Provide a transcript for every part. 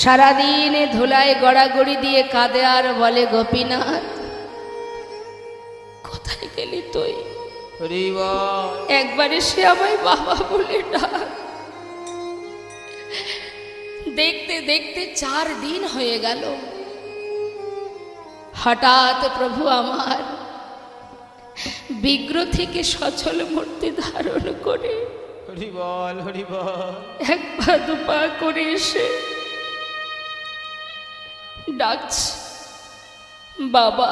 সারাদিনে ধুলায় গড়াগড়ি দিয়ে কাঁদে আর বলে, গোপীনাথ কোথায় গেলি তুই? একবারে সে আমায় বাবা বলে ডাক। দেখতে দেখতে 4 দিন হয়ে গেল। হঠাৎ প্রভু আমার বিগ্রহ থেকে সচল মূর্তি ধারণ করে এক পা দুপা করে এসে ডাকছে, বাবা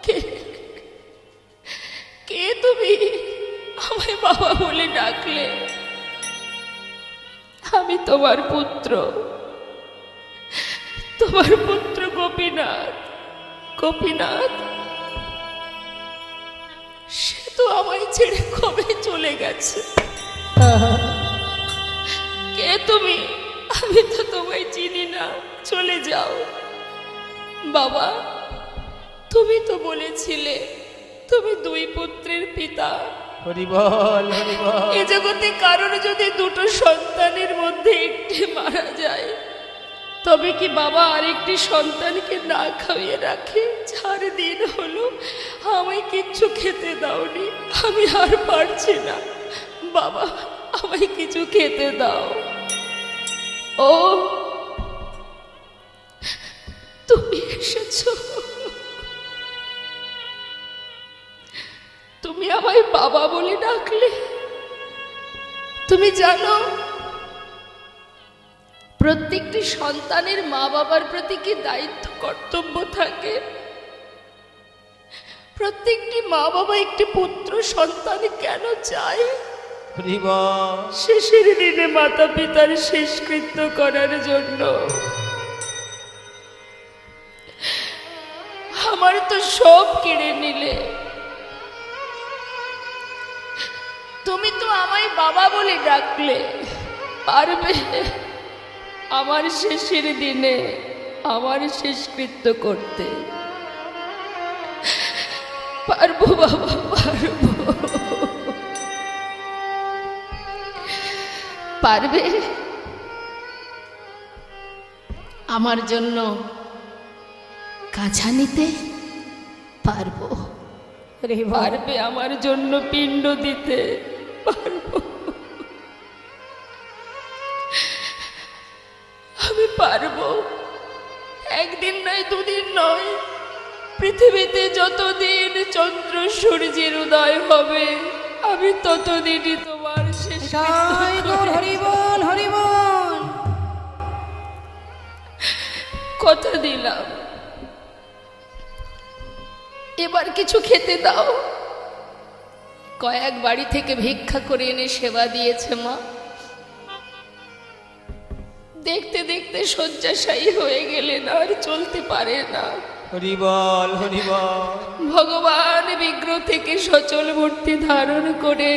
কে কে তুমি? আমায় বাবা বলে ডাকলে? আমি তোমার পুত্র, তোমার পুত্র গোপীনাথ। গোপীনাথ সে তো আমায় ছেড়ে কবে চলে গেছে। কে তুমি? আমি তো তোমায় চিনি না, চলে যাও। বাবা তুমি তো বলেছিলে তুমি 2 পুত্রের পিতা। এ জগতে কারোর যদি 2টো সন্তানের মধ্যে একটি মারা যায়, তবে কি বাবা আরেকটি সন্তানকে না খাইয়ে রাখে? 4 দিন হলো আমায় কিচ্ছু খেতে দাওনি, আমি আর পারছি না। বাবা আমায় কিছু খেতে দাও। ও তুমি এসেছো, তুমি আমায় বাবা বলে ডাকলে। তুমি জানো প্রত্যেকটি সন্তানের মা বাবার প্রতি কি দায়িত্ব কর্তব্য থাকে? প্রত্যেকটি মা বাবা একটি পুত্র সন্তান কেন চায়? শেষের দিনে মাতা পিতার শেষকৃত্য করার জন্য। আমার তো সব কেড়ে নিলে। তুমি তো আমায় বাবা বলে ডাকলে, পারবে আমার শেষের দিনে আমার শেষকৃত্য করতে? পারবো বাবা, পারবো। পারবে আমার জন্য কাছা নিতে? পারবো। পারবে আমার জন্য পিণ্ড দিতে? পারবো। আমি পারবো। একদিন নয়, 2 দিন নয়, পৃথিবীতে যতদিন চন্দ্র সূর্যের উদয় হবে আমি ততদিনই তোমার শেষ। হরিবল হরিবল। কথা দিলাম, এবার কিছু খেতে দাও। কয়েক বাড়ি থেকে ভিক্ষা করে এনে সেবা দিয়েছে মা। দেখতে দেখতে শয্যাশায়ী হয়ে গেলেন, আর চলতে পারে না। হরিবল হরিবল। ভগবান বিগ্রহ থেকে সচল মূর্তি ধারণ করে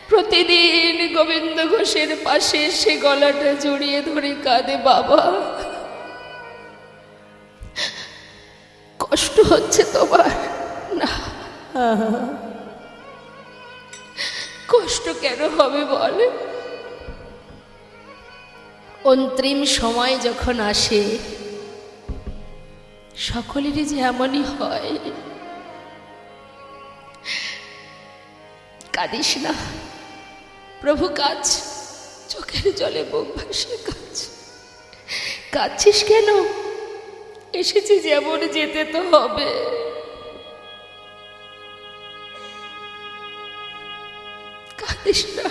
প্রতিদিন গোবিন্দ ঘোষের পাশে সে গলাটা জড়িয়ে ধরে কাঁদে, বাবা কষ্ট হচ্ছে তোমার? না, কষ্ট কেন হবে বলে? অন্তিম সময় যখন আসে সকলেরই যে এমনই হয়। কাঁদিস না প্রভু, কাজ চোখের জলে বুক ভাসে কাজ। কাঁদছিস কেন? এসেছি যেমন, যেতে তো হবে। কাঁদিস না।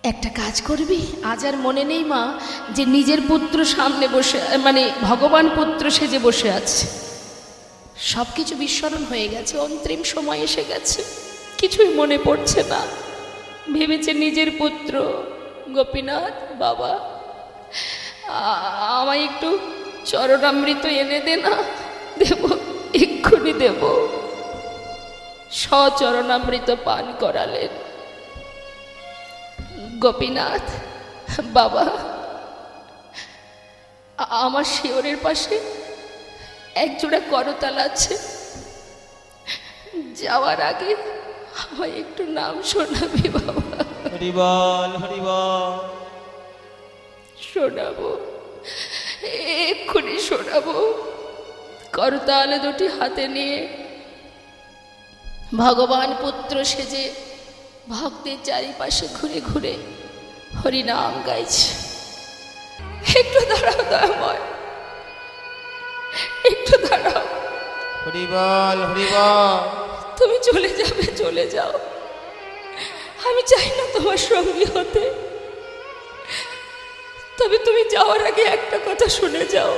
একটা কাজ করবি, আজ আর মনে নেই মা যে নিজের পুত্র সামনে বসে, মানে ভগবান পুত্র সেজে বসে আছে। সবকিছু বিস্মরণ হয়ে গেছে, অন্তিম সময় এসে গেছে, কিছুই মনে পড়ছে না। ভেবেছে নিজের পুত্র গোপীনাথ, বাবা আমায় একটু চরণামৃত এনে দে না। দেব, এক্ষুনি দেব। সচরণামৃত পান করালেন। গোপীনাথ, বাবা আমার শিয়রের পাশে একজোড়া করতাল আছে, যাওয়ার আগে আমায় একটু নাম শোনাবি বাবা? হরি বল হরি বল। শোনাবো, এক্ষুনি শোনাবো। করতাল দুটি হাতে নিয়ে ভগবান পুত্র সেজে ভক্তের চারিপাশে ঘুরে ঘুরে হরিনাম গাইছে। একটু দাঁড়াও দয়াময়, একটু দাঁড়াও। হরি বল হরি বল। তুমি চলে যাবে, চলে যাও। আমি চাই না তোমার সঙ্গী হতে, তবে তুমি যাওয়ার আগে একটা কথা শুনে যাও।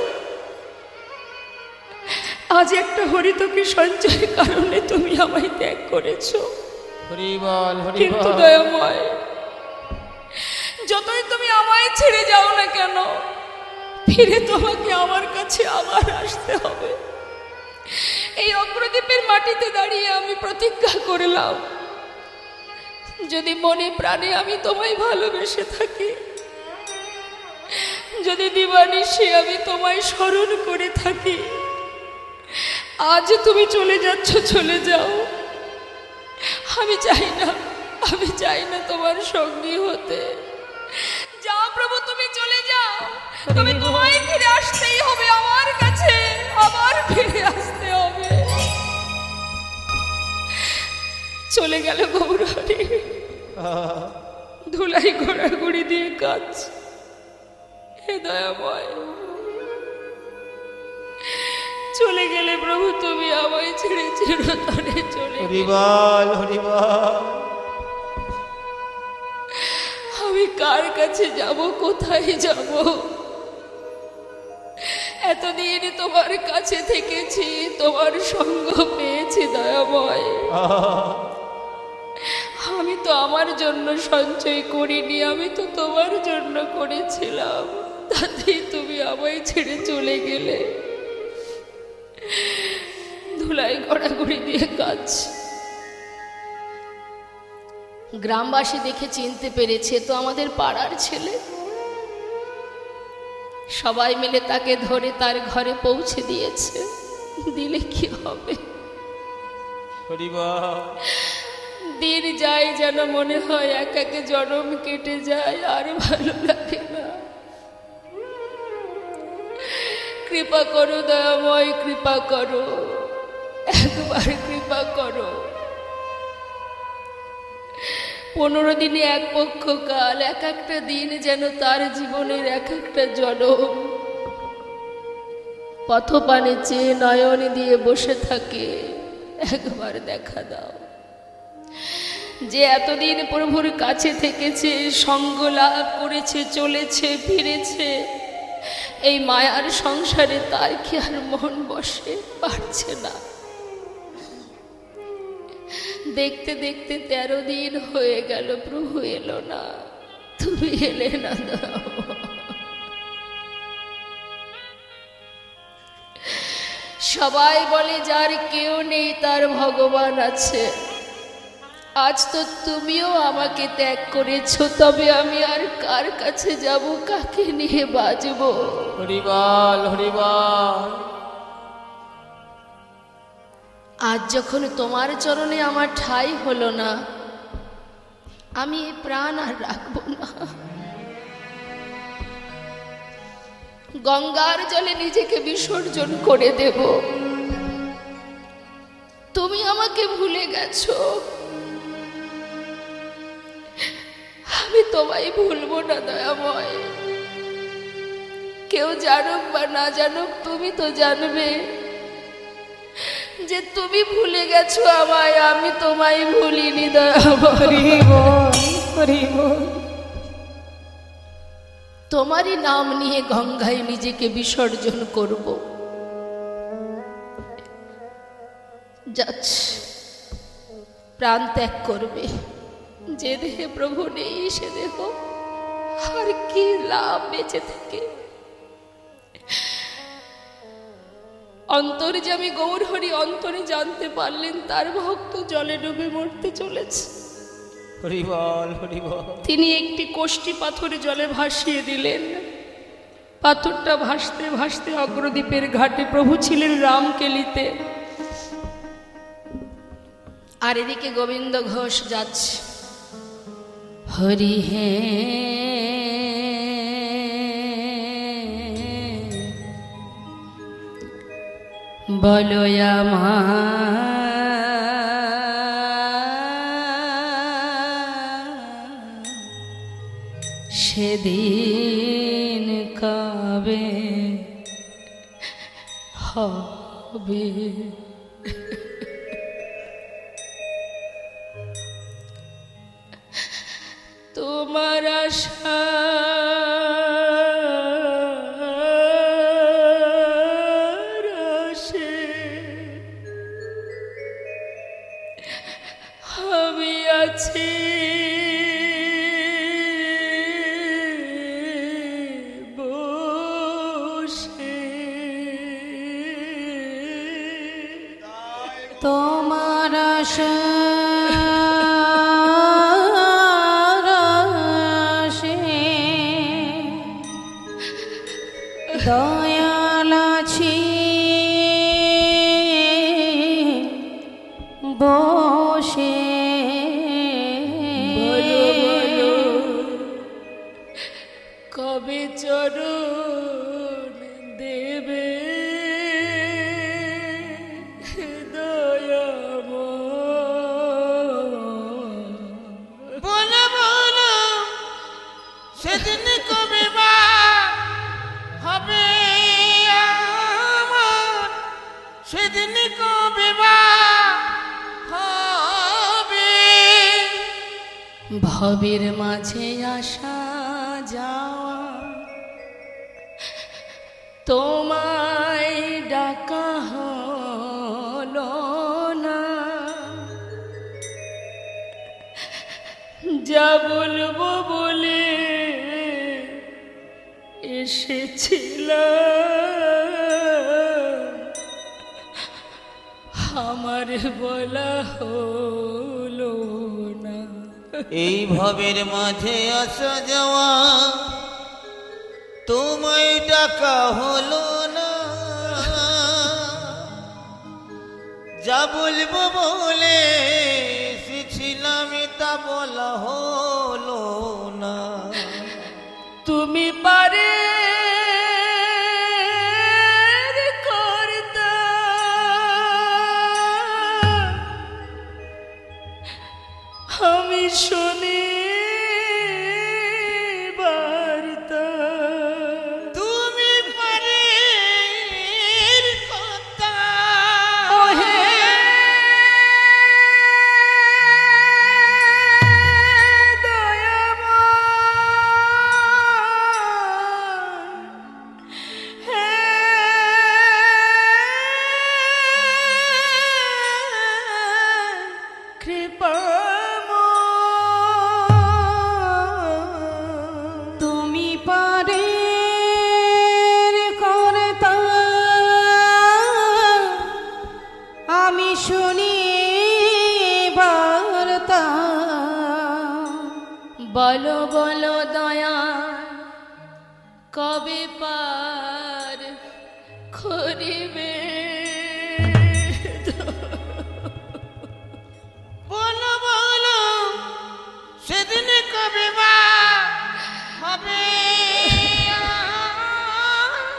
আজ একটা হরিতকি সঞ্চয়ের কারণে তুমি আমায় ত্যাগ করেছো, হরি বল হরি কিন্তু বল। দয়াময়, যতই তুমি আমায় ছেড়ে যাও না কেন, ফিরে তোমাকে আমার কাছে আবার আসতে হবে। এই অগ্রদ্বীপের মাটিতে দাঁড়িয়ে আমি প্রতিজ্ঞা করলাম, যদি মনে প্রাণে আমি তোমায় ভালোবেসে থাকি, যদি দিবানিশি আমি তোমায় স্মরণ করে থাকি, আজ তুমি চলে যাচ্ছ, চলে যাও। আমি চাই না, আমি চাই না তোমার সঙ্গী হতে। যাও প্রভু, তুমি চলে যাও। তুমি তোমায় ফিরে আসতেই হবে আমার কাছে, আবার ফিরে আসতে হবে। চলে গেল গৌরহরি, ধুলাই ঘোরাঘুরি দিয়ে কাজ। হে দয়াময়, চলে গেলে প্রভু তুমি আমায় ছেড়ে চিরতরে চলে হরি গেলে। বল হরি বল। আমি কার কাছে যাব, কোথায় যাব? এতদিন তোমার কাছে থেকেছি, তোমার সঙ্গ পেয়েছি দয়াময়। আমি তো আমার জন্য সঞ্চয় করিনি, আমি তো তোমার জন্য করেছিলাম। তাতেই তুমি আমায় ছেড়ে চলে গেলে। ধুলাই গড়াগড়ি দিয়ে কাজ। গ্রামবাসী দেখে চিনতে পেরেছে, তো আমাদের পাড়ার ছেলে। সবাই মিলে তাকে ধরে তার ঘরে পৌঁছে দিয়েছে। দিলে কি হবে? হরি বল। দিন যায় যেন মনে হয় এক এক জনম কেটে যায়, আর ভালো লাগে না। কৃপা করো দয়াময়, কৃপা করো, একবার কৃপা করো। 15 দিনে এক পক্ষ কাল, এক একটা দিন যেন তার জীবনের এক একটা জনম। পথপানে চেয়ে নয়ন দিয়ে বসে থাকে, একবার দেখা দাও। যে এতদিন প্রভুর কাছে থেকেছে, সঙ্গ লাভ করেছে, চলেছে, ফিরেছে, এই মায়ার সংসারে তার কি আর মন বসে? পারছে না। দেখতে দেখতে 13 দিন হয়ে গেল, প্রভু এলো না, তুমি এলে না। সবাই বলে যার কেউ নেই তার ভগবান আছে। আজ তো তুমিও আমাকে ত্যাগ করেছো, তবে আমি আর কার কাছে যাব, কাকে নিয়ে বাঁচবো? হরি বল হরি বল। আজ যখন তোমার চরণে আমার ঠাঁই হলো না, আমি এই প্রাণ আর রাখবো না। গঙ্গার জলে নিজেকে বিসর্জন করে দেব। তুমি আমাকে ভুলে গেছো, আমি তোমায় ভুলবো না দয়াময়। কেউ জানুক বা না জানুক, তুমি তো জানবে যে তুমি ভুলে গেছো আমায়, আমি তোমায় ভুলিনি দয়াময়। হরি বল হরি বল। তোমারই নাম নিয়ে গঙ্গায় নিজেকে বিসর্জন করব। যাচ্ছে, প্রাণ ত্যাগ করবে। যে দেহে প্রভু নেই, সে দেহ আর কি লাভ বেঁচে থেকে? অন্তর্যামী গৌরহরি অন্তরে জানতে পারলেন তার ভক্ত জলে ডুবে মরতে চলেছে। হরি বল হরি বল। তিনি একটি কোষ্ঠী পাথরে জলে ভাসিয়ে দিলেন। পাথরটা ভাসতে ভাসতে অগ্রদ্বীপের ঘাটে, প্রভু ছিলেন রামকেলিতে, আর এদিকে গোবিন্দ ঘোষ যাচ্ছে। হরি হে বলো আমার সেদিন কবে হবে। তোমার আশা আমি আছি বসে। তোমার দয়াল আছি বসে। বলো বলো কবে চরণ দেবে দয়াময়। বলো বলো সেদিন কবে বা হবে আমার, সেদিন কবে বা হবে। ভবের মাঝে আসা যাওয়া তোমায় ডাকা হলো না। যা বলবো বলে এসেছিলাম আমার বলা হলো না। এই ভবের মাঝে আসা যাওয়া তোমায় ডাকা হলো না। যা বলবো বলে এসেছিলাম তা বলা হলো না। তুমি পারে করতা আমি শুনি বার্তা। তুমি পারে কথা ওহে তুমি পারে করতা আমি শুনি বার্তা। বলো বলো দয়া কবে পার করিবে। বলো বলো সেদিন কবে বা হবে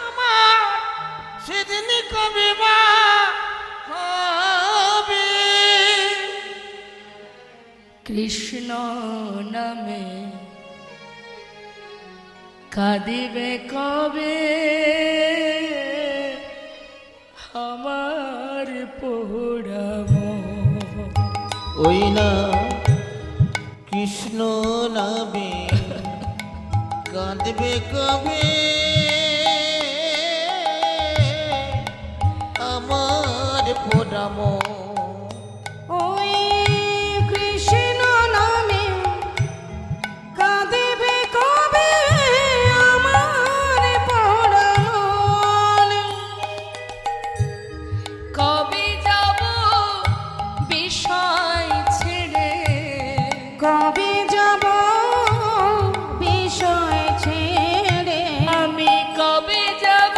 আমার, সেদিন কবে বা হবে। কৃষ্ণ নামে কাঁদিবে কবে আমার পোড়াবো। ওই না কৃষ্ণ নামে কাঁদবে কবে আমার পোড়ামো। ওই কৃষ্ণ নামে কাঁদিবে কবে আমার পোড়া মন। কবে যাব বিষয় ছেড়ে কবে যাব বিষয় ছেড়ে। আমি কবে যাব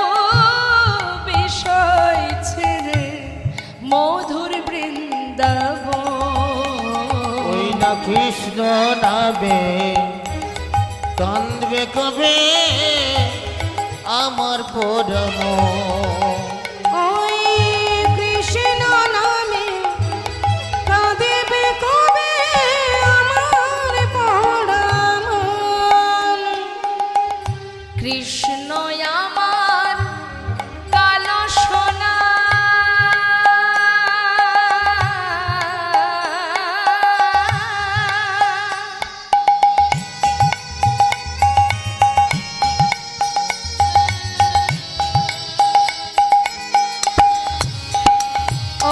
বিষয় ছেড়ে মধুর না কৃষ্ণ নামে কান্দবে কবে আমার পরম ওই কৃষ্ণ নামে কাঁদিবে কবে আমার পরাণ। কৃষ্ণ আমার কালো সোনা,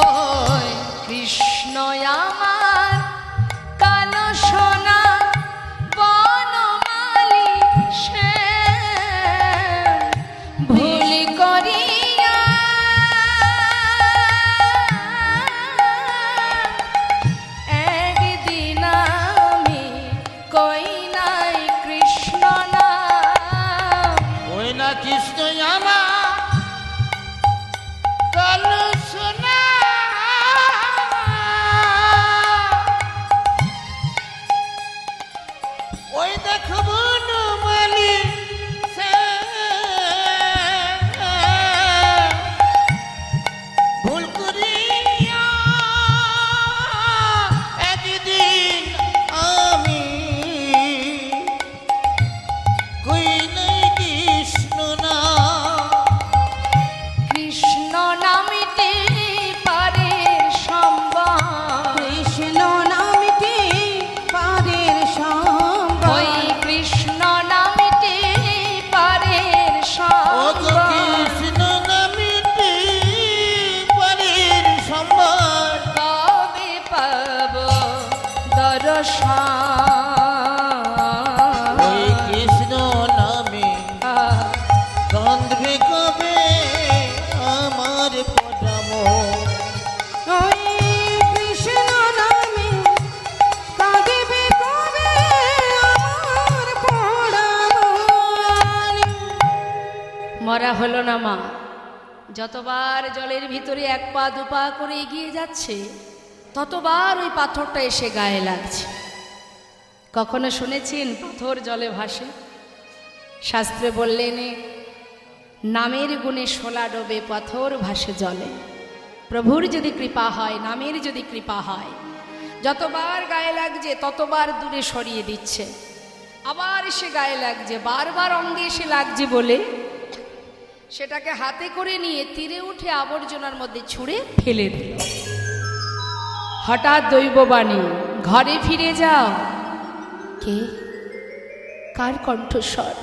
ওই কৃষ্ণ আমার কালো সোনা বনমালী শ্যাম, ভুল করিয়া একদিন আমি কই নাই কৃষ্ণ নাম। ওই না কৃষ্ণ আমার কালো সোনা ওই দেখো বনমালী ভুল করিয়া একদিন আমি কই নাই কৃষ্ণ না কৃষ্ণ নামিতে পারের সম্বল, কৃষ্ণ নামটি পারের ওই সম্বল। কৃষ্ণ নামিতে পারের ও গো সম্বল। কৃষ্ণ নামিতে পরের সম্বল কবে পাব দর্শন, ওই কৃষ্ণ নামে কান্দবে কবে আমার পরম ওই কৃষ্ণ নামে কাঁদিবে কবে আমার পরাণ। মরা হলো না মা, যতবার জলের ভিতরে এক পা দুপা করে এগিয়ে যাচ্ছে ততবার ওই পাথরটা এসে গায়ে লাগছে। কখনো শুনেছেন পাথর জলে ভাসে? শাস্ত্রে বললেন নামের গুণে শোলা ডোবে পাথর ভাসে জলে। প্রভুর যদি কৃপা হয়, নামের যদি কৃপা হয়, যতবার গায়ে লাগছে ততবার দূরে সরিয়ে দিচ্ছে, আবার এসে গায়ে লাগছে, বারবার অঙ্গে এসে লাগছে বলে সেটাকে হাতে করে নিয়ে তীরে উঠে আবর্জনার মধ্যে ছুঁড়ে ফেলে দিল। হঠাৎ দৈববাণী, ঘরে ফিরে যাও। কে? কার কণ্ঠস্বর?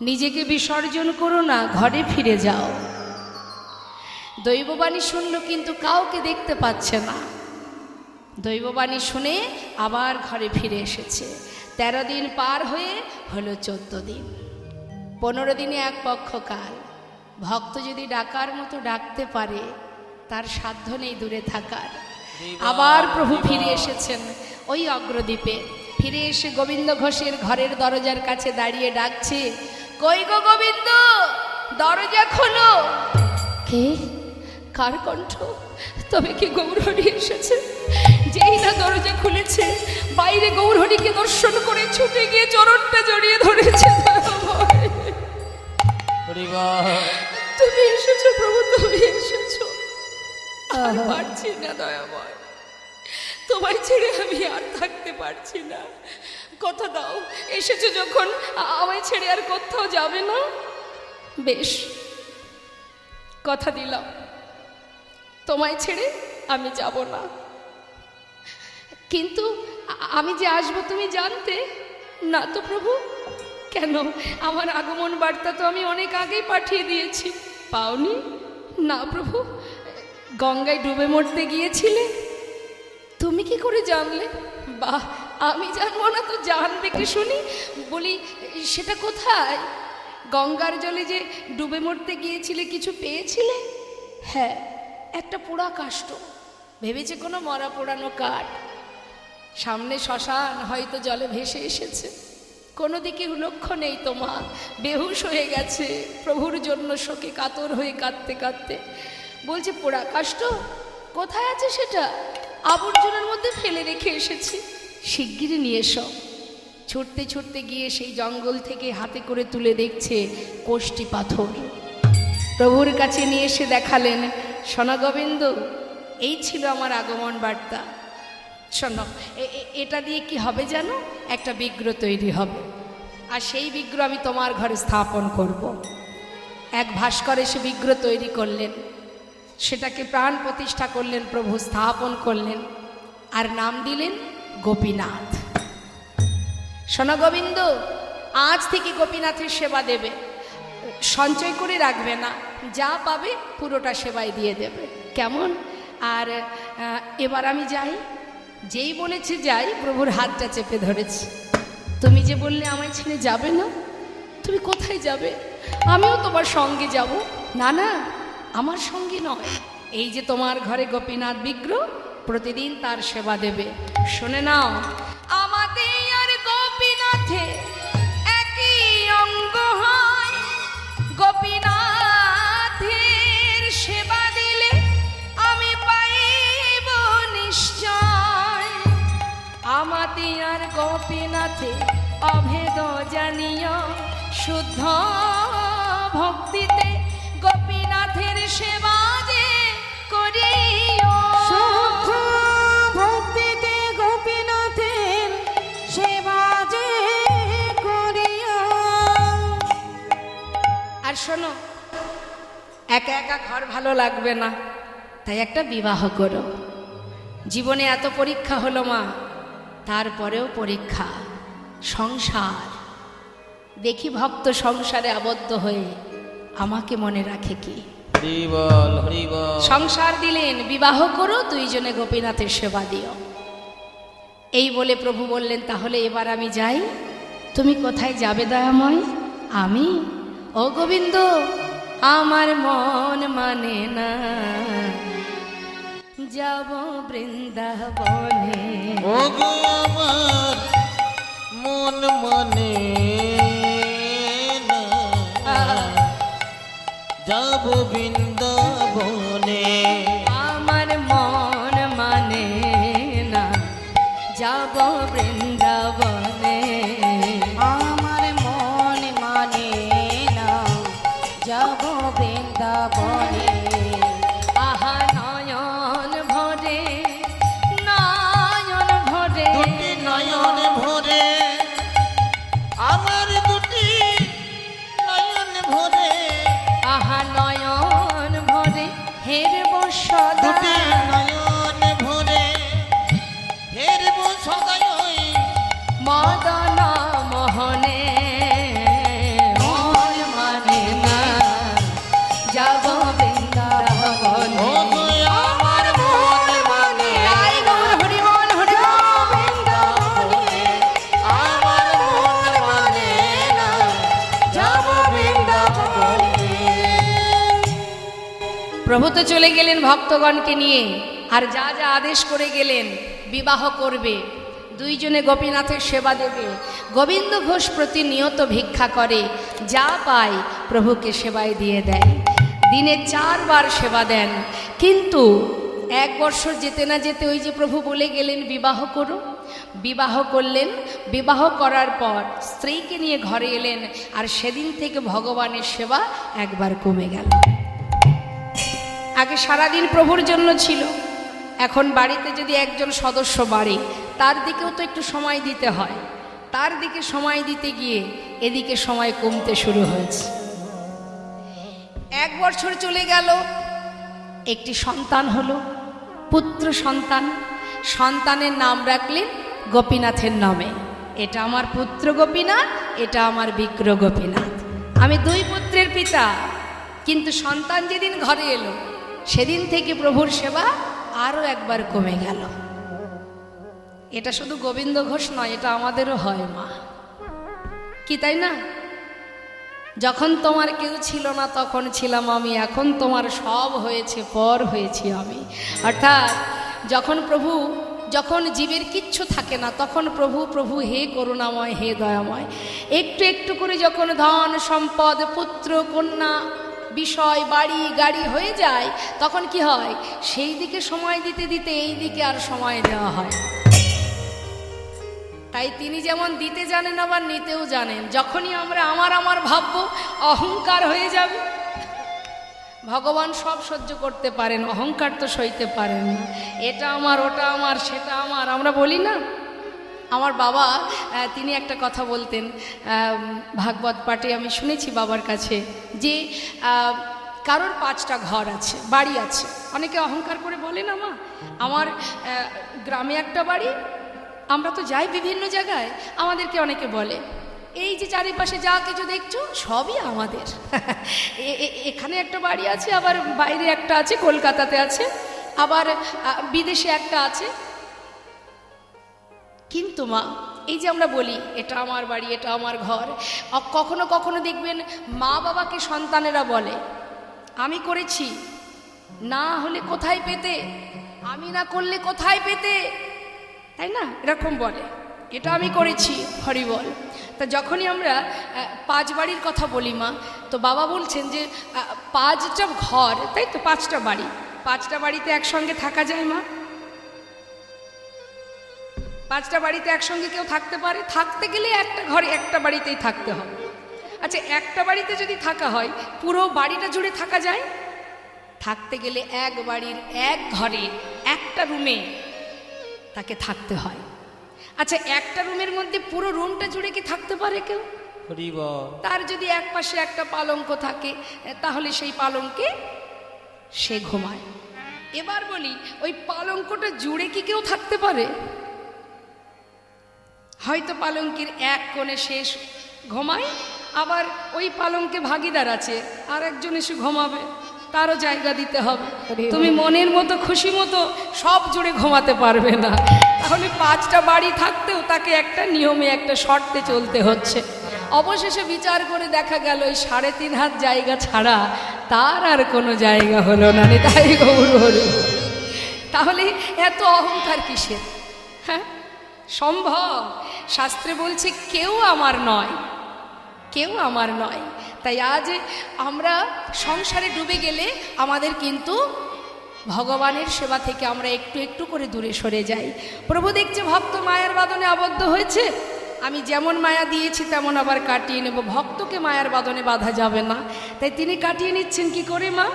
নিজেকে বিসর্জন করো না, ঘরে ফিরে যাও। দৈববাণী শুনল কিন্তু কাউকে দেখতে পাচ্ছে না। দৈববাণী শুনে আবার ঘরে ফিরে এসেছে। 13 দিন পার হয়ে হলো 14 দিন। 15 দিনে এক পক্ষকাল। ভক্ত যদি ডাকার মতো ডাকতে পারে তার সাধ্য নেই দূরে থাকার। আবার প্রভু ফিরে এসেছেন ওই অগ্রদ্বীপে। ফিরে এসে গোবিন্দ ঘোষের ঘরের দরজার কাছে দাঁড়িয়ে ডাকছে, কই গো গোবিন্দ, দরজা খোলো। কে? কার কণ্ঠ? তবে কি গৌরহরি এসেছে? যেই না দরজা খুলেছে, বাইরে গৌরহরিকে দর্শন করে ছুটে গিয়ে চরণটা জড়িয়ে ধরেছে। তুমি এসেছো প্রভু, তুমি এসেছো। আর পারছি না দয়াময়, তোমায় ছেড়ে আমি আর থাকতে পারছি না। কথা দাও, এসেছো যখন আমায় ছেড়ে আর কোথাও যাবে না। বেশ, কথা দিলাম তোমায় ছেড়ে আমি যাব না। কিন্তু আমি যে আসবো তুমি জানতে না তো প্রভু? কেন? আমার আগমন বার্তা তো আমি অনেক আগেই পাঠিয়ে দিয়েছি, পাওনি? না প্রভু, গঙ্গায় ডুবে মরতে গিয়েছিলে। তুমি কি করে জানলে? বাহ, আমি জানবো না তো জানবে কি শুনি? বলি সেটা কোথায়? গঙ্গার জলে যে ডুবে মরতে গিয়েছিলে কিছু পেয়েছিলে? হ্যাঁ, একটা পোড়া কাষ্ঠ। ভেবেছে কোনো মরা পোড়ানো কাঠ। সামনে শ্মশান, হয়তো জলে ভেসে এসেছে। কোনো দিকে লক্ষ্য নেই তো মা, বেহুশ হয়ে গেছে প্রভুর জন্য শোকে কাতর হয়ে কাঁদতে কাঁদতে। বলছে পোড়া কাষ্ঠ কোথায় আছে সেটা? আবর্জনার মধ্যে ফেলে রেখে এসেছি, শিগগিরই নিয়ে এসো। ছুটতে ছুটতে গিয়ে সেই জঙ্গল থেকে হাতে করে তুলে দেখছে কোষ্ঠী পাথর। প্রভুর কাছে নিয়ে এসে দেখালেন, শোনো গোবিন্দ, এই ছিল আমার আগমন বার্তা। শোনো, এটা দিয়ে কি হবে জানো? একটা বিগ্রহ তৈরি হবে, আর সেই বিগ্রহ আমি তোমার ঘরে স্থাপন করব। এক ভাস্কর এসে বিগ্রহ তৈরি করলেন, সেটাকে প্রাণ প্রতিষ্ঠা করলেন, প্রভু স্থাপন করলেন, আর নাম দিলেন গোপীনাথ। শোনো গোবিন্দ, আজ থেকে গোপীনাথের সেবা দেবে, সঞ্চয় করে রাখবে না, যা পাবে পুরোটা সেবায় দিয়ে দেবে, কেমন? আর এবার আমি যাই। যেই বলেছে যাই, প্রভুর হাতটা চেপে ধরেছি। তুমি যে বললে আমায় ছেড়ে যাবে না, তুমি কোথায় যাবে? আমিও তোমার সঙ্গে যাব। না না, আমার সঙ্গে নয়, এই যে তোমার ঘরে গোপীনাথ বিগ্রহ, প্রতিদিন তার সেবা দেবে। শুনে নাও, আমাদের আর গোপীনাথে একই অঙ্গ হয়, গোপীনাথের সেবা দিলে আমি পাইব নিশ্চয়। আমাদের আর গোপীনাথে অভেদ জানিও, শুদ্ধ ভক্তিতে গোপীনাথের সেবা যে করিও। শুদ্ধ ভক্তিতে গোপীনাথের সেবা যে করিও। আর শোনো, একা একা ঘর ভালো লাগবে না, তাই একটা বিবাহ করো। জীবনে এত পরীক্ষা হলো মা, তারপরেও পরীক্ষা সংসার। দেখি ভক্ত সংসারে আবদ্ধ হয়ে আমাকে মনে রাখে কি। হরি বল, হরি বল। সংসার দিলেন, বিবাহ করো, দুইজনে গোপীনাথের সেবা দিও। এই বলে প্রভু বললেন, তাহলে এবার আমি যাই। তুমি কোথায় যাবে দয়াময়? আমি? ও গোবিন্দ, আমার মন মানে না, যাব বৃন্দাবনে। ও গো আমার মন মানে না, যাব বৃন্দাবনে। আমার মন মানে না, যাব বৃন্দাবনে। আমার মন মানে না, যাব বৃন্দাবনে। আহা নয়ন ভরে, নয়ন ভরে, দুটি নয়ন ভরে, আমার দুটি নয়ন ভরে, আহা নয়ন ভরে, হেরব সদা। দুটি নয়ন ভরে, হেরব সদাই মদন মোহনে। মন মানে না, যাব বৃন্দাবনে। ও গো আমার মন মানে তাই গৌর হরি বল, হরি বল। বৃন্দাবনে। আমার মন মানে না, যাব বৃন্দাবনে। প্রভু তো চলে গেলেন ভক্তগণকে নিয়ে, আর যা যা আদেশ করে গেলেন, বিবাহ করবে, দুইজনে গোপীনাথের সেবা দেবে। গোবিন্দ ঘোষ প্রতিনিয়ত ভিক্ষা করে, যা পায় প্রভুকে সেবায় দিয়ে দেয়। দিনে 4 বার সেবা দেন। কিন্তু 1 বছর যেতে না যেতে ওই যে প্রভু বলে গেলেন বিবাহ করো, বিবাহ করলেন। বিবাহ করার পর স্ত্রীকে নিয়ে ঘরে এলেন, আর সেদিন থেকে ভগবানের সেবা একবার কমে গেল। আগে সারাদিন প্রভুর জন্য ছিল, এখন বাড়িতে যদি একজন সদস্য বাড়ে, তার দিকেও তো একটু সময় দিতে হয়। তার দিকে সময় দিতে গিয়ে এদিকে সময় কমতে শুরু হয়েছে। 1 বছর চলে গেল, একটি সন্তান হলো, পুত্র সন্তান। সন্তানের নাম রাখলেন গোপীনাথের নামে। এটা আমার পুত্র গোপীনাথ, এটা আমার বিগ্রহ গোপীনাথ। আমি 2 পুত্রের পিতা। কিন্তু সন্তান যেদিন ঘরে এলো, সেদিন থেকে প্রভুর সেবা আরও একবার কমে গেল। এটা শুধু গোবিন্দ ঘোষ নয়, এটা আমাদেরও হয় মা, কি তাই না? যখন তোমার কেউ ছিল না তখন ছিলাম আমি, এখন তোমার সব হয়েছে, পর হয়েছি আমি। অর্থাৎ যখন জীবের কিচ্ছু থাকে না, তখন প্রভু প্রভু হে করুণাময়, হে দয়াময়। একটু একটু করে যখন ধন সম্পদ পুত্র কন্যা বিষয় বাড়ি গাড়ি হয়ে যায়, তখন কি হয়, সেই দিকে সময় দিতে দিতে এই দিকে আর সময় দেওয়া হয়। তাই তিনি যেমন দিতে জানেন আবার নিতেও জানেন। যখনই আমরা আমার আমার ভাববো, অহংকার হয়ে যাবে। ভগবান সব সহ্য করতে পারেন, অহংকার তো সইতে পারেন না। এটা আমার, ওটা আমার, সেটা আমার, আমরা বলি না। আমার বাবা তিনি একটা কথা বলতেন, ভাগবত পাঠে আমি শুনেছি বাবার কাছে, যে কারোর 5টা ঘর আছে, বাড়ি আছে। অনেকে অহংকার করে বলে না, মা আমার গ্রামে একটা বাড়ি, আমরা তো যাই বিভিন্ন জায়গায়, আমাদেরকে অনেকে বলে এই যে চারিপাশে যা কিছু দেখছো সবই আমাদের। এখানে একটা বাড়ি আছে, আবার বাইরে একটা আছে, কলকাতাতে আছে, আবার বিদেশে একটা আছে। কিন্তু মা, এই যে আমরা বলি এটা আমার বাড়ি, এটা আমার ঘর, কখনো কখনো দেখবেন মা বাবাকে সন্তানেরা বলে আমি করেছি, না হলে কোথায় পেতে, আমি না করলে কোথায় পেতে, তাই না? এরকম বলে, এটা আমি করেছি, হরি বল। তা যখনই আমরা 5 বাড়ির কথা বলি মা, তো বাবা বলছেন যে 5টা ঘর, তাই তো 5টা বাড়ি, 5টা বাড়িতে একসঙ্গে থাকা যায় মা? 5টা বাড়িতে একসঙ্গে কেউ থাকতে পারে? থাকতে গেলে একটা ঘরে একটা বাড়িতেই থাকতে হবে। আচ্ছা, একটা বাড়িতে যদি থাকা হয়, পুরো বাড়িটা জুড়ে থাকা যায়? থাকতে গেলে এক বাড়ির এক ঘরে একটা রুমে তাকে থাকতে হয়। আচ্ছা, একটা রুমের মধ্যে পুরো রুমটা জুড়ে কি থাকতে পারে কেউ? তার যদি এক পাশে একটা পালঙ্ক থাকে, তাহলে সেই পালঙ্কে সে ঘুমায়। এবার বলি, ওই পালঙ্কটা জুড়ে কি কেউ থাকতে পারে? হয়তো পালঙ্কের এক কোণে শেষ ঘুমায়, আবার ওই পালঙ্কে ভাগিদার আছে, আর একজন এসে ঘুমাবে, তারও জায়গা দিতে হবে। তুমি মনের মতো খুশি মতো সব জুড়ে ঘুমাতে পারবে না। তাহলে 5টা বাড়ি থাকতেও তাকে একটা নিয়মে, একটা শর্তে চলতে হচ্ছে। অবশেষে বিচার করে দেখা গেল ওই 3.5 হাত জায়গা ছাড়া তার আর কোনো জায়গা হলো না। তাই গৌর হরি। তাহলে এত অহংকার কিসের? হ্যাঁ, সম্ভব? শাস্ত্রে বলছে কেউ আমার নয়, কেউ আমার নয়। তাই আজ আমরা সংসারে ডুবে গেলে আমাদের কিন্তু ভগবানের সেবা থেকে আমরা একটু একটু করে দূরে সরে যাই। প্রভু দেখছে ভক্ত মায়ার বাঁধনে আবদ্ধ হয়েছে, আমি যেমন মায়া দিয়েছি তেমন আবার কাটিয়ে নেব। ভক্তকে মায়ার বাঁধনে বাঁধা যাবে না, তাই তিনি কাটিয়ে নিচ্ছেন কি করে মা?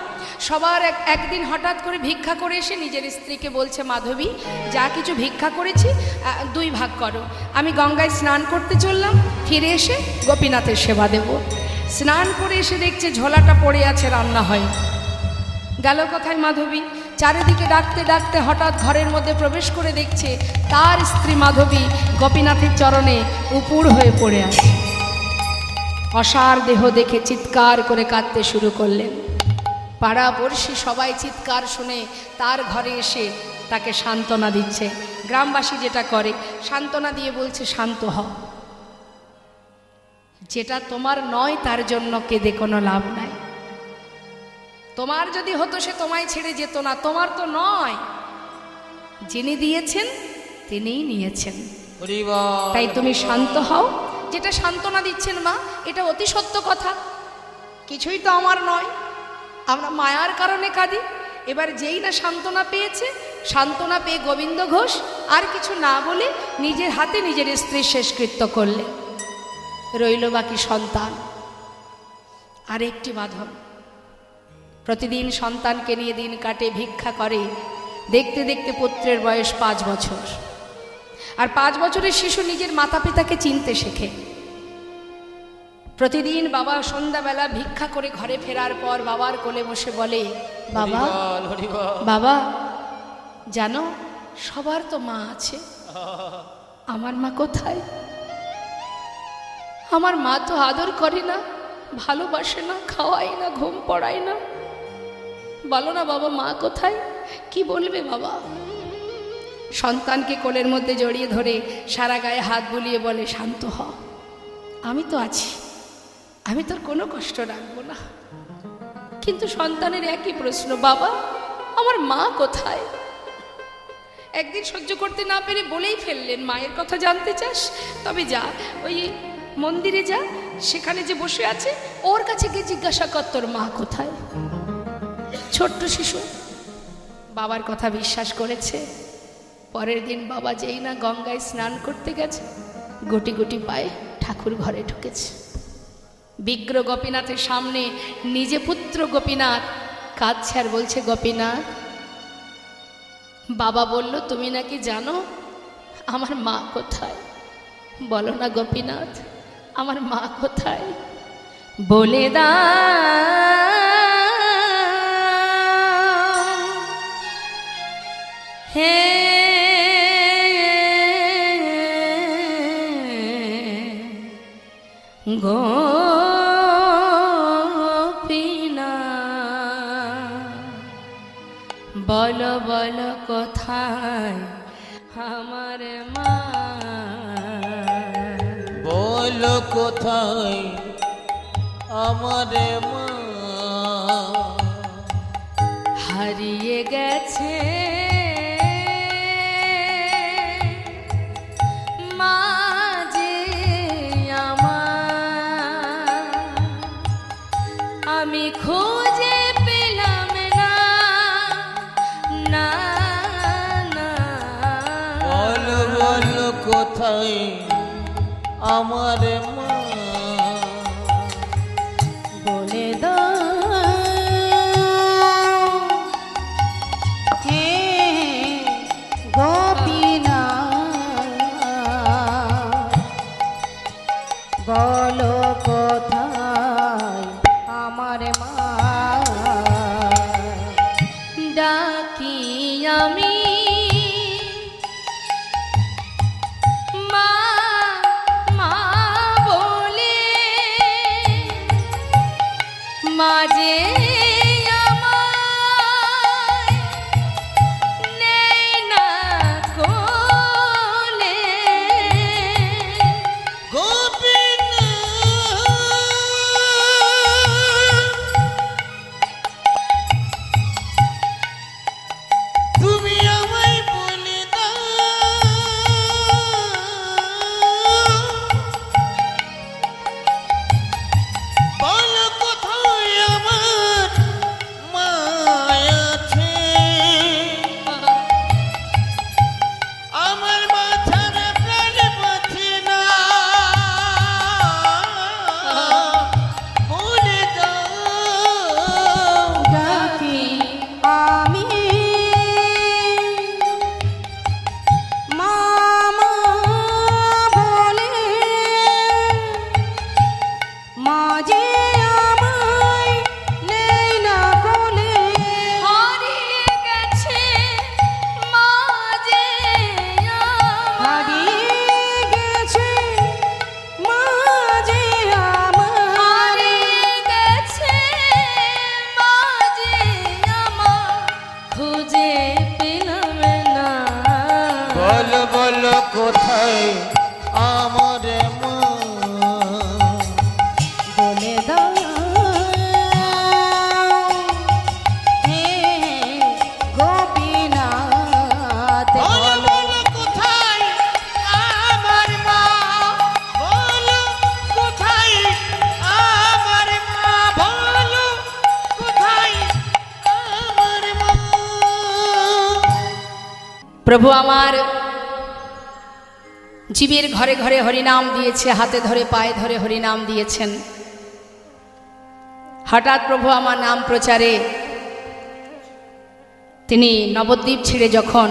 সবার একদিন হঠাৎ করে ভিক্ষা করে এসে নিজের স্ত্রীকে বলছে, মাধবী যা কিছু ভিক্ষা করেছি 2 ভাগ করো। আমি গঙ্গায় স্নান করতে চললাম, ফিরে এসে গোপীনাথের সেবা দেব। স্নান করে এসে দেখছে ঝোলাটা পড়ে আছে, রান্না হয়। গেল কোথায় মাধবী? চারিদিকে ডাকতে ডাকতে হঠাৎ ঘরের মধ্যে প্রবেশ করে দেখছে তার স্ত্রী মাধবী গোপীনাথের চরণে উপুর হয়ে পড়ে আছে। অসার দেহ দেখে চিৎকার করে কাঁদতে শুরু করলেন। পাড়া পড়শি সবাই চিৎকার শুনে তার ঘরে এসে তাকে সান্ত্বনা দিচ্ছে। গ্রামবাসী যেটা করে, সান্ত্বনা দিয়ে বলছে, শান্ত হও, যেটা তোমার নয় তার জন্য কেঁদে কোনো লাভ নাই। তোমার যদি হতো সে তোমায় ছেড়ে যেত না, তোমার তো নয়, যিনি দিয়েছেন তিনিই নিয়েছেন। তাই তুমি শান্ত হও। যেটা সান্ত্বনা দিচ্ছেন মা, এটা অতি সত্য কথা। কিছুই তো আমার নয়, আমরা মায়ার কারণে কাঁদি। এবার যেই না সান্ত্বনা পেয়েছে, সান্ত্বনা পেয়ে গোবিন্দ ঘোষ আর কিছু না বলে নিজের হাতে নিজের স্ত্রীর শেষকৃত্য করলেন। রইল বাকি সন্তান আর একটি বাঁধন। প্রতিদিন সন্তানকে নিয়ে দিন কাটে, ভিক্ষা করে। দেখতে দেখতে পুত্রের বয়স 5 বছর। আর 5 বছরের শিশু নিজের মাতা পিতাকে চিনতে শেখে। প্রতিদিন বাবা সন্ধ্যাবেলা ভিক্ষা করে ঘরে ফেরার পর বাবার কোলে বসে বলে, বাবা বাবা জানো, সবার তো মা আছে, আমার মা কোথায়? আমার মা তো আদর করে না, ভালোবাসে না, খাওয়াই না, ঘুম পড়ায় না। বলো না বাবা, মা কোথায়? কি বলবে বাবা? সন্তানকে কোলের মধ্যে জড়িয়ে ধরে সারা গায়ে হাত বুলিয়ে বলে, শান্ত হ, আমি তো আছি, আমি তোর কোনো কষ্ট রাখবো না। কিন্তু সন্তানের একই প্রশ্ন, বাবা আমার মা কোথায়? একদিন সহ্য করতে না পেরে বলেই ফেললেন, মায়ের কথা জানতে চাস? তবে যা, ওই মন্দিরে যা, সেখানে যে বসে আছে ওর কাছে গিয়ে জিজ্ঞাসা কর তোর মা কোথায়। ছোট্ট শিশু বাবার কথা বিশ্বাস করেছে। পরের দিন বাবা যেই না গঙ্গায় স্নান করতে গেছে, গুটি গুটি পায়ে ঠাকুর ঘরে ঢুকেছে। বিগ্রহ গোপীনাথের সামনে নিজে পুত্র গোপীনাথ কাঁদছে আর বলছে, গোপীনাথ, বাবা বলল তুমি নাকি জানো আমার মা কোথায়। বলো না গোপীনাথ, আমার মা কোথায়, বলে দাও হে গোপীনাথ, বলো বলো কোথায় আমার মা। বলো কোথায় আমার মা, হারিয়ে গেছে মা যে আমার, আমি খুঁজে পেলাম না না না। বলো বলো কোথায় আমার মা, বলে দাও হে গোপীনাথ, বলো কোথায় আমার মা। ডাকি আমি মা মা বলে, মাঝে আমায় নেই না কোলে। তুমি আমায় বলে দাও, বলো কোথায় আমার মা আছে। আমার মা ছাড়া প্রাণ বাঁচে না, বলে দাও। ডাকি আমি মামা বলে, মাঝে আমায় নেই না কোলে। হারিয়ে গেছে মা যে আমার, হারিয়ে গেছে মাঝে আমার, হারিয়ে গেছে মা যে আমার, খুঁজে পেলাম না। বলো বলো কোথায় আমার মা, বলে দাও হে গোপীনাথ, বলো বলো কোথায় আমার মা, বলো কোথায় আমার মা, বলো কোথায় আমার মা। প্রভু আমার জীবের ঘরে ঘরে হরিনাম দিয়েছে, হাতে ধরে পায়ে ধরে হরিনাম দিয়েছেন। হঠাৎ প্রভু আমার নাম প্রচারে তিনি নবদ্বীপ ছেড়ে যখন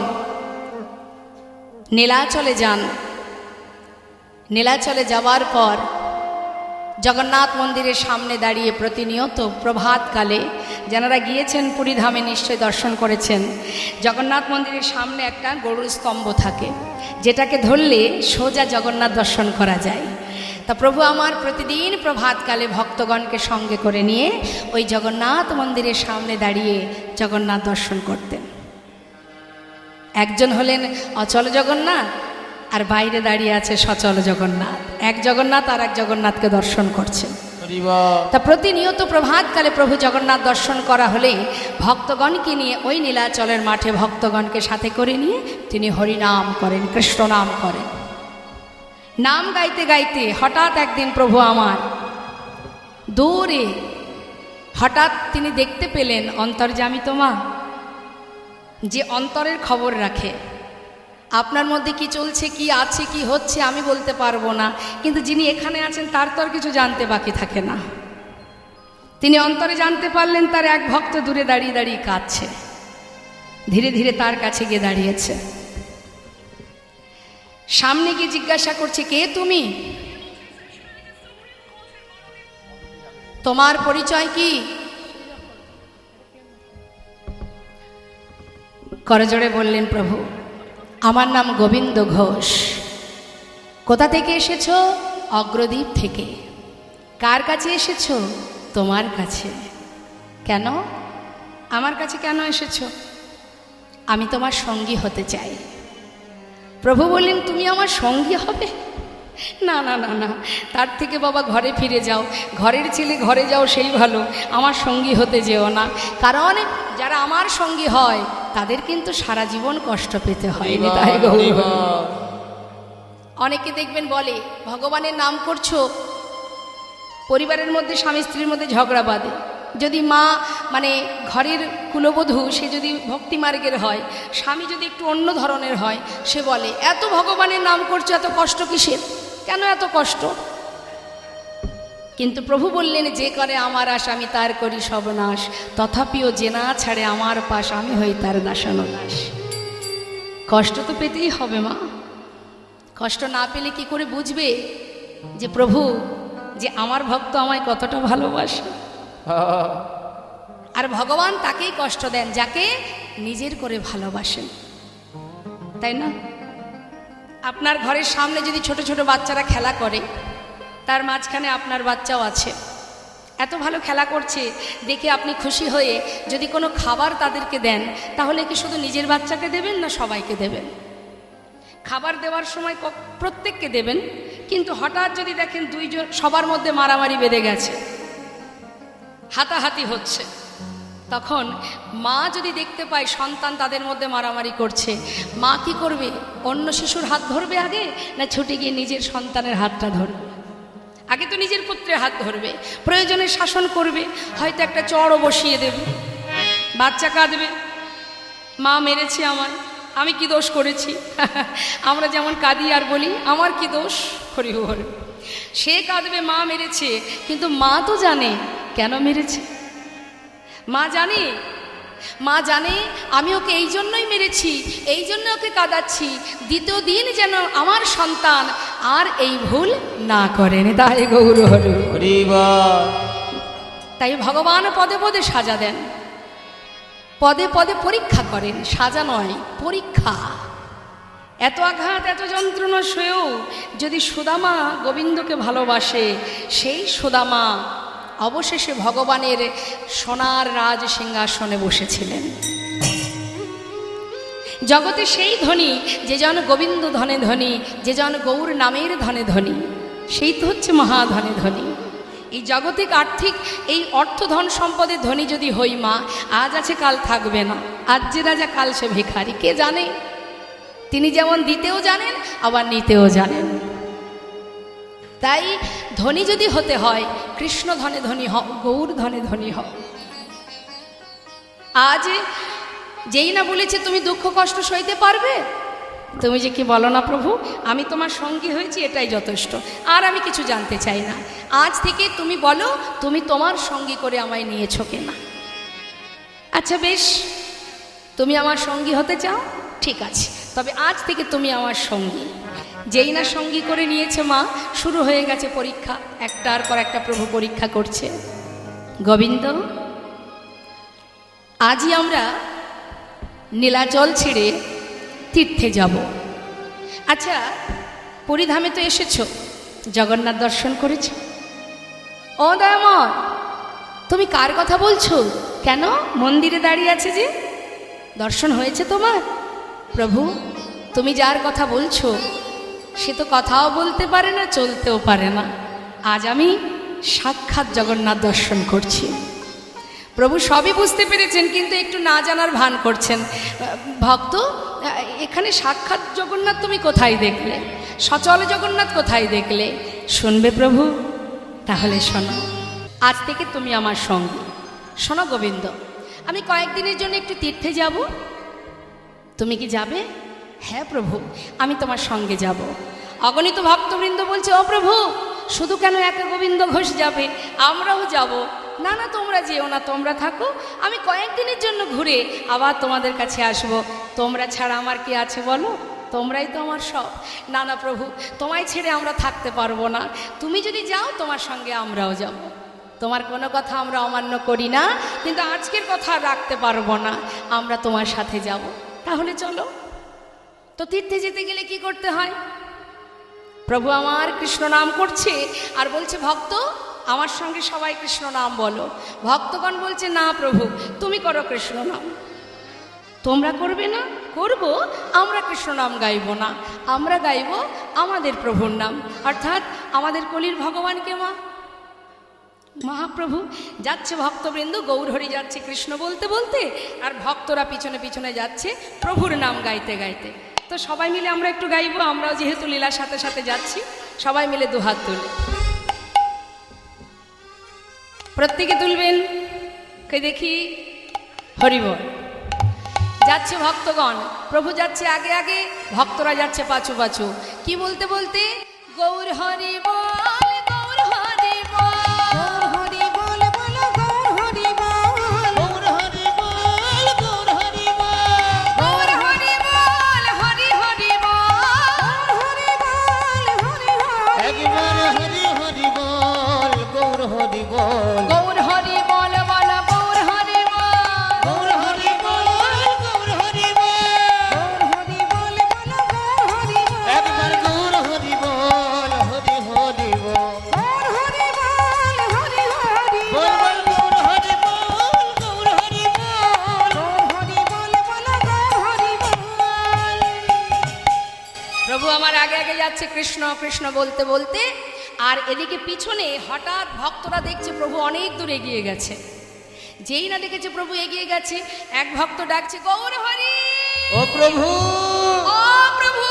নীলাচলে যান, নীলাচলে যাওয়ার পর জগন্নাথ মন্দিরের সামনে দাঁড়িয়ে প্রতিনিয়ত প্রভাতকালে, যারা গিয়েছেন পুরীধামে নিশ্চয় দর্শন করেছেন, জগন্নাথ মন্দিরের সামনে একটা গরুর স্তম্ভ থাকে, যেটাকে ধরলে সোজা জগন্নাথ দর্শন করা যায়। তা প্রভু আমার প্রতিদিন প্রভাতকালে ভক্তগণকে সঙ্গে করে নিয়ে ওই জগন্নাথ মন্দিরের সামনে দাঁড়িয়ে জগন্নাথ দর্শন করতেন। একজন হলেন অচল জগন্নাথ, আর বাইরে দাঁড়িয়ে আছে সচল জগন্নাথ। এক জগন্নাথ আর এক জগন্নাথকে দর্শন করছেন। তা প্রতিনিয়ত প্রভাতকালে প্রভু জগন্নাথ দর্শন করা হলে ভক্তগণকে নিয়ে ওই নীলাচলের মাঠে ভক্তগণকে সাথে করে নিয়ে তিনি হরিনাম করেন, কৃষ্ণ নাম করেন। নাম গাইতে গাইতে হঠাৎ একদিন প্রভু আমার দৌড়ে হঠাৎ তিনি দেখতে পেলেন অন্তর্যামী মা, যে অন্তরের খবর রাখে। আপনার মধ্যে কি চলছে, কি আছে, কি হচ্ছে আমি বলতে পারবো না, কিন্তু যিনি এখানে আছেন তার তো আর কিছু জানতে বাকি থাকে না। তিনি অন্তরে জানতে পারলেন তার এক ভক্ত দূরে দাঁড়িয়ে দাঁড়িয়ে কাঁদছে। ধীরে ধীরে তার কাছে গিয়ে দাঁড়িয়েছে, সামনে গিয়ে জিজ্ঞাসা করছে, কে তুমি? তোমার পরিচয় কি? করজোড়ে বললেন, প্রভু আমার নাম গোবিন্দ ঘোষ। কোথা থেকে এসেছো? অগ্রদ্বীপ থেকে। কার কাছে এসেছো? তোমার কাছে। কেন? আমার কাছে কেন এসেছো? আমি তোমার সঙ্গী হতে চাই। প্রভু বললেন, তুমি আমার সঙ্গী হবে? না না না না, তার থেকে বাবা ঘরে ফিরে যাও, ঘরের ছেলে ঘরে যাও, সেই ভালো। আমার সঙ্গী হতে যেও না, কারণ যারা আমার সঙ্গী হয় তাদের কিন্তু সারা জীবন কষ্ট পেতে হয়। তাই গৌর। অনেকে দেখবেন বলে ভগবানের নাম করছো, পরিবারের মধ্যে স্বামী স্ত্রীর মধ্যে ঝগড়া বাঁধে। যদি মা মানে ঘরের কুলবধূ সে যদি ভক্তি মার্গের হয়, স্বামী যদি একটু অন্য ধরনের হয়, সে বলে এত ভগবানের নাম করছো, এত কষ্ট কিসের, কেন এত কষ্ট? কিন্তু প্রভু বললেন, যে করে আমার আশ আমি তার করি সর্বনাশ, তথাপিও যে না ছাড়ে আমার পাশ আমি হই তার দাসানুদাস। কষ্ট তো পেতেই হবে মা। কষ্ট না পেলে কি করে বুঝবে যে প্রভু, যে আমার ভক্ত আমায় কতটা ভালোবাসে? আর ভগবান তাকেই কষ্ট দেন যাকে নিজের করে ভালোবাসেন, তাই না? আপনার ঘরের সামনে যদি ছোট ছোট বাচ্চারা খেলা করে, তার মাঝখানে আপনার বাচ্চাও আছে, এত ভালো খেলা করছে দেখে আপনি খুশি হয়ে যদি কোনো খাবার তাদেরকে দেন, তাহলে কি শুধু নিজের বাচ্চাকে দেবেন না সবাইকে দেবেন? খাবার দেওয়ার সময় প্রত্যেককে দেবেন, কিন্তু হঠাৎ যদি দেখেন দুইজন সবার মধ্যে মারামারি বেঁধে গেছে, হাতাহাতি হচ্ছে, তখন মা যদি দেখতে পায় সন্তান তাদের মধ্যে মারামারি করছে, মা কি করবে? অন্য শিশুর হাত ধরবে আগে, না ছুটে গিয়ে নিজের সন্তানের হাতটা ধরবে? আগে তো নিজের পুত্রের হাত ধরবে, প্রয়োজনে শাসন করবে, হয়তো একটা চড়ও বসিয়ে দেবে। বাচ্চা কাঁদবে, মা মেরেছে আমায়, আমি কি দোষ করেছি? আমরা যেমন কাঁদি আর বলি আমার কি দোষ, হরি হরি। সে কাঁদবে মা মেরেছে, কিন্তু মা তো জানে কেন মেরেছে। মা জানে, মা জানে আমি ওকে এই জন্যই মেরেছি, এই জন্য ওকে কাঁদাচ্ছি, দ্বিতীয় দিন যেন আমার সন্তান আর এই ভুল না করেন। তাই গৌর হরি। তাই ভগবান পদে পদে সাজা দেন, পদে পদে পরীক্ষা করেন, সাজা নয় পরীক্ষা। এত আঘাত এত যন্ত্রণা সয়েও যদি সুদামা গোবিন্দকে ভালোবাসে, সেই সুদামা অবশেষে ভগবানের সোনার রাজ সিংহাসনে বসেছিলেন। জগতে সেই ধনী যে জন গোবিন্দ ধনে ধনী, যে জন গৌর নামের ধনে ধনী, সেই তো হচ্ছে মহাধনে ধনী। এই জাগতিক আর্থিক এই অর্থ ধন সম্পদের ধনী যদি হই মা, আজ আছে কাল থাকবে না, আজ যে রাজা কাল সে ভিখারি, কে জানে? তিনি যেমন দিতেও জানেন আবার নিতেও জানেন। তাই ধনী যদি হতে হয় কৃষ্ণ ধনে ধনী হও, গৌর ধনে ধনী হও। আজ যেই না বলেছে তুমি দুঃখ কষ্ট সইতে পারবে, তুমি যে কি বলো না প্রভু আমি তোমার সঙ্গী হয়েছি, এটাই যথেষ্ট, আর আমি কিছু জানতে চাই না। আজ থেকে তুমি বলো তুমি তোমার সঙ্গী করে আমায় নিয়েছো কিনা। আচ্ছা বেশ, তুমি আমার সঙ্গী হতে চাও, ঠিক আছে, তবে আজ থেকে তুমি আমার সঙ্গী। যেই না সঙ্গী করে নিয়েছে মা, শুরু হয়ে গেছে পরীক্ষা, একটার পর একটা প্রভু পরীক্ষা করছে। গোবিন্দ, আজই আমরা নীলাচল ছেড়ে তীর্থে যাব। আচ্ছা, পুরীধামে তো এসেছ, জগন্নাথ দর্শন করেছ? ও দয়াময়, তুমি কার কথা বলছো? কেন মন্দিরে দাঁড়িয়ে আছে যে, দর্শন হয়েছে তোমার? প্রভু, তুমি যার কথা বলছো সে তো কথাও বলতে পারে না, চলতেও পারে না। আজ আমি সাক্ষাৎ জগন্নাথ দর্শন করছি। প্রভু সবই বুঝতে পেরেছেন, কিন্তু একটু না জানার ভান করছেন। ভক্ত, এখানে সাক্ষাৎ জগন্নাথ তুমি কোথায় দেখলে? সচল জগন্নাথ কোথায় দেখলে? শুনবে প্রভু? তাহলে শোনো, আজ থেকে তুমি আমার সঙ্গী। শোনো গোবিন্দ, আমি কয়েকদিনের জন্য একটু তীর্থে যাব, তুমি কি যাবে? হ্যাঁ প্রভু, আমি তোমার সঙ্গে যাব। অগণিত ভক্তবৃন্দ বলছে, ও প্রভু, শুধু কেন একা গোবিন্দ ঘোষ যাবে, আমরাও যাব। না না, তোমরা যেও না, তোমরা থাকো, আমি কয়েকদিনের জন্য ঘুরে আবার তোমাদের কাছে আসব। তোমরা ছাড়া আমার কি আছে বলো? তোমরাই তো আমার সব। না না প্রভু, তোমায় ছেড়ে আমরা থাকতে পারবো না, তুমি যদি যাও তোমার সঙ্গে আমরাও যাব। তোমার কোনো কথা আমরা অমান্য করি না, কিন্তু আজকের কথা রাখতে পারবো না, আমরা তোমার সাথে যাব। তাহলে চলো। তো তীর্থে যেতে গেলে কি করতে হয়? প্রভু আমার কৃষ্ণ নাম করছে আর বলছে, ভক্ত আমার সঙ্গে সবাই কৃষ্ণ নাম বলো। ভক্তগণ বলছে, না প্রভু, তুমি করো কৃষ্ণ নাম। তোমরা করবে না? করব, আমরা কৃষ্ণ নাম গাইব না, আমরা গাইব আমাদের প্রভুর নাম, অর্থাৎ আমাদের কলির ভগবানকে মা মহাপ্রভু। যাচ্ছে ভক্তবৃন্দ, গৌরহরি যাচ্ছে কৃষ্ণ বলতে বলতে, আর ভক্তরা পিছনে পিছনে যাচ্ছে প্রভুর নাম গাইতে গাইতে। তো সবাই মিলে আমরা একটু গাইবো, আমরাও যেহেতু লীলার সাথে সাথে যাচ্ছি, সবাই মিলে দুহাত তুলে প্রত্যেকে তুলবেন, কে দেখি। হরিবল। যাচ্ছে ভক্তগণ, প্রভু যাচ্ছে আগে আগে, ভক্তরা যাচ্ছে পাছু পাছু। কি বলতে বলতে? গৌর হরি বল, গৌর হরি বল, হরি বল বলো গৌর হরি বল, গৌর হরি বল, গৌর হরি বল, গৌর হরি বল, হরি হরি বল, হরি বল হরি হরি একবার হরি হরি বল, গৌর হরি বল, গৌর হরি বল বল, গৌর হরি বল, গৌর হরি বল, গৌর হরি বল, হরি বল বলো গৌর হরি বল, একবার গৌর হরি বল, হরি হরি বল, গৌর হরি বল হরি হরি বল বল গৌর হরি বল, গৌর হরি বল, হরি বল বলো গৌর হরি বল। প্রভু আমার আগে আগে যাচ্ছে কৃষ্ণ কৃষ্ণ বলতে বলতে, আর এদিকে পিছনে হঠাৎ ভক্তরা দেখছে প্রভু অনেক দূর এগিয়ে গেছে। যেই না দেখেছে প্রভু এগিয়ে গেছে, এক ভক্ত ডাকছে, গৌর হরি, ও প্রভু, ও প্রভু।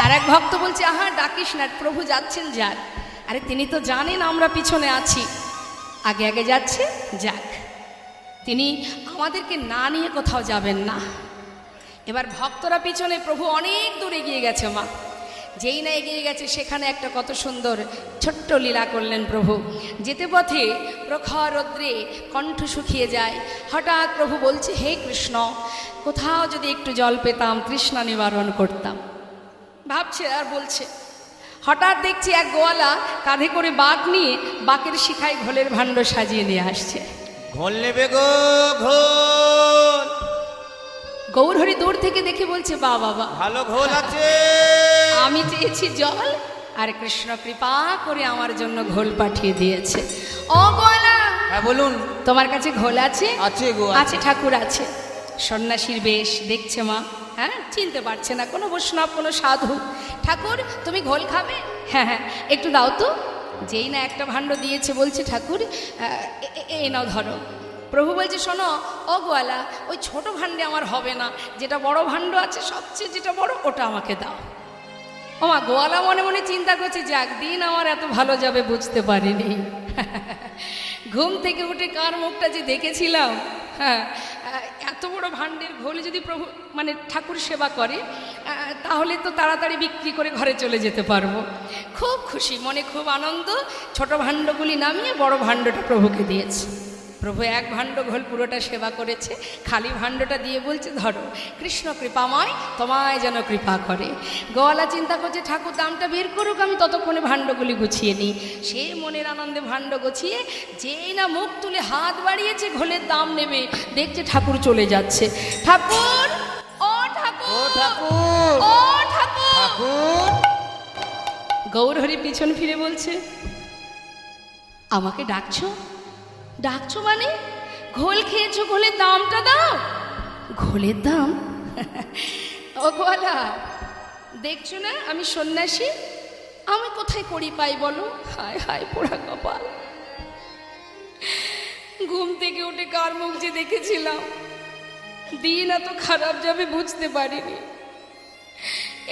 আর এক ভক্ত বলছে, আহা ডাকিস না, প্রভু যাচ্ছেন যাক। আরে তিনি তো জানেন আমরা পিছনে আছি, আগে আগে যাচ্ছে যাক, তিনি আমাদেরকে না নিয়ে কোথাও যাবেন না। এবার ভক্তরা পিছনে, প্রভু অনেক দূর এগিয়ে গেছে মা। যেই না এগিয়ে গেছে, সেখানে একটা কত সুন্দর ছোট্ট লীলা করলেন প্রভু। যেতে পথে প্রখর রৌদ্রে কণ্ঠ শুকিয়ে যায়, হঠাৎ প্রভু বলছে, হে কৃষ্ণ, কোথাও যদি একটু জল পেতাম, তৃষ্ণা নিবারণ করতাম। ভাবছে আর বলছে, হঠাৎ দেখছি এক গোয়ালা কাঁধে করে বাঁক নিয়ে বাঁকের শিখায় ঘোলের ভাণ্ড সাজিয়ে নিয়ে আসছে। ঘোল নেবে গো ঘোল, গৌরহরি দূর থেকে দেখে বলছে, বা বাবা, ভালো ঘোল আছে। আমি চেয়েছি জল, আর কৃষ্ণ কৃপা করে আমার জন্য ঘোল পাঠিয়ে দিয়েছে। ও গোয়ালা, হ্যাঁ বলুন। তোমার কাছে ঘোল আছে? আছে গো, আছে ঠাকুর আছে। সন্ন্যাসীর বেশ, দেখছে মা, হ্যাঁ চিনতে পারছে না, কোনো বৈষ্ণব কোনো সাধু। ঠাকুর তুমি ঘোল খাবে? হ্যাঁ হ্যাঁ একটু দাও তো। যেই না একটা ভাণ্ড দিয়েছে, বলছে, ঠাকুর এই নাও ধরো। প্রভু বলছে, শোনো ও গোয়ালা, ওই ছোট ভাণ্ডে আমার হবে না, যেটা বড় ভাণ্ড আছে, সবচেয়ে যেটা বড়, ওটা আমাকে দাও। ও মা, গোয়ালা মনে মনে চিন্তা করছে, যে একদিন আমার এত ভালো যাবে বুঝতে পারিনি। ঘুম থেকে উঠে কার মুখটা যে দেখেছিলাম, হ্যাঁ এত বড় ভাণ্ডের ঘোল যদি প্রভু মানে ঠাকুর সেবা করে, তাহলে তো তাড়াতাড়ি বিক্রি করে ঘরে চলে যেতে পারবো। খুব খুশি মনে, খুব আনন্দ। ছোট ভাণ্ডগুলি নামিয়ে বড় ভাণ্ডটা প্রভুকে দিয়েছে। প্রভু এক ভাণ্ড ঘোল পুরোটা সেবা করেছে, খালি ভাণ্ডটা দিয়ে বলছে, ধরো, কৃষ্ণ কৃপাময় তোমায় যেন কৃপা করে। গোয়ালা চিন্তা করছে, ঠাকুর দামটা বের করুক, আমি ততক্ষণে ভাণ্ডগুলি গুছিয়ে নিই। সে মনের আনন্দে ভাণ্ড গুছিয়ে যেই না মুখ তুলে হাত বাড়িয়েছে ঘোলের দাম নেবে, দেখছে ঠাকুর চলে যাচ্ছে। ঠাকুর, ও ঠাকুর, ও ঠাকুর, ও ঠাকুর। ঠাকুর। গৌরহরি পিছন ফিরে বলছে, আমাকে ডাকছো? ডাকছো মানে? ঘোল খেয়েছো, ঘোলের দামটা দাও। ঘোলের দাম? ও গোয়ালা, দেখছো না আমি সন্ন্যাসী, আমি কোথায় করি পাই বলো? হায় হায় পোড়া কপাল। ঘুম থেকে উঠে কার মুখ যে দেখেছিলাম, দিন এত খারাপ যাবে বুঝতে পারিনি।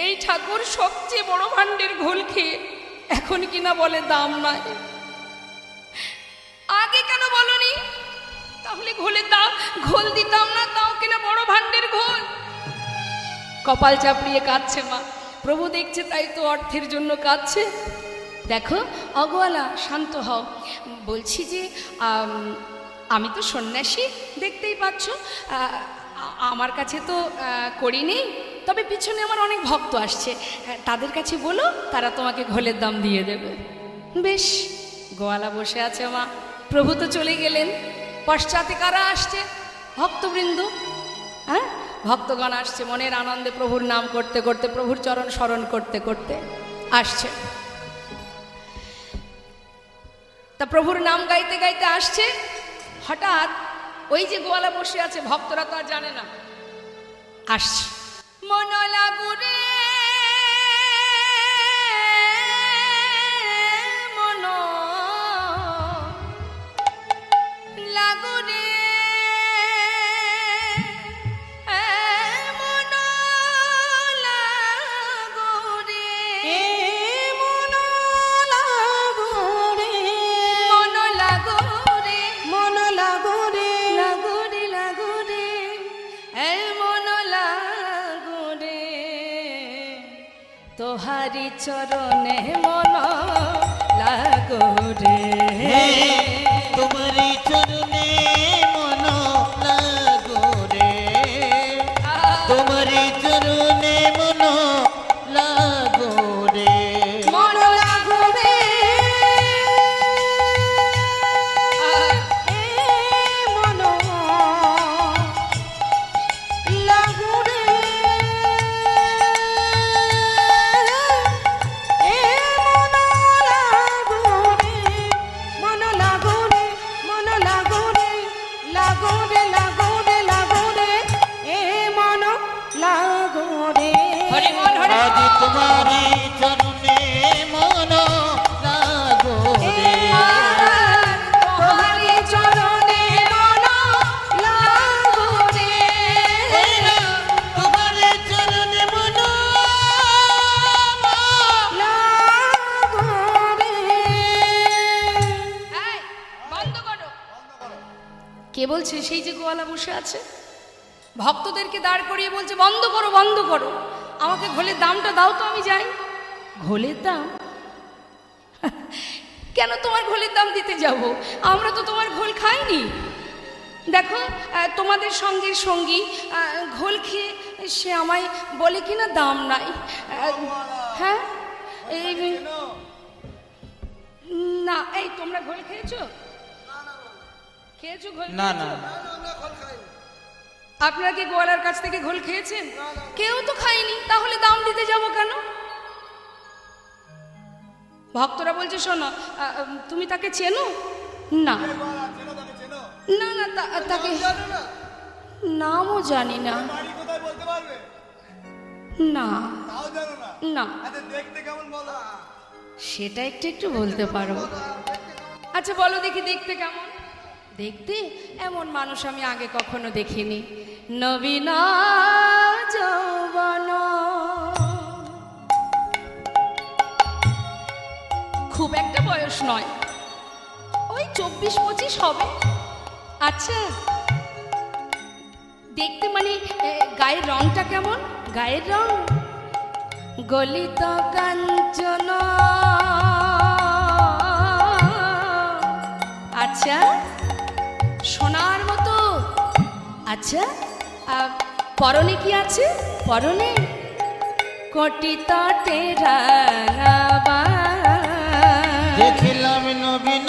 এই ঠাকুর সবচেয়ে বড় ভাণ্ডের ঘোল খেয়ে এখন কিনা বলে দাম নাই। আগে কেন বলনি? তাহলে ঘোলের দাম ঘোল দিতাম না, তাও কিনা বড় ভাণ্ডের ঘোল। কপাল চাপড়িয়ে কাঁদছে মা। প্রভু দেখছে তাই তো অর্থের জন্য কাঁদছে। দেখো অগোয়ালা, শান্ত হও। বলছি যে আমি তো সন্ন্যাসী, দেখতেই পাচ্ছ। আমার কাছে তো করি নেই, তবে পিছনে আমার অনেক ভক্ত আসছে, তাদের কাছে বলো, তারা তোমাকে ঘোলের দাম দিয়ে দেবে। বেশ, গোয়ালা বসে আছে মা। প্রভু তো চলে গেলেন, পশ্চাতে কারা আসছে? ভক্তবৃন্দ। হ্যাঁ, ভক্তগণ আসছে মনের আনন্দে প্রভুর নাম করতে করতে, প্রভুর চরণ স্মরণ করতে করতে আসছে। তা প্রভুর নাম গাইতে গাইতে আসছে। হঠাৎ ওই যে গোয়ালা বসে আছে, ভক্তরা তো আর জানে না, আসছে। মন লাগুরে মন লাগুরে মন লাগুরে মন লাগোরে মন লাগুরে মন লাগোরে লাগুরে লাগুরে মন লাগুরে তোহারি চরণে মন লাগুরে। তোমারি চরণে মন লাগো রে, তোমারি চরণে মন লাগো রে। মন লাগোরে মন লাগোরে মন লাগোরে মন লাগোরে লাগোরে লাগোরে লাগোরে মন লাগোরে। হরি বল, হরি বল। আজ তোমারি চরণে মন লাগো রে, তোহারি চরণে মন লাগোরে তোমারি চরণে মন লাগোরে। এই, বন্ধ করো। কে বলছে? সেই যে গোয়ালা বসে আছে, ভক্তদেরকে দাঁড় করিয়ে বলছে বন্ধ করো, বন্ধ করো, আমাকে ঘোলের দামটা দাও তো, আমি যাই। ঘোলের দাম? কেন তোমার ঘোলের দাম দিতে যাব? আমরা তো তোমার ঘোল খাইনি। দেখো তোমাদের সঙ্গে সঙ্গী ঘোল খেয়ে সে আমায় বলে কিনা দাম নাই। হ্যাঁ, এই না, এই তোমরা ঘোল খেয়েছো? খেয়েছো ঘোল? না না, আপনারা কি গোয়ালার কাছ থেকে ঘোল খেয়েছেন? কেউ তো খায়নি, তাহলে দাম দিতে যাব কেন? ভক্তরা বলছে শোনো, তুমি তাকে চেনো? না না না, তাকে নামও জানি না। না না, সেটা একটু একটু বলতে পারবো। আচ্ছা বলো দেখি, দেখতে কেমন? দেখতে এমন মানুষ আমি আগে কখনো দেখিনি। নবীন যৌবন, খুব একটা বয়স নয়, ওই 24-25 হবে। আচ্ছা দেখতে মানে গায়ের রংটা কেমন? গায়ের রং গলিত কাঞ্চন। আচ্ছা সোনার মতো। আচ্ছা পরনে কি আছে? পরনে কোটি তটে রাঙাবা। দেখিলাম নবীন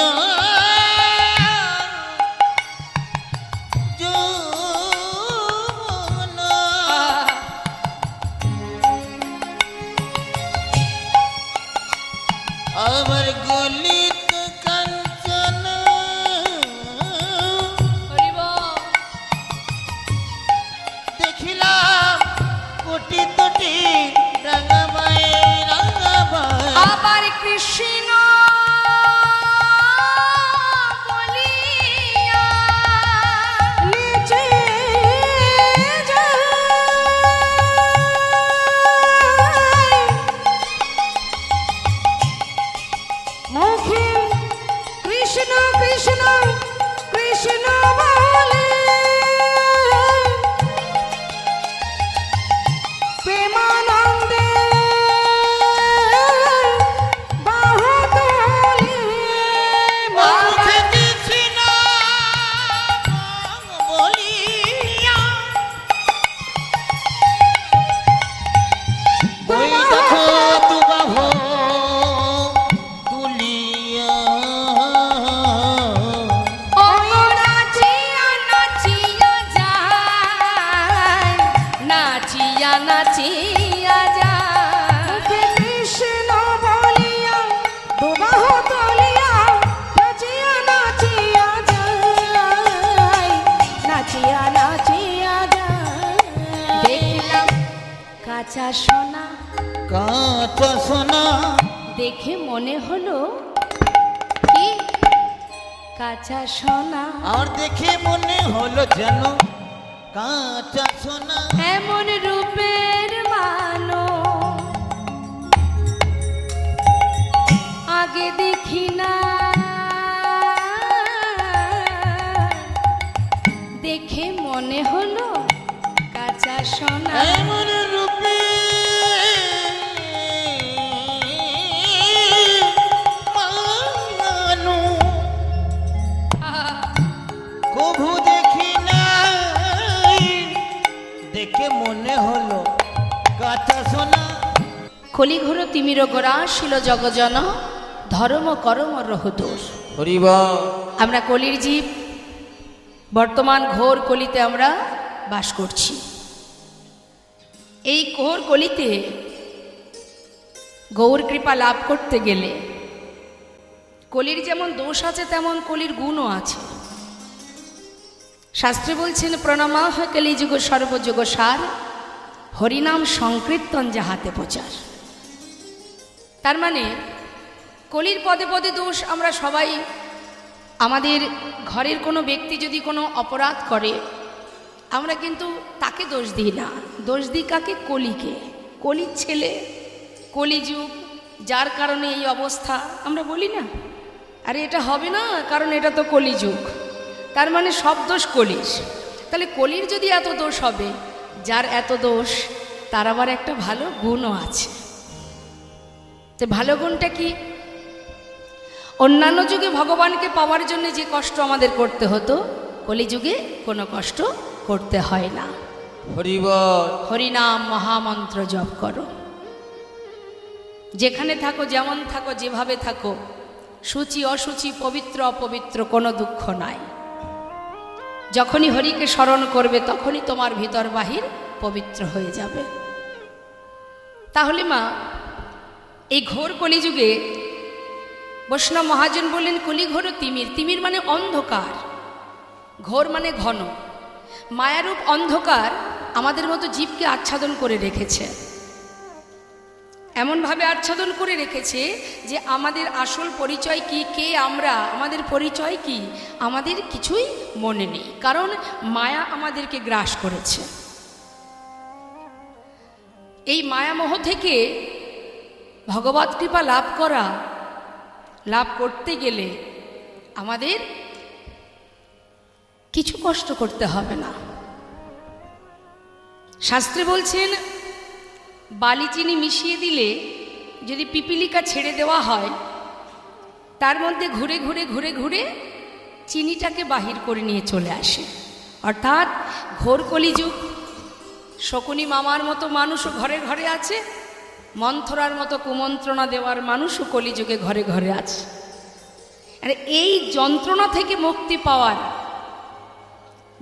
যৌবন, আমার গলিত কাঞ্চন, দেখিলাম কোটি তটি রাঙাবাই রাঙাবাই। আবার কৃষ্ণ বলিয়া নিচে যায় কাঁচা সোনা কাঁচা সোনা দেখে মনে হলো কি কাঁচা সোনা, আর দেখে মনে হলো যেন কাঁচা সোনা। এমন রূপের মানো আগে দেখি না, দেখে মনে হলো কাঁচা সোনা। এমন রূপে মানো কভু দেখি নাই, দেখে মনে হলো কাঁচা সোনা। কলিঘোর তিমির গোড়া শিল জগজন ধর্ম করম রহুদোষ। হরিবল। আমরা কলির জীব, বর্তমান ঘোর কলিতে আমরা বাস করছি। এই ঘোর কলিতে গৌর কৃপা লাভ করতে গেলে কলির যেমন দোষ আছে তেমন কলির গুণও আছে। শাস্ত্রে বলছেন প্রণামাহ কলিযুগ সর্বযুগ সার, হরিনাম সংকীর্তন যাহাতে প্রচার। তার মানে কলির পদে পদে দোষ আমরা সবাই, আমাদের ঘরের কোনো ব্যক্তি যদি কোনো অপরাধ করে আমরা কিন্তু তাকে দোষ দিই না, দোষ দিই কাকে? কলিকে। কলির ছেলে, কলিযুগ, যার কারণে এই অবস্থা, আমরা বলি না আরে এটা হবে না কারণ এটা তো কলিযুগ, তার মানে সব দোষ কলির। তাহলে কলির যদি এত দোষ হবে, যার এত দোষ তার আবার একটা ভালো গুণও আছে। তো ভালো গুণটা কি? অন্যান্য যুগে ভগবানকে পাওয়ার জন্য যে কষ্ট আমাদের করতে হতো, কলিযুগে কোনো কষ্ট করতে হয় না। হরিবল। হরিনাম মহামন্ত্র জপ করো, যেখানে থাকো, যেমন থাকো, যেভাবে থাকো, সূচি অসুচি, পবিত্র অপবিত্র, কোনো দুঃখ নাই। যখনই হরিকে স্মরণ করবে তখনই তোমার ভিতর বাহির পবিত্র হয়ে যাবে। তাহলে মা, এই ঘোর কলিযুগে বৈষ্ণব মহাজন বললেন কলিঘোর তিমির। তিমির মানে অন্ধকার, ঘোর মানে ঘন। মায়ারূপ অন্ধকার আমাদের মতো জীবকে আচ্ছাদন করে রেখেছে, এমনভাবে আচ্ছাদন করে রেখেছে যে আমাদের আসল পরিচয় কি, কে আমরা, আমাদের পরিচয় কি, আমাদের কিছুই মনে নেই, কারণ মায়া আমাদেরকে গ্রাস করেছে। এই মায়ামোহ থেকে ভগবৎ কৃপা লাভ করতে গেলে আমাদের কিছু কষ্ট করতে হবে না। শাস্ত্রে বলছেন বালি চিনি মিশিয়ে দিলে যদি পিপিলিকা ছেড়ে দেওয়া হয়, তার মধ্যে ঘুরে ঘুরে ঘুরে ঘুরে চিনিটাকে বাহির করে নিয়ে চলে আসে। অর্থাৎ ঘোর কলিযুগ, শকুনি মামার মতো মানুষও ঘরে ঘরে আছে, মন্থরার মতো কুমন্ত্রণা দেওয়ার মানুষও কলিযুগে ঘরে ঘরে আছে। আর এই যন্ত্রণা থেকে মুক্তি পাওয়ার,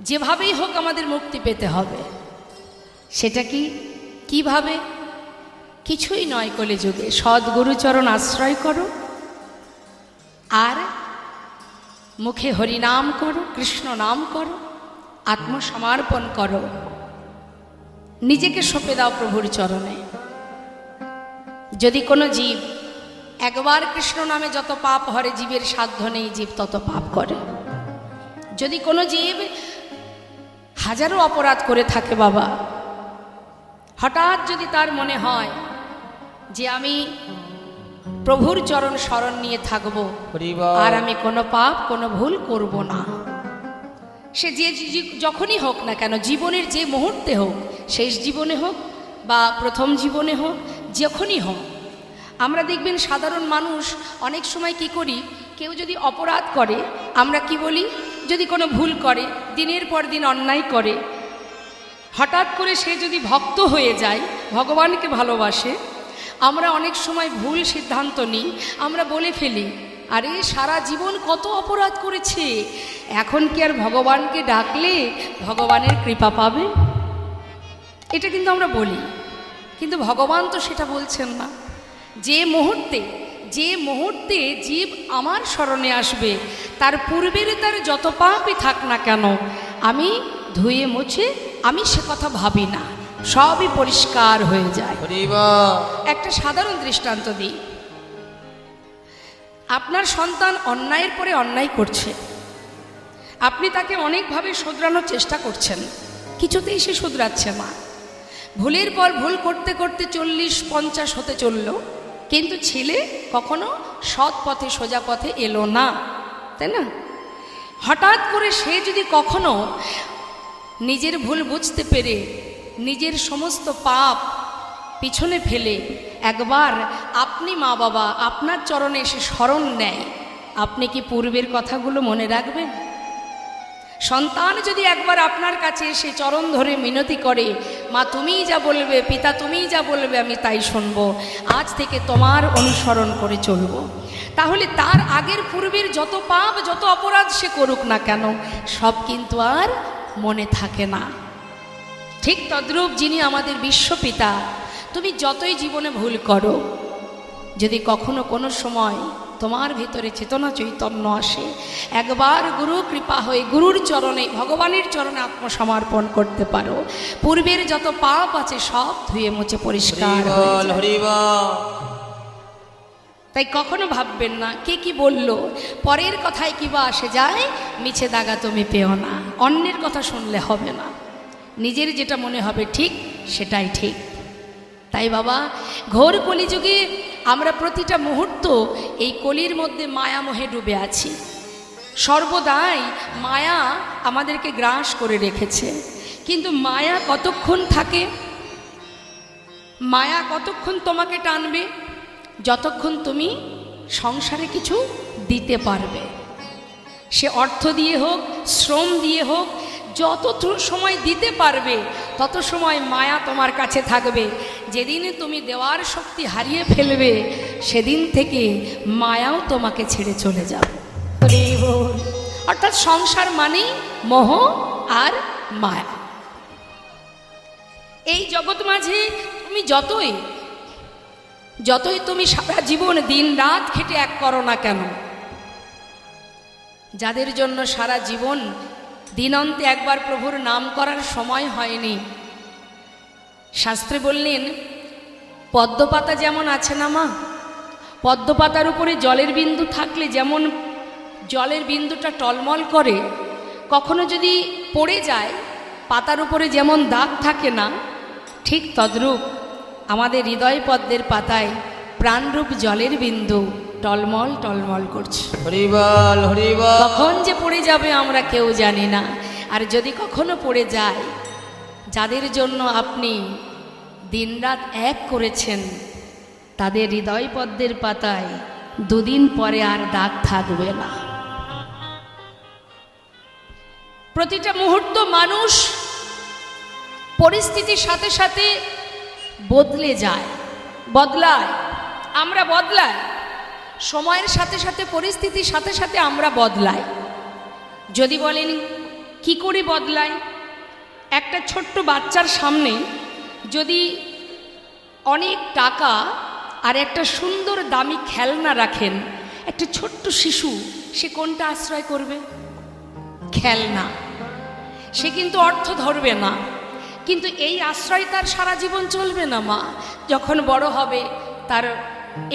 যেভাবেই হোক আমাদের মুক্তি পেতে হবে। সেটা কি, কিভাবে? কিছুই নয় কলিযুগে, সদ্গুরুচরণ আশ্রয় করো, আর মুখে হরিনাম করো, কৃষ্ণ নাম করো, আত্মসমর্পণ করো, নিজেকে সঁপে দাও প্রভুর চরণে। যদি কোনো জীব একবার কৃষ্ণ নামে যত পাপ হরে, জীবের সাধ্য নেই জীব তত পাপ করে। যদি কোনো জীব হাজারো অপরাধ করে থাকে বাবা, হঠাৎ যদি তার মনে হয় যে আমি প্রভুর চরণ শরণ নিয়ে থাকব, আর আমি কোনো পাপ কোনো ভুল করব না, সে যে যখনই হোক না কেন, জীবনের যে মুহূর্তে হোক, শেষ জীবনে হোক বা প্রথম জীবনে হোক, যখনই হোক, আমরা দেখবেন সাধারণ মানুষ অনেক সময় কি করি, কেউ যদি অপরাধ করে আমরা কি বলি, যদি কোনো ভুল করে, দিনের পর দিন অন্যায় করে, হঠাৎ করে সে যদি ভক্ত হয়ে যায়, ভগবানকে ভালোবাসে, আমরা অনেক সময় ভুল সিদ্ধান্ত নিই, আমরা বলে ফেলি আরে সারা জীবন কত অপরাধ করেছে, এখন কি আর ভগবানকে ডাকলে ভগবানের কৃপা পাবে? এটা কিন্তু আমরা বলি, কিন্তু ভগবান তো সেটা বলছেন না। যে মুহূর্তে জীব আমার শরণে আসবে, তার পূর্বের তার যত পাপই থাক না কেন, আমি ধুয়ে মুছে, আমি সে কথা ভাবি না, সবই পরিষ্কার হয়ে যায়। হরি বল। একটা সাধারণ দৃষ্টান্ত দিই। আপনার সন্তান অন্যায়ের পরে অন্যায় করছে, আপনি তাকে অনেকভাবে শোধরানোর চেষ্টা করছেন, কিছুতেই সে শুধরাচ্ছে না। ভুলের পর ভুল করতে করতে 40-50 হতে চলল, কিন্তু ছেলে কখনো সৎ পথে সোজা পথে এলো না, তাই না? হঠাৎ করে সে যদি কখনো নিজের ভুল বুঝতে পেরে নিজের সমস্ত পাপ পিছনে ফেলে একবার আপনি মা বাবা আপনার চরণে এসে শরণ নেয়, আপনি কি পূর্বের কথাগুলো মনে রাখবেন? সন্তান যদি একবার আপনার কাছে এসে চরণ ধরে মিনতি করে, মা তুমিই যা বলবে, পিতা তুমিই যা বলবে আমি তাই শুনবো, আজ থেকে তোমার অনুসরণ করে চলব, তাহলে তার আগের পূর্বের যত পাপ যত অপরাধ সে করুক না কেন সব কিন্তু আর মনে থাকে না। ঠিক তদ্রূপ যিনি আমাদের বিশ্বপিতা, তুমি যতই জীবনে ভুল করো, যদি কখনো কোনো সময় তোমার ভিতরে চেতনা চৈতন্য আসে, একবার গুরু কৃপা হয়ে গুরুর চরণে ভগবানের চরণে আত্মসমর্পণ করতে পারো, পূর্বের যত পাপ আছে সব ধুয়ে মুছে পরিষ্কার হয়ে যায়। হরি বল। তাই কখনো ভাববেন না কে কি বলল, পরের কথায় কিবা আসে যায়, মিছে দাগা তুমি পেও না। অন্যের কথা শুনলে হবে না, নিজের যেটা মনে হবে ঠিক সেটাই ঠিক। তাই বাবা, ঘোর কলিযুগে আমরা প্রতিটা মুহূর্ত এই কলির মধ্যে মায়ামোহে ডুবে আছি। সর্বদাই মায়া আমাদেরকে গ্রাস করে রেখেছে, কিন্তু মায়া কতক্ষণ থাকে? মায়া কতক্ষণ তোমাকে টানবে? যতক্ষণ তুমি সংসারে কিছু দিতে পারবে, সে অর্থ দিয়ে হোক, শ্রম দিয়ে হোক, যত সময় দিতে পারবে তত সময় মায়া তোমার কাছে থাকবে। যেদিনে তুমি দেওয়ার শক্তি হারিয়ে ফেলবে, সেদিন থেকে মায়াও তোমাকে ছেড়ে চলে যাবে। অর্থাৎ সংসার মানেই মোহ আর মায়া। এই জগৎ মাঝে তুমি যতই তুমি সারা জীবন দিন রাত খেটে এক করো না কেন, যাদের জন্য সারা জীবন দিনান্তে একবার প্রভুর নাম করার সময় হয়নি, শাস্ত্রে বললেন পদ্মপাতা যেমন আছে না মা, পদ্মপাতার উপরে জলের বিন্দু থাকলে যেমন জলের বিন্দুটা টলমল করে, কখনো যদি পড়ে যায় পাতার উপরে যেমন দাগ থাকে না, ঠিক তদ্রূপ আমাদের হৃদয় পদ্মের পাতায় প্রাণরূপ জলের বিন্দু টলমল টলমল করছে। হরি বল। হরি বল। কখন যে পড়ে যাবে আমরা কেউ জানি না। আর যদি কখনো পড়ে যায়, যাদের জন্য আপনি দিনরাত এক করেছেন, তাদের হৃদয় পদ্মের পাতায় দুদিন পরে আর দাগ থাকবে না। প্রতিটা মুহূর্ত মানুষ পরিস্থিতির সাথে সাথে বদলে যায়, বদলায়, আমরা বদলাই, সময়ের সাথে সাথে পরিস্থিতির সাথে সাথে আমরা বদলাই। যদি বলেন কি করে বদলাই, একটা ছোট্ট বাচ্চার সামনে যদি অনেক টাকা আর একটা সুন্দর দামি খেলনা রাখেন, একটা ছোট্ট শিশু সে কোনটা আশ্রয় করবে? খেলনা। সে কিন্তু অর্থ ধরবে না, কিন্তু এই আশ্রয় তার সারা জীবন চলবে না মা। যখন বড় হবে, তার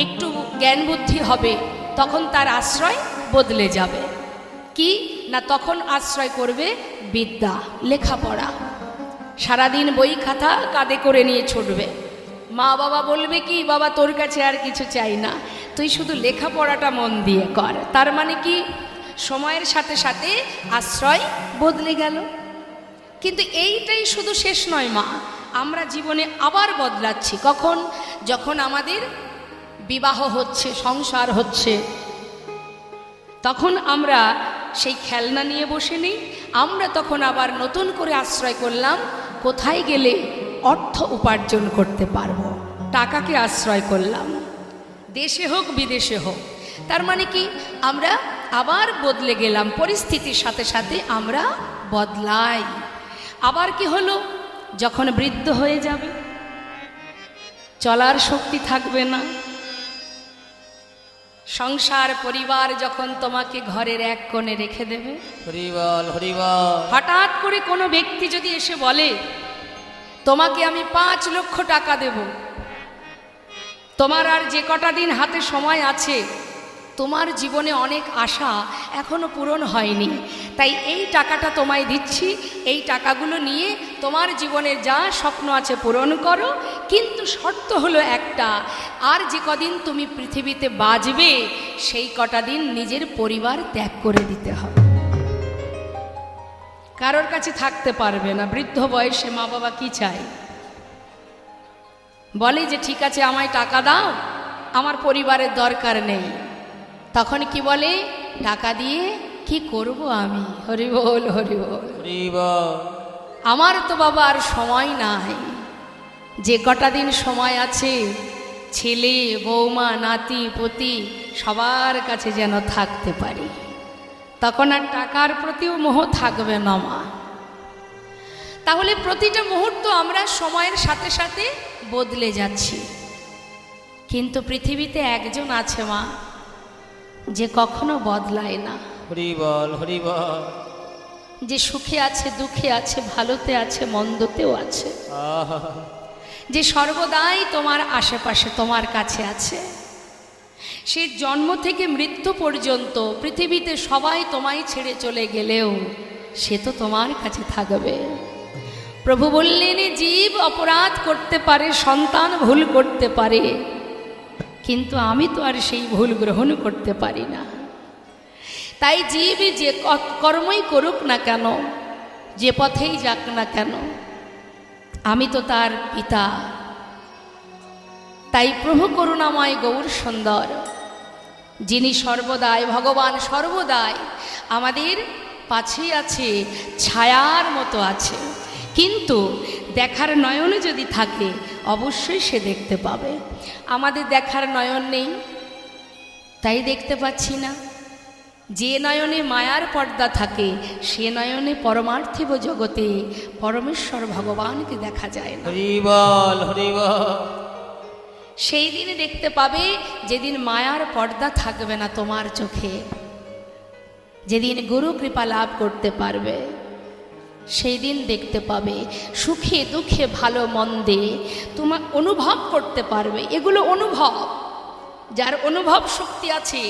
একটু জ্ঞান বুদ্ধি হবে, তখন তার আশ্রয় বদলে যাবে। কি না, তখন আশ্রয় করবে বিদ্যা, লেখাপড়া। সারাদিন বই খাতা কাঁধে করে নিয়ে ছুটবে। মা বাবা বলবে কি, বাবা তোর কাছে আর কিছু চাই না, তুই শুধু লেখাপড়াটা মন দিয়ে কর। তার মানে কি, সময়ের সাথে সাথে আশ্রয় বদলে গেল। কিন্তু এইটাই শুধু শেষ নয় মা, আমরা জীবনে আবার বদলাচ্ছি। কখন? যখন আমাদের বিবাহ হচ্ছে, সংসার হচ্ছে, তখন আমরা সেই খেলনা নিয়ে বসে নেই, আমরা তখন আবার নতুন করে আশ্রয় করলাম কোথায় গেলে অর্থ উপার্জন করতে পারবো, টাকাকে আশ্রয় করলাম, দেশে হোক বিদেশে হোক। তার মানে কি, আমরা আবার বদলে গেলাম, পরিস্থিতির সাথে সাথে আমরা বদলাই। আবার কি হলো, যখন বৃদ্ধ হয়ে যাবে, চলার শক্তি থাকবে না, সংসার পরিবার যখন তোমাকে ঘরের এক কোণে রেখে দেবে, হরি বল। হরি বল। হঠাৎ করে কোনো ব্যক্তি যদি এসে বলে তোমাকে আমি 5 লক্ষ টাকা দেব, তোমার আর যে কটা দিন হাতে সময় আছে, তোমার জীবনে অনেক আশা এখনো পূরণ হয়নি, তাই এই টাকাটা তোমায় দিচ্ছি, এই টাকাগুলো নিয়ে তোমার জীবনের যা স্বপ্ন আছে পূরণ করো, কিন্তু শর্ত হলো একটা, আর যে কদিন তুমি পৃথিবীতে বাঁচবে সেই কটা দিন নিজের পরিবার ত্যাগ করে দিতে হবে, কারোর কাছে থাকতে পারবে না। বৃদ্ধ বয়সে মা বাবা কি চায়, বলে যে ঠিক আছে আমায় টাকা দাও, আমার পরিবারের দরকার নেই। তখন কি বলে, টাকা দিয়ে কি করব আমি? হরি বল, হরি বল, হরি বল। আমার তো বাবা আর সময় নাই, যে কটা দিন সময় আছে ছেলে বৌমা নাতি পতি সবার কাছে যেন থাকতে পারি, তখন আর টাকার প্রতিও মোহ থাকবে না মা। তাহলে প্রতিটা মুহূর্ত আমরা সময়ের সাথে সাথে বদলে যাচ্ছি, কিন্তু পৃথিবীতে একজন আছে মা, যে কখনো বদলায় না। হরি বল, হরি বল। যে সুখে আছে দুঃখে আছে ভালোতে আছে মন্দতেও আছে, আহা, যে সর্বদাই তোমার আশেপাশে তোমার কাছে আছে। সে জন্ম থেকে মৃত্যু পর্যন্ত পৃথিবীতে সবাই তোমায় ছেড়ে চলে গেলেও সে তো তোমার কাছে থাকবে। প্রভু বললেন, জীব অপরাধ করতে পারে, সন্তান ভুল করতে পারে, কিন্তু আমি তো আর সেই ভুল গ্রহণ করতে পারি না। তাই জীব যে কর্মই করুক না কেন, যে পথেই যাক না কেন, আমি তো তার পিতা। তাই প্রভু করুণাময় গৌর সুন্দর, যিনি সর্বদাই ভগবান, সর্বদাই আমাদের পাশেই আছে, ছায়ার মতো আছে, কিন্তু দেখার নয়ন যদি থাকে অবশ্যই সে দেখতে পাবে। আমাদের দেখার নয়ন নেই, তাই দেখতে পাচ্ছি না। যে নয়নে মায়ার পর্দা থাকে সে নয়নে পরমার্থিব জগতে পরমেশ্বর ভগবানকে দেখা যায় না। হরি বল, হরি বল। সেই দিন দেখতে পাবে যেদিন মায়ার পর্দা থাকবে না তোমার চোখে, যেদিন গুরু কৃপা লাভ করতে পারবে, সেই দিন দেখতে পাবে সুখে দুঃখে ভালো মন্দে তোমার অনুভব করতে পারবে। এগুলো অনুভব, যার অনুভব শক্তি আছে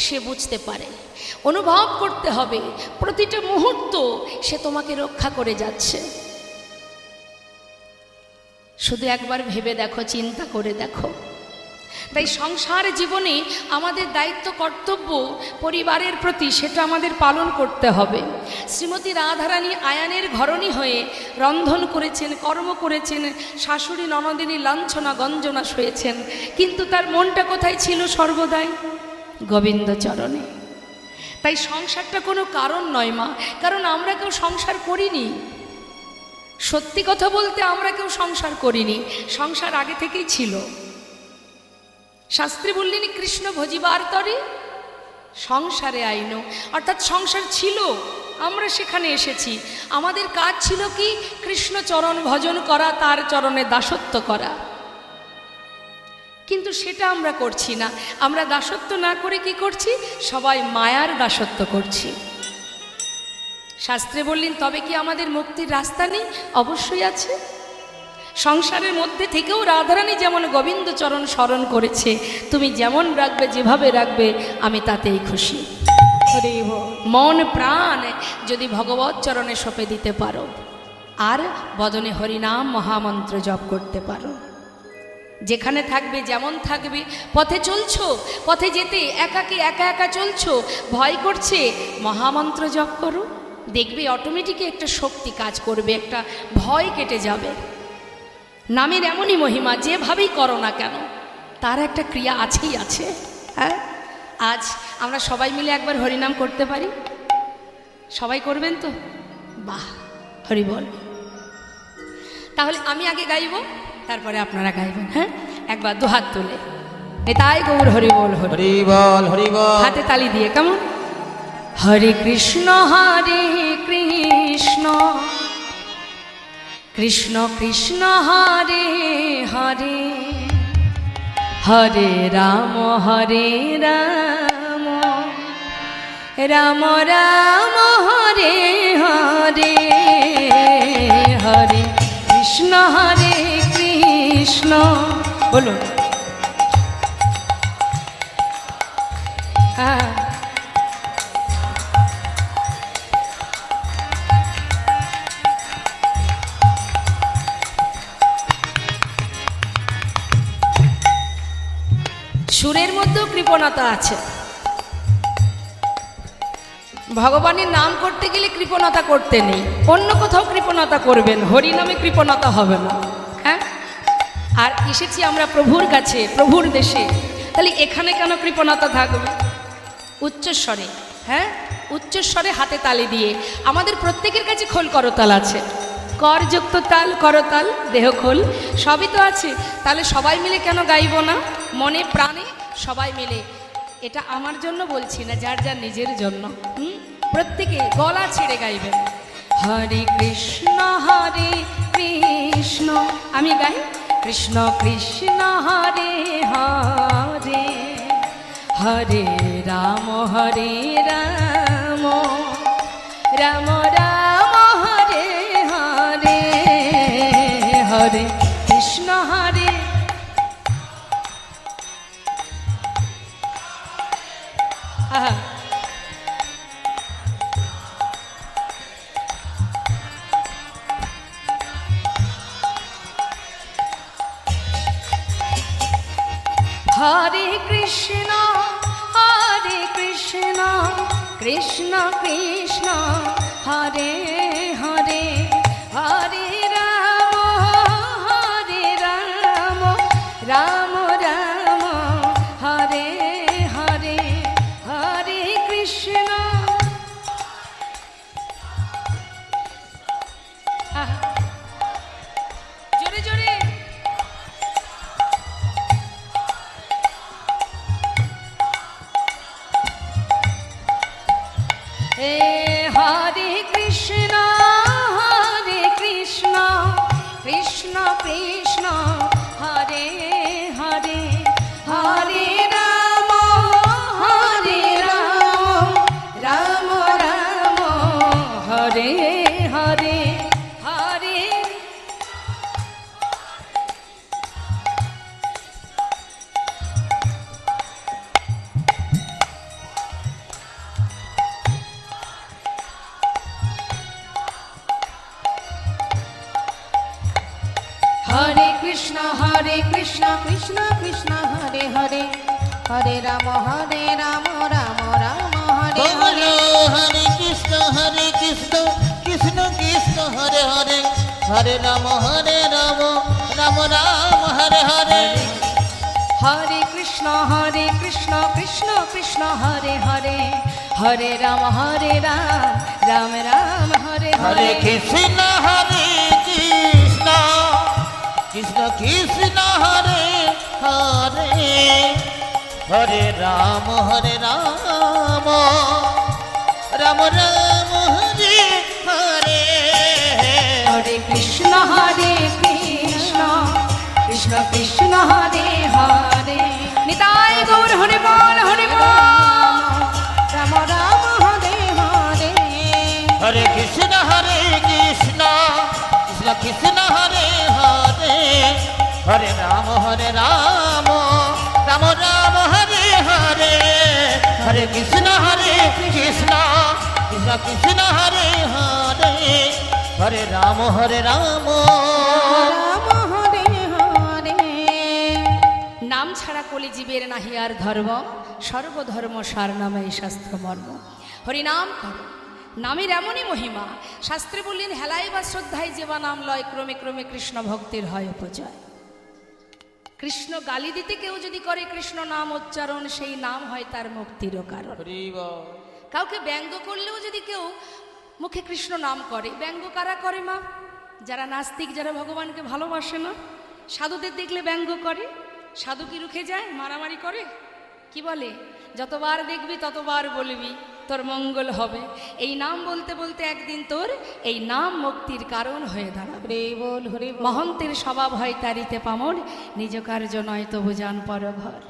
সে বুঝতে পারে। অনুভব করতে হবে প্রতিটা মুহূর্ত সে তোমাকে রক্ষা করে যাচ্ছে। শুধু একবার ভেবে দেখো, চিন্তা করে দেখো। তাই সংসার জীবনে আমাদের দায়িত্ব কর্তব্য পরিবারের প্রতি, সেটা আমাদের পালন করতে হবে। শ্রীমতী রাধারানী আয়ানের ঘরণী হয়ে রন্ধন করেছেন, কর্ম করেছেন, শাশুড়ি ননদিনী লাঞ্ছনা গঞ্জনা সয়েছেন, কিন্তু তার মনটা কোথায় ছিল? সর্বদাই গোবিন্দ চরণে। তাই সংসারটা কোনো কারণ নয় মা, কারণ আমরা কেউ সংসার করিনি। সত্যি কথা বলতে আমরা কেউ সংসার করিনি, সংসার আগে থেকেই ছিল। শাস্ত্রী বললেন, কৃষ্ণ ভজিবার তরে সংসারে আইন, অর্থাৎ সংসার ছিল, আমরা সেখানে এসেছি। আমাদের কাজ ছিল কি? কৃষ্ণ চরণ ভজন করা, তার চরণে দাসত্ব করা। কিন্তু সেটা আমরা করছি না। আমরা দাসত্ব না করে কি করছি? সবাই মায়ার দাসত্ব করছি। শাস্ত্রে বললেন, তবে কি আমাদের মুক্তির রাস্তা নেই? অবশ্যই আছে। সংসারের মধ্যে থেকেও রাধারানী যেমন গোবিন্দ চরণ স্মরণ করেছে, তুমি যেমন রাখবে, যেভাবে রাখবে, আমি তাতেই খুশি। মন প্রাণ যদি ভগবত চরণে সঁপে দিতে পারো, আর বদনে হরিনাম মহামন্ত্র জপ করতে পারো, যেখানে থাকবে যেমন থাকবে, পথে চলছো, পথে যেতে একাকী একা একা চলছো, ভয় করছে, মহামন্ত্র জপ করো, দেখবে অটোমেটিকই একটা শক্তি কাজ করবে, একটা ভয় কেটে যাবে। নামের এমনই মহিমা, যেভাবেই করো না কেন তার একটা ক্রিয়া আছেই আছে। হ্যাঁ, আজ আমরা সবাই মিলে একবার হরিনাম করতে পারি? সবাই করবেন তো? বাহ, হরি বল। তাহলে আমি আগে গাইব, তারপরে আপনারা গাইবেন। হ্যাঁ, একবার দুহাত তুলে তাই গৌর হরি বল, হরি বল, হরি বল। হাতে তালি দিয়ে কেমন? হরে কৃষ্ণ কৃষ্ণ কৃষ্ণ কৃষ্ণ হরে হরে, হরে রাম রাম রাম হরে হরে, হরে কৃষ্ণ কৃষ্ণ হরে কৃষ্ণ বলুন। হ্যাঁ, সুরের মধ্যেও কৃপণতা আছে। ভগবানের নাম করতে গেলে কৃপণতা করতে নেই, অন্য কোথাও কৃপণতা করবেন, হরি নামে কৃপণতা হবে না। হ্যাঁ, আর এসেছি আমরা প্রভুর কাছে, প্রভুর দেশে, তাহলে এখানে কেন কৃপণতা থাকবে? উচ্চস্বরে, হ্যাঁ উচ্চস্বরে হাতে তালি দিয়ে, আমাদের প্রত্যেকের কাছে খোল করতাল আছে, করযুক্ত তাল, করতাল, দেহ খোল সবই তো আছে, তাহলে সবাই মিলে কেন গাইব না? মনে প্রাণে সবাই মিলে। এটা আমার জন্য বলছি না, যার যার নিজের জন্য। প্রত্যেকে গলা ছেড়ে গাইবেন। হরে কৃষ্ণ আমি গাই, কৃষ্ণ কৃষ্ণ হরে হরে, হরে রাম রাম রাম হরে হরে, হরে কৃষ্ণ হরে। আহা, হরে কৃষ্ণ কৃষ্ণ কৃষ্ণ হরে হরে, হরে রাম রাম রাম হরে হরে, হরে কৃষ্ণ। জোরে জোরে। হরে কৃষ্ণ কৃষ্ণ কৃষ্ণ হরে হরে, হরে রাম রাম রাম হরে হরে, হরে। হরে কৃষ্ণ কৃষ্ণ কৃষ্ণ হরে হরে, হরে রাম রাম রাম হরে হরে, হরে কৃষ্ণ কৃষ্ণ কৃষ্ণ হরে হরে, হরে রাম রাম রাম হরে হরে। হরে কৃষ্ণ কৃষ্ণ কৃষ্ণ হরে হরে, হরে রাম রাম রাম হরে হরে হরে। কৃষ্ণ কৃষ্ণ কৃষ্ণ হরে হরে, হরে রাম রাম রাম হরে হরে। হরে কৃষ্ণ কৃষ্ণ কৃষ্ণ কৃষ্ণ হরে হরে, নিতাই গৌর হরে বল হরে বল। রাম রাম হরে হরে, হরে কৃষ্ণ কৃষ্ণ কৃষ্ণ কৃষ্ণ হরে হরে, হরে রাম রাম রাম রাম হরে হরে, হরে কৃষ্ণ কৃষ্ণ কৃষ্ণ কৃষ্ণ হরে হরে, হরে রাম রাম। রাম হরে হরে। নাম ছাড়া কলিজীবের নাহি আর ধর্ম, সর্বধর্ম সার নামে শাস্ত্র মর্ম। হরিনাম করো, নামের এমনই মহিমা। শাস্ত্রে বললেন, হেলায় বা শ্রদ্ধায় যেবা নাম লয়, ক্রমে ক্রমে কৃষ্ণ ভক্তির হয় উপজয়। কৃষ্ণ গালি দিতে কেউ যদি করে কৃষ্ণ নাম উচ্চারণ, সেই নাম হয় তার মুক্তিরও কারণ। কাউকে ব্যঙ্গ করলেও যদি কেউ মুখে কৃষ্ণ নাম করে, ব্যঙ্গ কারা করে মা? যারা নাস্তিক, যারা ভগবানকে ভালোবাসে না। সাধুদের দেখলে ব্যঙ্গ করে। সাধু কি রুখে যায়? মারামারি করে। কি বলে? যতবার দেখবি ততবার বলবি, তোর মঙ্গল হবে। এই নাম বলতে বলতে একদিন তোর এই নাম মুক্তির কারণ হয়ে দাঁড়াবে। মহন্তের স্বভাব হয় তারিতে পামর, নিজ কার্য নয় তবু যান পরঘর।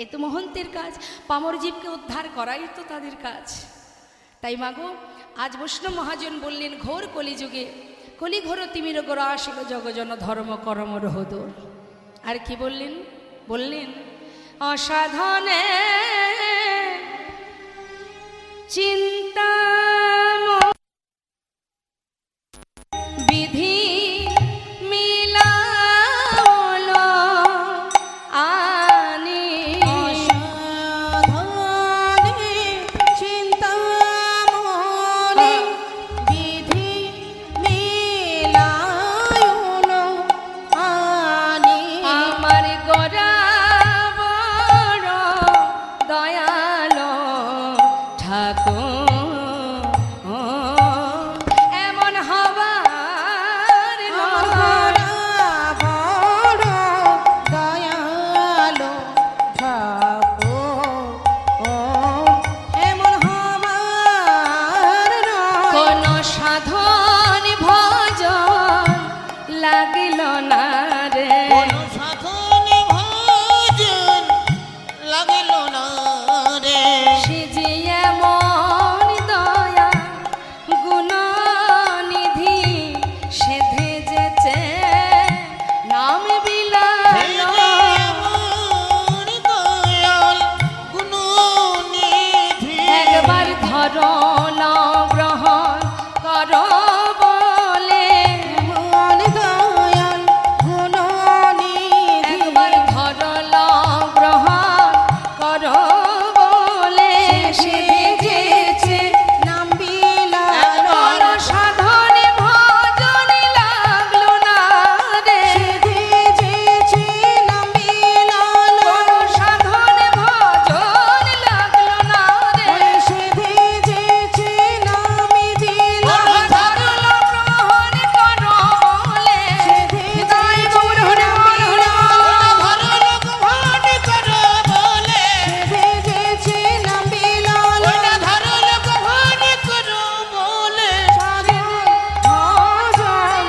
এ তো মহন্তের কাজ, পামর জীবকে উদ্ধার করাই তো তাদের কাজ। তাই মাগো, আজ বৈষ্ণব মহাজন বললেন, ঘোর কলিযুগে কলিঘর তিমির গোরা আসিল জগজন ধর্ম করম রহদর। আর কি বললেন? বললেন অসাধনে চিন্তা বিধি মিলাল আনি অসাধনে চিন্তামণি বিধি মিলায়ন আনি। আমার গোরা বড় দয়াল ঠাকুর এমন হবার নয়। বড় দয়ালো ঠাকুর এমন হবার নয়। কোন সাধন ভজন লাগিল না রে। কোন সাধনে ভজন লাগিল না রে। সে যে এমন দয়া গুণনিধি সেধে যেছে নাম বিলাল। আমার দয়াল গুণনিধি। একবার ধরল গ্রহণ কর বলে। মন দয়াল গুণনিধি একবার ধরল গ্রহণ কর বলে। সেধেছে নাম বিলাল। কোন সাধনে ভজন লাগলো না রে। সেধেছে নাম বিলাল। কোন সাধনে ভজন লাগলো না রে। সেধেছে নাম বিলাল। ধরল গ্রহণ কর বলে। হৃদয় গৌর হরে বল হরে বল। ধরল গ্রহণ কর বলে। সেধেছে নাম বিলাল। ওটা ধরল গ্রহণ কর বলে। ভজন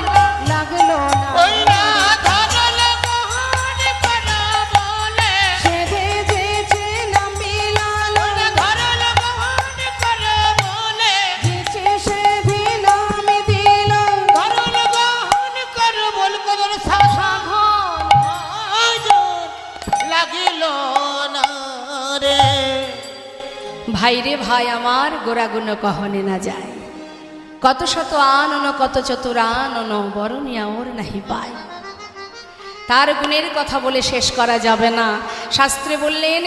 লাগলো না। ওই না ধরল গ্রহণ কর বলে। সেধেছে নাম বিলাল। ওটা ধরল গ্রহণ কর বলে। যেছে সেধে নাম দিল। ধরল গ্রহণ কর বল। কদর সাধন লাগিল না রে। ভাই রে ভাই আমার গোরাগুণ কহনে না যায়। কত শত আনন কত চতুরানন বরণিয়া ওর নাহি পায়। তার গুণের কথা বলে শেষ করা যাবে না। শাস্ত্রে বললেন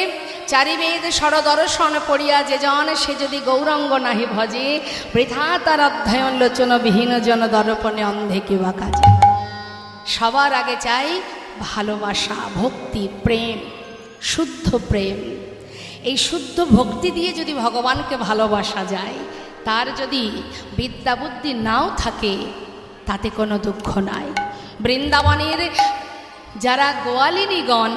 চারিবেদ ষড়দর্শন পড়িয়া যে জন সে যদি গৌরাঙ্গ নাহি ভজে বৃথা তার অধ্যয়ন লোচন বিহীন জন দর্পণে অন্ধে কিবা কাজে। সবার আগে চাই ভালোবাসা, ভক্তি, প্রেম, শুদ্ধ প্রেম। এই শুদ্ধ ভক্তি দিয়ে যদি ভগবানকে ভালোবাসা যায়, তার যদি বিদ্যা বুদ্ধি নাও থাকে তাতে কোনো দুঃখ নাই। বৃন্দাবনের যারা গোয়ালিনীগণ,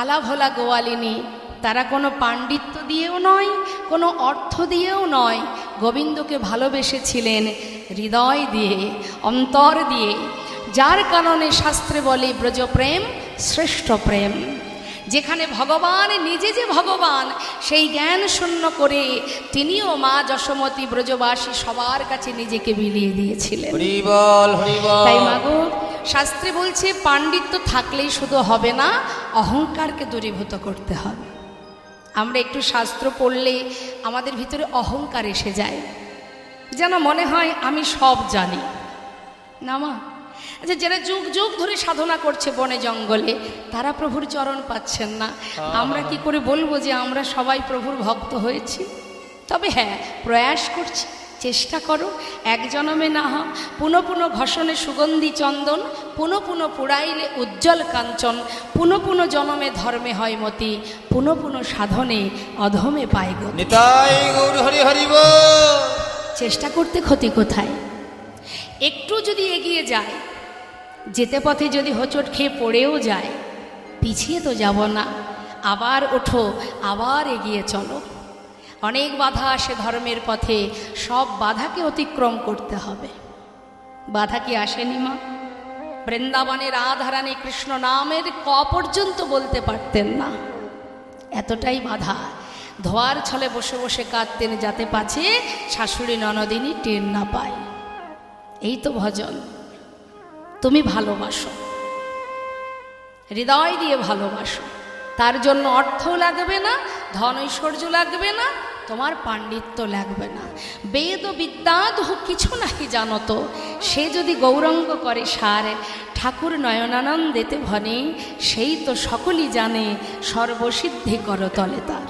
আলাভোলা গোয়ালিনী, তারা কোনো পাণ্ডিত্য দিয়েও নয়, কোনো অর্থ দিয়েও নয়, গোবিন্দকে ভালোবেসেছিলেন হৃদয় দিয়ে, অন্তর দিয়ে। যার কারণে শাস্ত্রে বলে ব্রজপ্রেম শ্রেষ্ঠ প্রেম। যেখানে ভগবান নিজে যে ভগবান সেই জ্ঞান শূন্য করে তিনিও মা যশোমতী ব্রজবাসী সবার কাছে নিজেকে বিলিয়ে দিয়েছিলেন। হরি বল হরি বল। তাই মাগো শাস্ত্রে বলছে পাণ্ডিত্য থাকলেই শুধু হবে না, অহংকারকে দূরীভূত করতে হবে। আমরা একটু শাস্ত্র পড়লে আমাদের ভিতরে অহংকার এসে যায়, যেন মনে হয় আমি সব জানি না। মা আচ্ছা, যারা যুগ যুগ ধরে সাধনা করছে বনে জঙ্গলে, তারা প্রভুর চরণ পাচ্ছেন না। আমরা কি করে বলবো যে আমরা সবাই প্রভুর ভক্ত হয়েছি? তবে হ্যাঁ, প্রয়াস করছি, চেষ্টা করো। এক জনমে না হয় পুনঃ পুনঃ ঘষণে সুগন্ধি চন্দন, পুনঃ পুনঃ পুড়াইলে উজ্জ্বল কাঞ্চন, পুনঃ পুনঃ জনমে ধর্মে হয় মতি, পুনঃ পুনঃ সাধনে অধমে পায় গতি। নিতাই গৌর হরি হরি বল। চেষ্টা করতে ক্ষতি কোথায়? একটু যদি এগিয়ে যায়, যেতে পথে যদি হোঁচট খেয়ে পড়েও যায়, পিছিয়ে তো যাব না, আবার ওঠো, আবার এগিয়ে চলো। অনেক বাধা আসে ধর্মের পথে, সব বাধাকে অতিক্রম করতে হবে। বাধা কি আসেনি মা? বৃন্দাবনের রাধারানী কৃষ্ণ নামের ক পর্যন্ত বলতে পারতেন না, এতটাই বাধা। ধোয়ার ছলে বসে বসে কাঁদতেন যাতে পাছে শাশুড়ি ননদিনী টের না পায়। এই তো ভজন। তুমি ভালোবাসো, হৃদয় দিয়ে ভালোবাসো, তার জন্য অর্থ লাগবে না, ধন ঐশ্বর্য লাগবে না, তোমার পাণ্ডিত্য লাগবে না, বেদ ও বিদ্যাদ কিছু নাকি জানো তো, সে যদি গৌরঙ্গ করে সার, ঠাকুর নয়নানন্দেতে ভনে, সেই তো সকলই জানে, সর্বসিদ্ধি করতলে তার।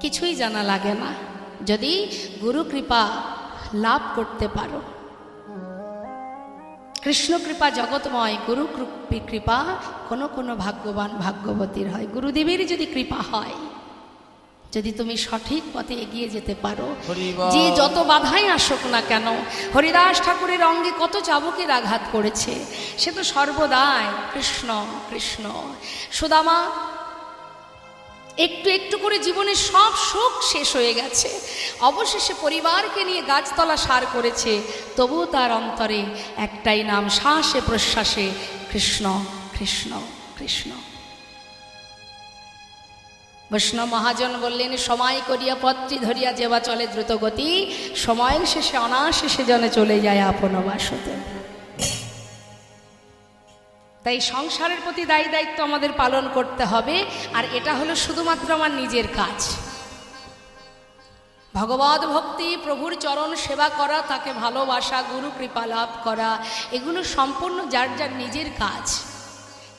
কিছুই জানা লাগে না, যদি গুরু কৃপা লাভ করতে পারো। কৃষ্ণ কৃপা জগৎময়, গুরু কৃপা কোনো কোনো ভাগ্যবান ভাগ্যবতীর হয়। গুরুদেবের যদি কৃপা হয়, যদি তুমি সঠিক পথে এগিয়ে যেতে পারো, যে যত বাধাই আসুক না কেন, হরিদাস ঠাকুরের অঙ্গে কত চাবুকের আঘাত করেছে, সে তো সর্বদাই কৃষ্ণ কৃষ্ণ। সুদামা একটু একটু করে জীবনের সব সুখ শেষ হয়ে গেছে, অবশেষে পরিবারকে নিয়ে গাছতলা সার করেছে, তবুও তার অন্তরে একটাই নাম, শ্বাসে প্রশ্বাসে কৃষ্ণ কৃষ্ণ কৃষ্ণ। বৈষ্ণব মহাজন বললেন, সময় করিয়া পত্রী ধরিয়া যেবা চলে দ্রুত গতি, সময়ের শেষে অনাশেষে জনে চলে যায় আপন বাসতে। তাই সংসারের প্রতি দায়ী দায়িত্ব আমাদের পালন করতে হবে, আর এটা হলো শুধুমাত্র আমার নিজের কাজ। ভগবত ভক্তি, প্রভুর চরণ সেবা করা, তাকে ভালোবাসা, গুরু কৃপা লাভ করা, এগুলো সম্পূর্ণ যার যার নিজের কাজ।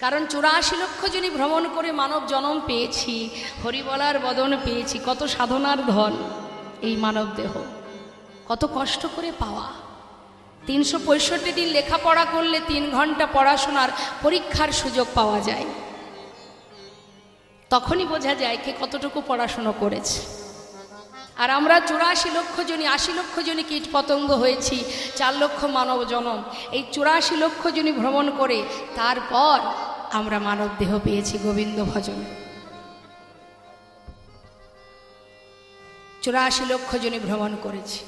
কারণ 84 লক্ষ জনী ভ্রমণ করে মানব জন্ম পেয়েছি, হরিবলার বদন পেয়েছি, কত সাধনার ধন এই মানব দেহ, কত কষ্ট করে পাওয়া। 365 দিন লেখাপড়া করলে 3 ঘন্টা পড়াশোনার পরীক্ষার সুযোগ পাওয়া যায়, তখনই বোঝা যায় কে কতটুকু পড়াশুনো করেছে। আর আমরা 84 লক্ষ জনী, 80 লক্ষ জনী কীট পতঙ্গ হয়েছি, 4 লক্ষ মানব জনম, এই 84 লক্ষ জনী ভ্রমণ করে তারপর আমরা মানব দেহ পেয়েছি গোবিন্দ ভজন। 84 লক্ষ জনী ভ্রমণ করেছি।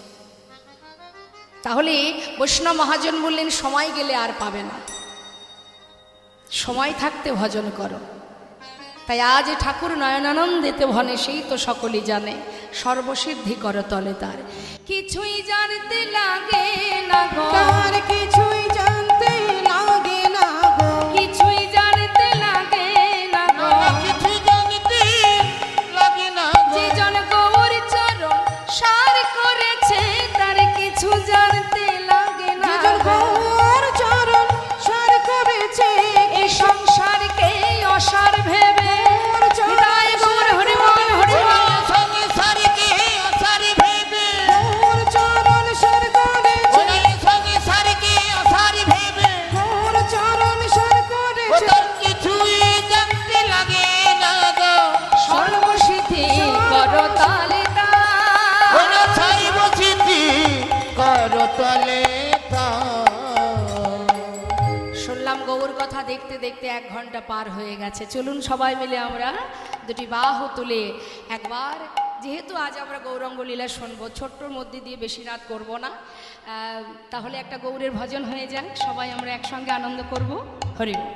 তাহলে বৈষ্ণব মহাজন বললেন, সময় গেলে আর পাবে না, সময় থাকতে ভজন করো। তাই আজ ঠাকুর নয়নানন্দেতে ভনে, সেই তো সকলেই জানে, সর্বসিদ্ধি করতলে তার। কিছুই জানতে লাগে না গো, তার কিছুই জানতে লাগে না গো, কিছুই জানতে লাগে না গো, কিছু জানতে লাগে না গো। যে জন গৌর চরণ সার করেছে, তার কিছু জানতে লাগে না যেজন গো। গৌর চরণ সার করেছে, এই সংসারকে অসার ভেবে, গৌর চরণ হৃদয় গৌর হরিবল হরিবল, সঙ্গে সারিকে সারি ভেবে, গৌর চরণ সার করেছে, সঙ্গে সারিকে সারি ভেবে, গৌর চরণ সার করেছে, ওদের কিছুই জানতে লাগে না গো। সর্বসিদ্ধি করতলে তার। ওরা ছাই বসিতি করতলে তার। শুনলাম গৌর কথা দেখতে দেখতে 1 ঘন্টা পার হয়ে গেছে। চলুন সবাই মিলে আমরা দুটি বাহু তুলে একবার, যেহেতু আজ আমরা গৌরাঙ্গ লীলা শুনবো, ছোট্টর মধ্যে দিয়ে বেশি রাত করব না, তাহলে একটা গৌরের ভজন হয়ে যাক, সবাই আমরা একসঙ্গে আনন্দ করব। হরি বল।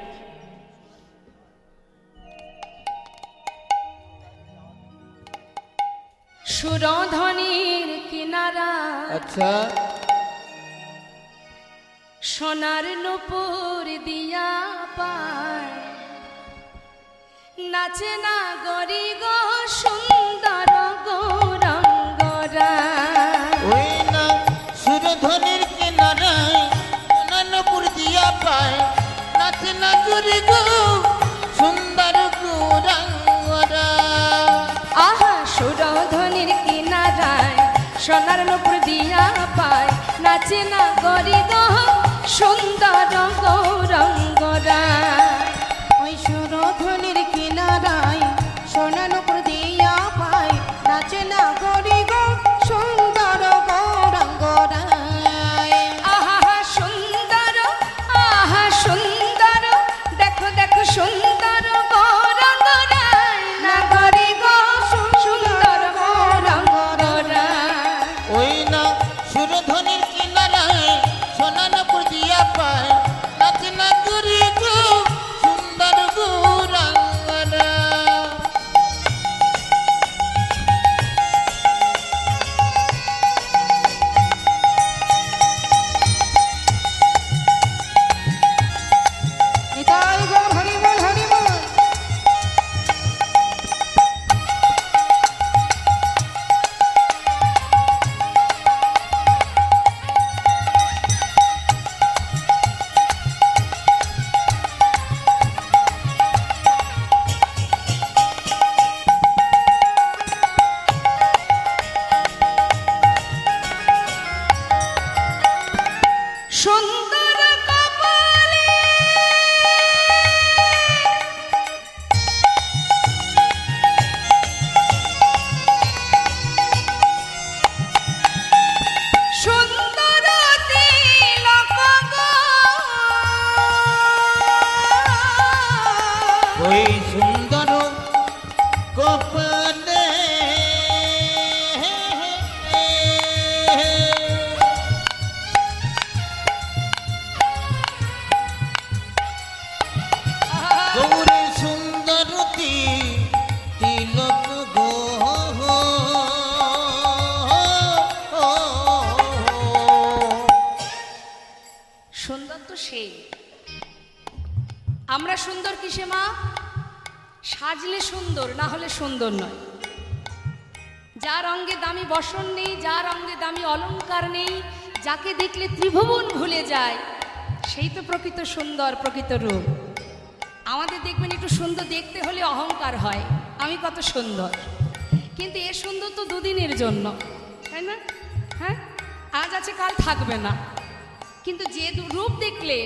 সুরধ্বনির কিনারা আচ্ছা, সোনার নূপুর দিয়া পায়, নাচে না গরি গো সুন্দর গৌরাঙ্গরা। ওই না সুরধ্বনির কিনারায় অনন্তপুর দিয়া পায়, নাচে না জুড়ি গো সুন্দর গৌরাঙ্গরা। আহা সুরধ্বনির কিনারায় সোনার নূপুর দিয়া পায়, নাচে না গরি গো সুন্দর গৌরাঙ্গরা। ওই সুরধ্বনির কিনারায় সোনা নূপুর দিয়া পায়, নাচে না গরি গো সুন্দর গৌরাঙ্গরায়। আহা সুন্দর, আহা সুন্দর, দেখো দেখো সুন্দর গৌরাঙ্গরায়, না গরি গো সুন্দর গৌরাঙ্গরায়। ওই না সুরধ্বনির কিনারায় সোনানপুর দিয়া পায়, নাচে না জুড়ি গো কিসে মা? সাজলে সুন্দর, না হলে সুন্দর নয়। যার অঙ্গে দামি বসন নেই, যার অঙ্গে দামি অলংকার নেই, যাকে দেখলে ত্রিভুবন ভুলে যায়, সেই তো প্রকৃত সুন্দর, প্রকৃত রূপ। আমাদের দেখবেন একটু সুন্দর দেখতে হলে অহংকার হয়, আমি কত সুন্দর। কিন্তু এ সুন্দর তো দুদিনের জন্য, তাই না? হ্যাঁ, আজ আছে কাল থাকবে না। কিন্তু যে রূপ দেখলে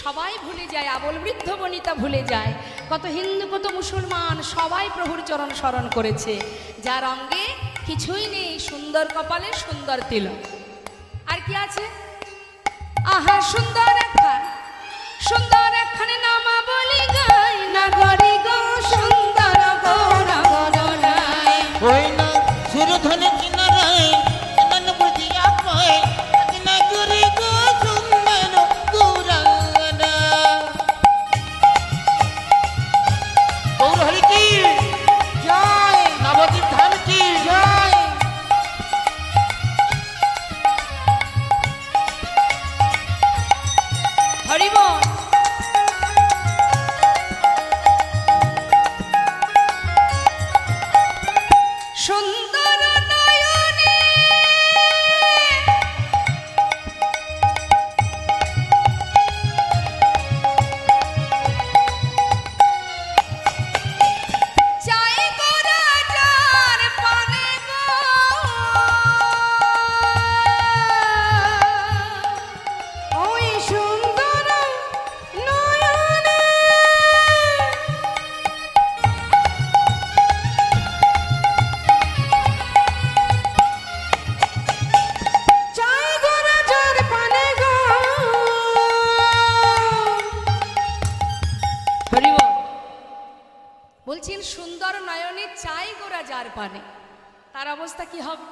সবাই ভুলে যায়, আবল বৃদ্ধ বনিতা ভুলে যায়। কত হিন্দু, কত মুসলমান সবাই প্রভুর চরণ স্মরণ করেছে, যার অঙ্গে কিছুই নেই, সুন্দর কপালে সুন্দর তিলক। আর কি আছে? আহা সুন্দর একখান, সুন্দর একখানে নামা বলি গাই, নাগরি গো সুন্দর গৌরবনাই। ওই না সুরধনে কিনারায় নন বুঝিয়া পায় না করে গো সুন্দর গৌরাঙ্গনা। গৌর হরি কি জয় নবদ্বীপ ধাম কি জয়। হরিবল। সুন্দর নয়নে চাই গো রাজার পানে গো, ওই সুন্দর নয়নে চাই গো রাজার পানে গো। হরিবল। বলছেন সুন্দর নয়নে চাই গোরা যার পানে, তার অবস্থা কি হবে?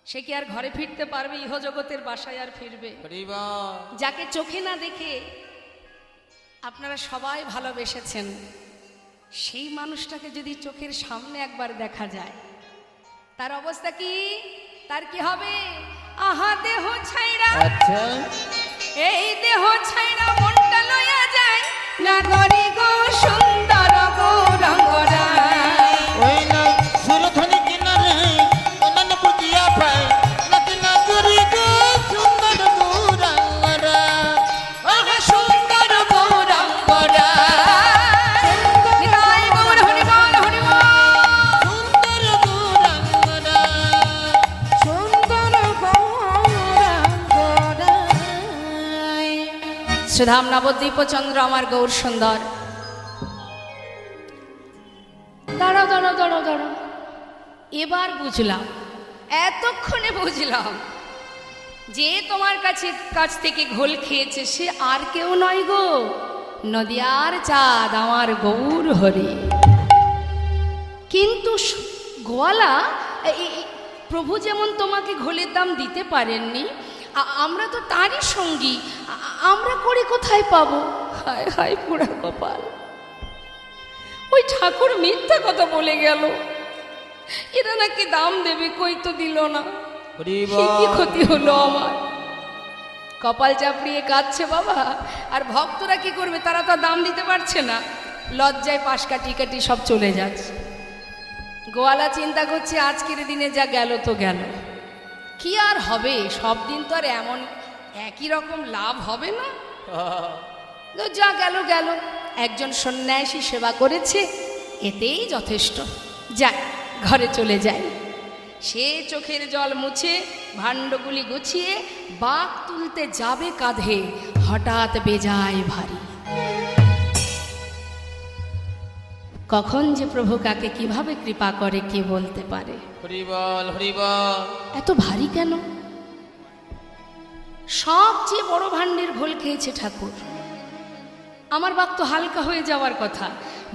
সে কি আর ঘরে ফিরতে পারবে? ইহজগতের বাসায় আর ফিরবে? হরি বল। যাকে চোখে না দেখে আপনারা সবাই ভালোবেসেছেন, সেই মানুষটাকে যদি চোখের সামনে একবার দেখা যায়, তার অবস্থা কি? তার কি হবে? আহা দেহ ছাইরা, আচ্ছা এই দেহ ছাইরা মনটা লইয়া যায়, নাগরি গো সুন্দর গৌরাঙ্গনাই। ওই না সুরধনে কিনারায় নন বুঝিয়া পায় না করে গো সুন্দর গৌরাঙ্গনা। আহা সুন্দর গৌরাঙ্গনাই। নিতাই গৌর হরিবল, হরিবল। সুন্দর গৌরাঙ্গনা। সুন্দর গৌরাঙ্গনাই। সুধাম নবদ্বীপ চন্দ্র আমার গৌর সুন্দর। দাঁড়াও দাঁড়াও দাঁড়াও দাঁড়াও, এবার বুঝলাম, এতক্ষণে বুঝলাম যে তোমার কাছ থেকে ঘোল খেয়েছে সে আর কেউ নয় গো, নদিয়ার চাঁদ আমার গৌর হরি। কিন্তু গোয়ালা, প্রভু যেমন তোমাকে ঘোলের দাম দিতে পারেননি, আমরা তো তারই সঙ্গী, আমরা করি কোথায় পাবো? হায় হায় পুরা কপাল। ওই ঠাকুর মিথ্যা কথা বলে গেল, এরা নাকি দাম দেবে, কই তো দিল না। হরি সে কি বল। ক্ষতি হলো আমার? কপাল চাপড়িয়ে কাঁদছে বাবা। আর ভক্তরা কি করবে? তারা তো দাম দিতে পারছে না, লজ্জায় পাশ কাটি কাটি সব চলে যাচ্ছে। গোয়ালা চিন্তা করছে আজকের দিনে যা গেল তো গেল, কি আর হবে? সব দিন তো আর এমন একই রকম লাভ হবে না। তো যা গেল গেল, একজন সন্ন্যাসী সেবা করেছে, এতেই যথেষ্ট। যাক, ঘরে চলে যাই। সে চোখের জল মুছে ভাণ্ডগুলি গুছিয়ে বাঁক তুলতে যাবে কাঁধে, হঠাৎ বেজায় ভারী। কখন যে প্রভু কাকে কিভাবে কৃপা করে কে বলতে পারে? হরি বল, হরি বল। এত ভারী কেন? সবচেয়ে বড় ভাণ্ডের ঘোল খেয়েছে ঠাকুর, আমার বাক তো হালকা হয়ে যাওয়ার কথা,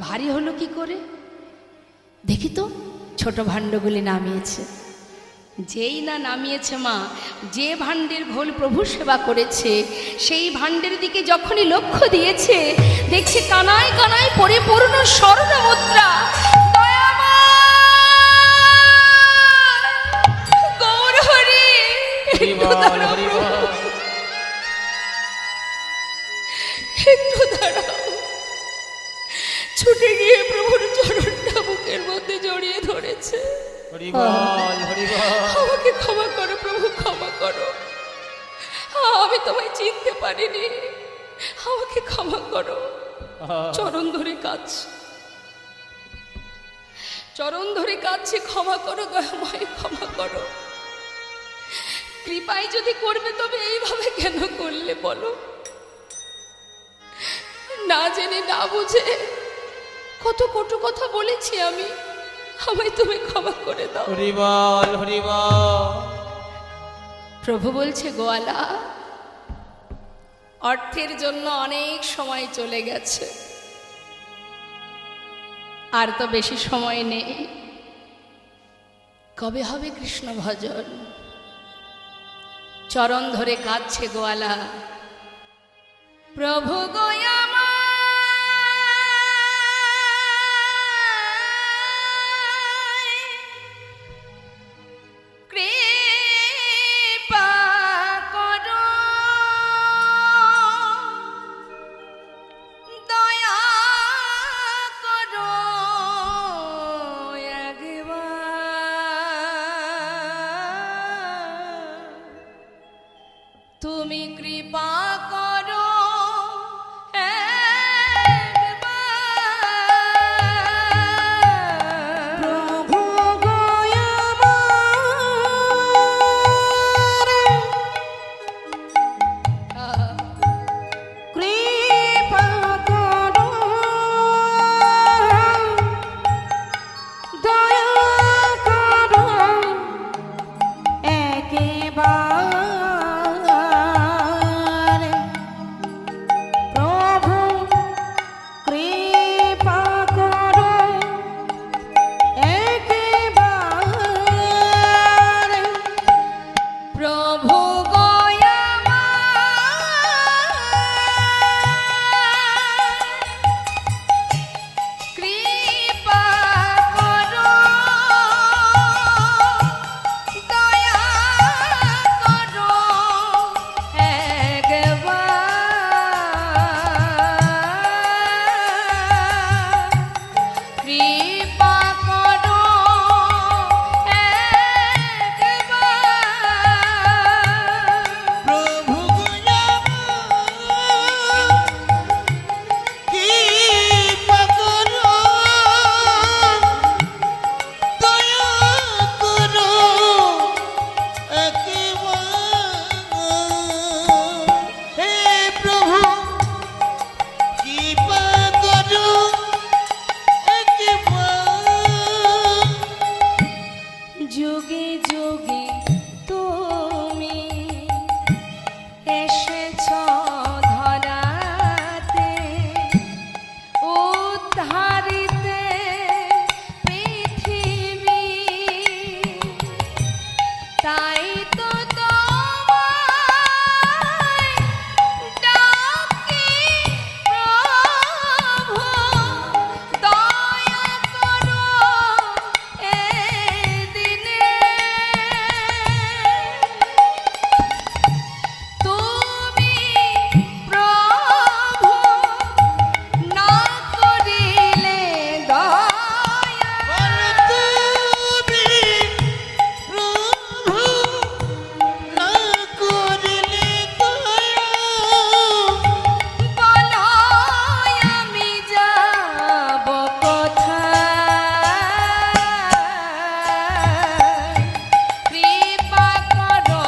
ভারী হলো কি করে? দেখি তো, ছোট ভাণ্ডগুলি নামিয়েছে। যেই না নামিয়েছে মা, যে ভাণ্ডের ঘোল প্রভু সেবা করেছে সেই ভাণ্ডের দিকে যখনই লক্ষ্য দিয়েছে, দেখছে কানায় কানায় পরিপূর্ণ স্বর্ণ মুদ্রা। গৌর হরি, হরি বল, হরি বল। একটু দাঁড়াও। হরি বল হরি বল। আমাকে ক্ষমা করো প্রভু, ক্ষমা করো। আমি তোমায় চিনতে পারিনি, আমাকে ক্ষমা করো। চরণ ধরে কাঁদছি, চরণ ধরে কাঁদছি, ক্ষমা করো দয়াময়, ক্ষমা করো। কৃপায় যদি করবে তবে এইভাবে কেন করলে বলো? না জেনে না বুঝে কত কটু কথা বলেছি আমি, আমায় তুমি ক্ষমা করে দাও। হরি বল হরি বল। প্রভু বলছে, গোয়ালা, অর্থের জন্য অনেক সময় চলে গেছে, আর তো বেশি সময় নেই। কবে হবে কৃষ্ণ ভজন? চরণ ধরে কাঁদছে গোয়ালা। প্রভু গোয়ামা কৃপা করো, দয়া করো একবার, তুমি কৃপা করো প্রভু কৃপা করো, দয়া করো একেবারে। প্রভু কৃপা করো একেবারে। প্রভু গোয়ামা কৃপা করো, দয়া করো একবার, কৃপা করো একবার। প্রভু কৃপা করো, দয়া করো একবার। হে প্রভু কৃপা করো একবার। যুগে যুগে তুমি এসেছ ধরাতে, উদ্ধারিতে পৃথিবী, তাই তো তোমায় ডাকি প্রভু, দয়া করো এ দিনে। তুমি প্রভু না করিলে দয়া, তুমি প্রভু না করিলে দয়া, বলো আমি যাব কোথায়? কৃপা করো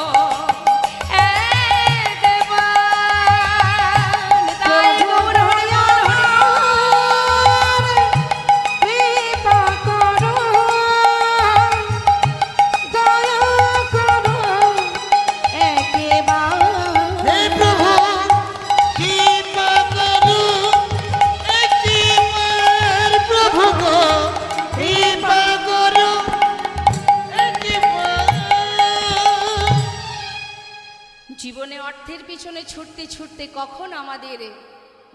একবার। তাই গৌর হরি বল, কৃপা করো, দয়া করো একেবারে। হে প্রভু কৃপা করো একবার। প্রভু গো কৃপা করো একবার। জীবনে অর্থের পিছনে ছুটতে ছুটতে কখন আমাদের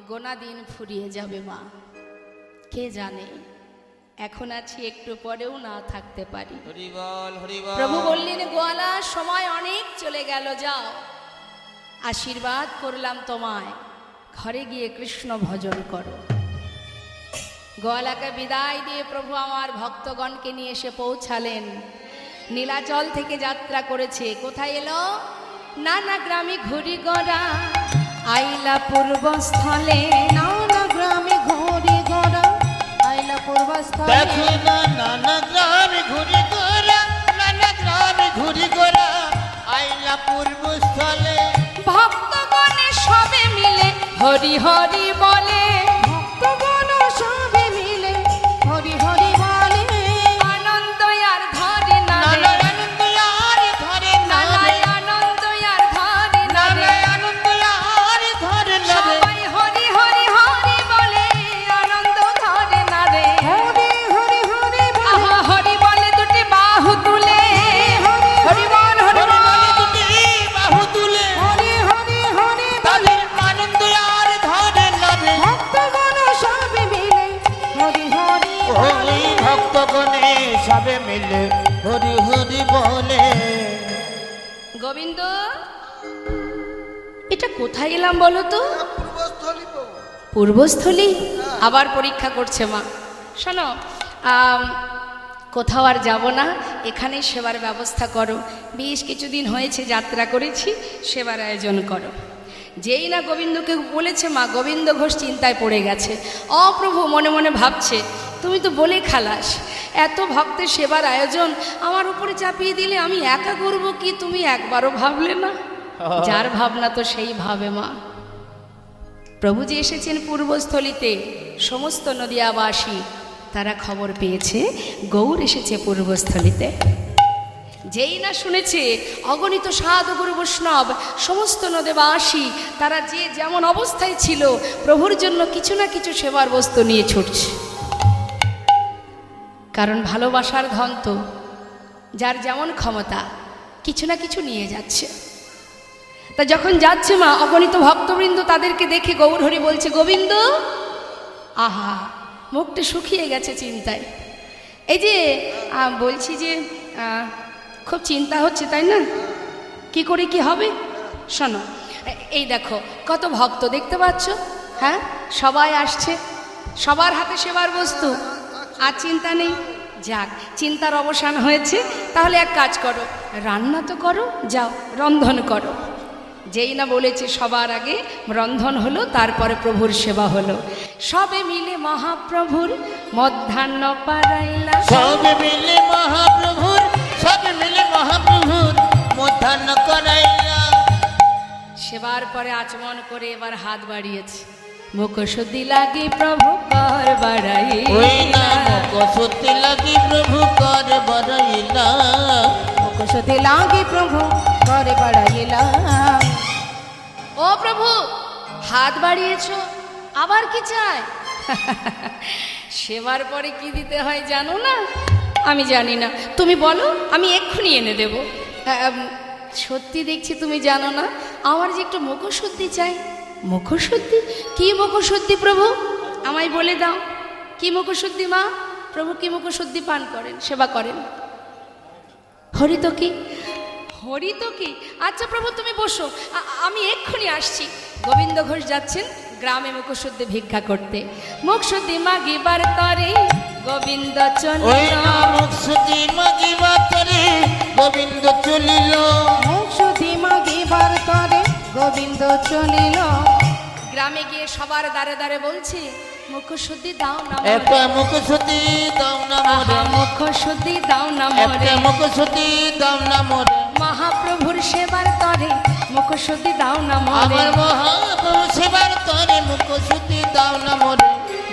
গোনা দিন ফুরিয়ে যাবে মা, কে জানে? এখন আছি, একটু পরেও না থাকতে পারি। হরি বল হরি বল। প্রভু বললেন, গোয়ালা, সময় অনেক চলে গেল, যাও, আশীর্বাদ করলাম তোমায়, ঘরে গিয়ে কৃষ্ণ ভজন করো। গোয়ালাকে বিদায় দিয়ে প্রভু আমার ভক্তগণকে নিয়ে এসে পৌঁছালেন। নীলাচল থেকে যাত্রা করেছে, কোথায় এলো? নানা গ্রামে ঘুরি গড়া আইলা পূর্বস্থলে। নানা গ্রামে ঘুরি গোরা আইলা পূর্বস্থলে। দেখো না নানা গ্রামে ঘুরি গোরা, নানা গ্রামে ঘুরি গোরা আইলা পূর্বস্থলে। ভক্তগণে সবে মিলে হরি হরি বলে, ভক্তগণ সবে মিলে হরি হরি বলে। আনন্দ আর ধরে না নানা রে, আনন্দ আর ধরে না নানা রে, আনন্দ আর ধরে না নানা রে। আনন্দ আর ধরে না রে। সবাই হরি হরি হরি বলে, আনন্দ ধরে না রে। হরি হরি হরি বলে। আহা হরি বলে দুটি বাহু তুলে, হরি বল হরি হরি বলে বল। দুটি বাহু তুলে, হরি হরি হরি বলে। তাদের আনন্দ আর ধরে না রে। ভক্তগণ সবে মিলে হরি হরি বলে। ওই ভক্তগণে সবে মিলে হরি হরি বলে। গোবিন্দ, এটা কোথায় এলাম বলো তো? পূর্বস্থলী। আবার পরীক্ষা করছে মা। শোনো, কোথাও আর যাব না, এখানেই সেবার ব্যবস্থা করো। বেশ কিছুদিন হয়েছে যাত্রা করেছি, সেবার আয়োজন করো। যেই না গোবিন্দকে বলেছে মা, গোবিন্দ ঘোষ চিন্তায় পড়ে গেছে। অপ্রভু মনে মনে ভাবছে, তুমি তো বলে খালাস, এত ভক্তের সেবার আয়োজন আমার উপরে চাপিয়ে দিলে আমি একা করব কি? তুমি একবারও ভাবলে না? যার ভাবনা তো সেই ভাবে মা। প্রভু যে এসেছেন পূর্বস্থলীতে, সমস্ত নদিয়াবাসী তারা খবর পেয়েছে গৌর এসেছে পূর্বস্থলীতে। যেই না শুনেছে, অগণিত সাধু গুরু বৈষ্ণব সমস্ত নদেবাসী তারা যে যেমন অবস্থায় ছিল, প্রভুর জন্য কিছু না কিছু সেবার বস্তু নিয়ে ছুটছে। কারণ ভালোবাসার ধন তো যার যেমন ক্ষমতা কিছু না কিছু নিয়ে যাচ্ছে। তা যখন যাচ্ছে মা, অগণিত ভক্তবৃন্দ তাদেরকে দেখে গৌরহরি বলছে, গোবিন্দ, আহা মুখটা শুকিয়ে গেছে চিন্তায়। এই যে বলছি যে খুব চিন্তা হচ্ছে, তাই না? কি করে কি হবে? শোনো, এই দেখো কত ভক্ত দেখতে পাচ্ছ, হ্যাঁ, সবাই আসছে, সবার হাতে সেবার বস্তু, আর চিন্তা নেই। যাক, চিন্তার অবসান হয়েছে। তাহলে এক কাজ করো, রান্না তো করো, যাও রন্ধন করো। যেই না বলেছে সবার আগে রন্ধন হলো, তারপরে প্রভুর সেবা হলো। সবে মিলে মহাপ্রভুর মধ্যাহ্ন পারাইলা। সবে মিলে মহাপ্রভুর, সবে মিলে মহাপ্রভুর মধ্যাহ্ন করাইলা। সেবার পরে আচমন করে এবার হাত বাড়িয়েছে। মুখশুদ্ধি লাগি প্রভু কর বাড়াইলা। ওই নাম কসুতি লাগি প্রভু কর বাড়াইলা। মুখশুদ্ধি লাগি প্রভু করে বাড়াইলা। ও প্রভু, হাত বাড়িয়েছো, আবার কি চাই? সেবার পরে কি দিতে হয় জানো না? আমি জানি না, তুমি বলো, আমি এক্ষুনি এনে দেব। সত্যি দেখছি তুমি জানো না, আমার যে একটু মুখশুদ্ধি চাই। মুখশুদ্ধি? কি মুখশুদ্ধি প্রভু? আমায় বলে দাও, কি মুখশুদ্ধি মা? প্রভু কি মুখশুদ্ধি পান করেন, সেবা করেন? হরিত কি? হরিত কি? আচ্ছা প্রভু তুমি বসো, আমি এক্ষুনি আসছি। গোবিন্দ ঘোষ যাচ্ছেন গ্রামে মুখশুদ্ধি ভিক্ষা করতে। মুখশুদ্ধি মাগিবার তরে গোবিন্দ ওই চলিল। নাম কসুতি মাগিবা তরে গোবিন্দ চলিল। মুখশুদ্ধি মাগিবার তরে গোবিন্দ চলিল। গ্রামে গিয়ে সবার দ্বারে দ্বারে বলছে, মুখশুদ্ধি দাও না একটা মোরে। মুখশুদ্ধি দাও না মোরে, আহা, মুখশুদ্ধি দাও না একটা মোরে। মুখশুদ্ধি দাও না মোরে। মহাপ্রভুর সেবার তরে মুখশুদ্ধি দাও না মোরে। আমার মহাপ্রভু সেবার তরে মুখশুদ্ধি দাও না মোরে।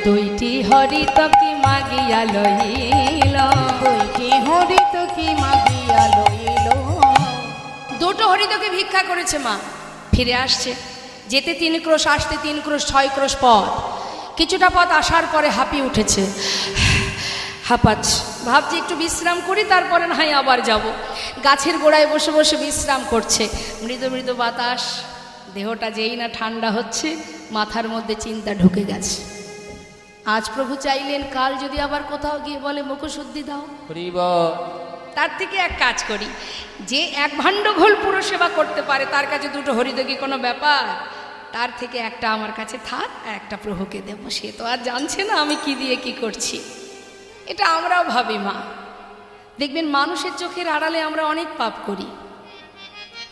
দুইটি হরিত কি মাগিয়া লইল। দুইটি হরিত কি মাগিয়া লইল। দুটো হরিতকে ভিক্ষা করেছে মা, ফিরে আসছে। যেতে 3 ক্রোশ, আসতে 3 ক্রোশ, 6 ক্রোশ পথ। কিছুটা পথ আসার পরে হাঁপিয়ে উঠেছে, হাঁপাচ্ছে, ভাবছি একটু বিশ্রাম করি, তারপরে না হয় আবার যাব। গাছের গোড়ায় বসে বসে বিশ্রাম করছে। মৃদু মৃদু বাতাস, দেহটা যেই না ঠান্ডা হচ্ছে, মাথার মধ্যে চিন্তা ঢুকে গেছে। আজ প্রভু চাইলেন কাল যদি আবার কোথাও গিয়ে বলে মুখশুদ্ধি দাও, তার থেকে এক কাজ করি, যে 1 ভাণ্ড ঘোল পুরো সেবা করতে পারে তার কাছে 2টো হরিত কি কোনো ব্যাপার? তার থেকে একটা আমার কাছে থাক, আর একটা প্রভুকে দেবো। সে তো আর জানছে না আমি কি দিয়ে কি করছি। এটা আমরাও ভাবি মা। দেখবেন মানুষের চোখের আড়ালে আমরা অনেক পাপ করি,